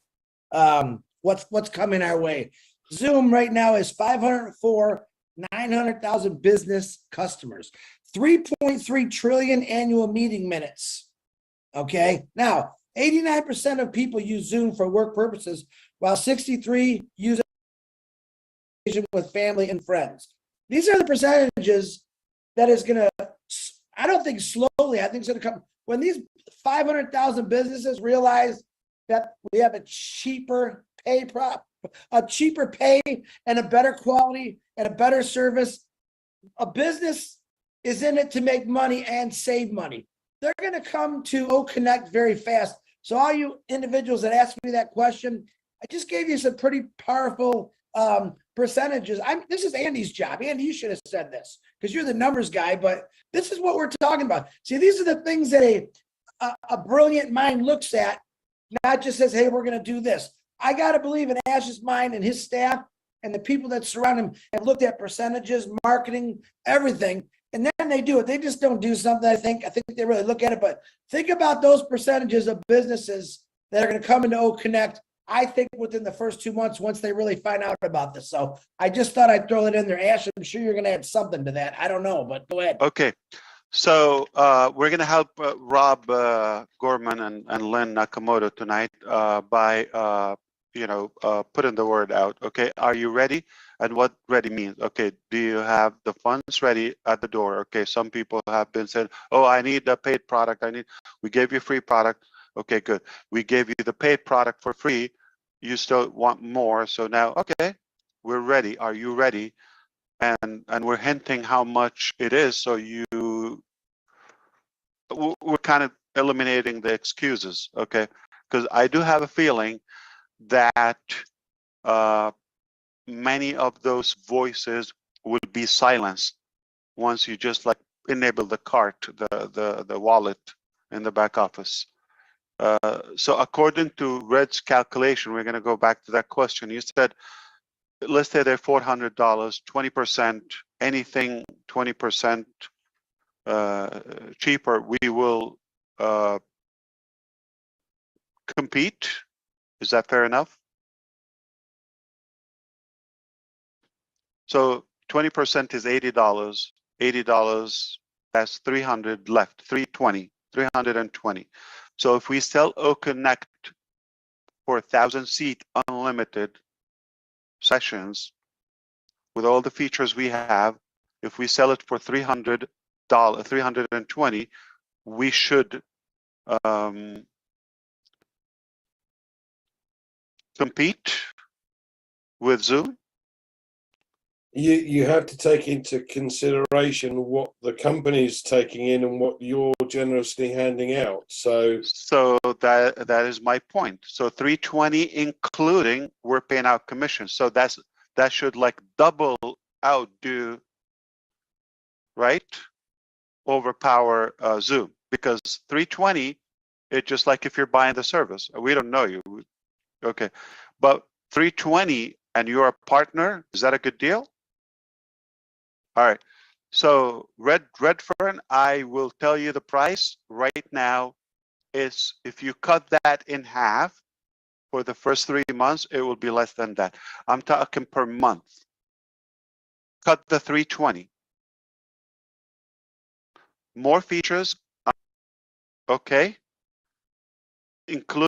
What's coming our way? Zoom right now is 900,000 business customers, 3.3 trillion annual meeting minutes. Okay, now 89% of people use Zoom for work purposes, while 63 use it with family and friends. These are the percentages that is going to, I don't think slowly, I think it's going to come when these 500,000 businesses realize that we have a cheaper pay and a better quality and a better service. A business is in it to make money and save money. They're going to come to OConnect very fast. So all you individuals that asked me that question, I just gave you some pretty powerful percentages. This is Andy's job. Andy, you should have said this because you're the numbers guy, but this is what we're talking about. See, these are the things that a brilliant mind looks at, not just says, hey, we're going to do this. I got to believe in Ash's mind and his staff and the people that surround him have looked at percentages, marketing, everything, and then they do it. They just don't do something, I think they really look at it, but think about those percentages of businesses that are going to come into OConnect, I think within the first 2 months, once they really find out about this. So I just thought I'd throw it in there. Ash, I'm sure you're going to add something to that. I don't know, but go ahead. Okay. So we're going to help Rob Gorman and Lynn Nakamoto tonight by putting the word out. Okay, are you ready? And what ready means? Okay, do you have the funds ready at the door? Okay, some people have been saying, oh, I need a paid product. We gave you a free product. Okay, good. We gave you the paid product for free. You still want more. So now, okay, we're ready. Are you ready? And we're hinting how much it is. So we're kind of eliminating the excuses. Okay, because I do have a feeling that many of those voices would be silenced once you just like enable the cart, the wallet in the back office. So according to Red's calculation, we're going to go back to that question. You said let's say they're $400, 20%, anything 20% cheaper, we will compete. Is that fair enough? So 20% is $80. $80, that's 300 left, 320. So if we sell OConnect for 1,000-seat unlimited sessions with all the features we have, if we sell it for $320, we should compete with Zoom. You have to take into consideration what the company's taking in and what you're generously handing out. So that is my point. So 320 including we're paying out commissions. So that should like double outdo, right? Overpower Zoom, because 320, it's just like if you're buying the service. We don't know you. Okay. But 320 and you're a partner, is that a good deal? All right. So Redfern, I will tell you the price right now is, if you cut that in half for the first 3 months, it will be less than that. I'm talking per month. Cut the 320. More features, okay, include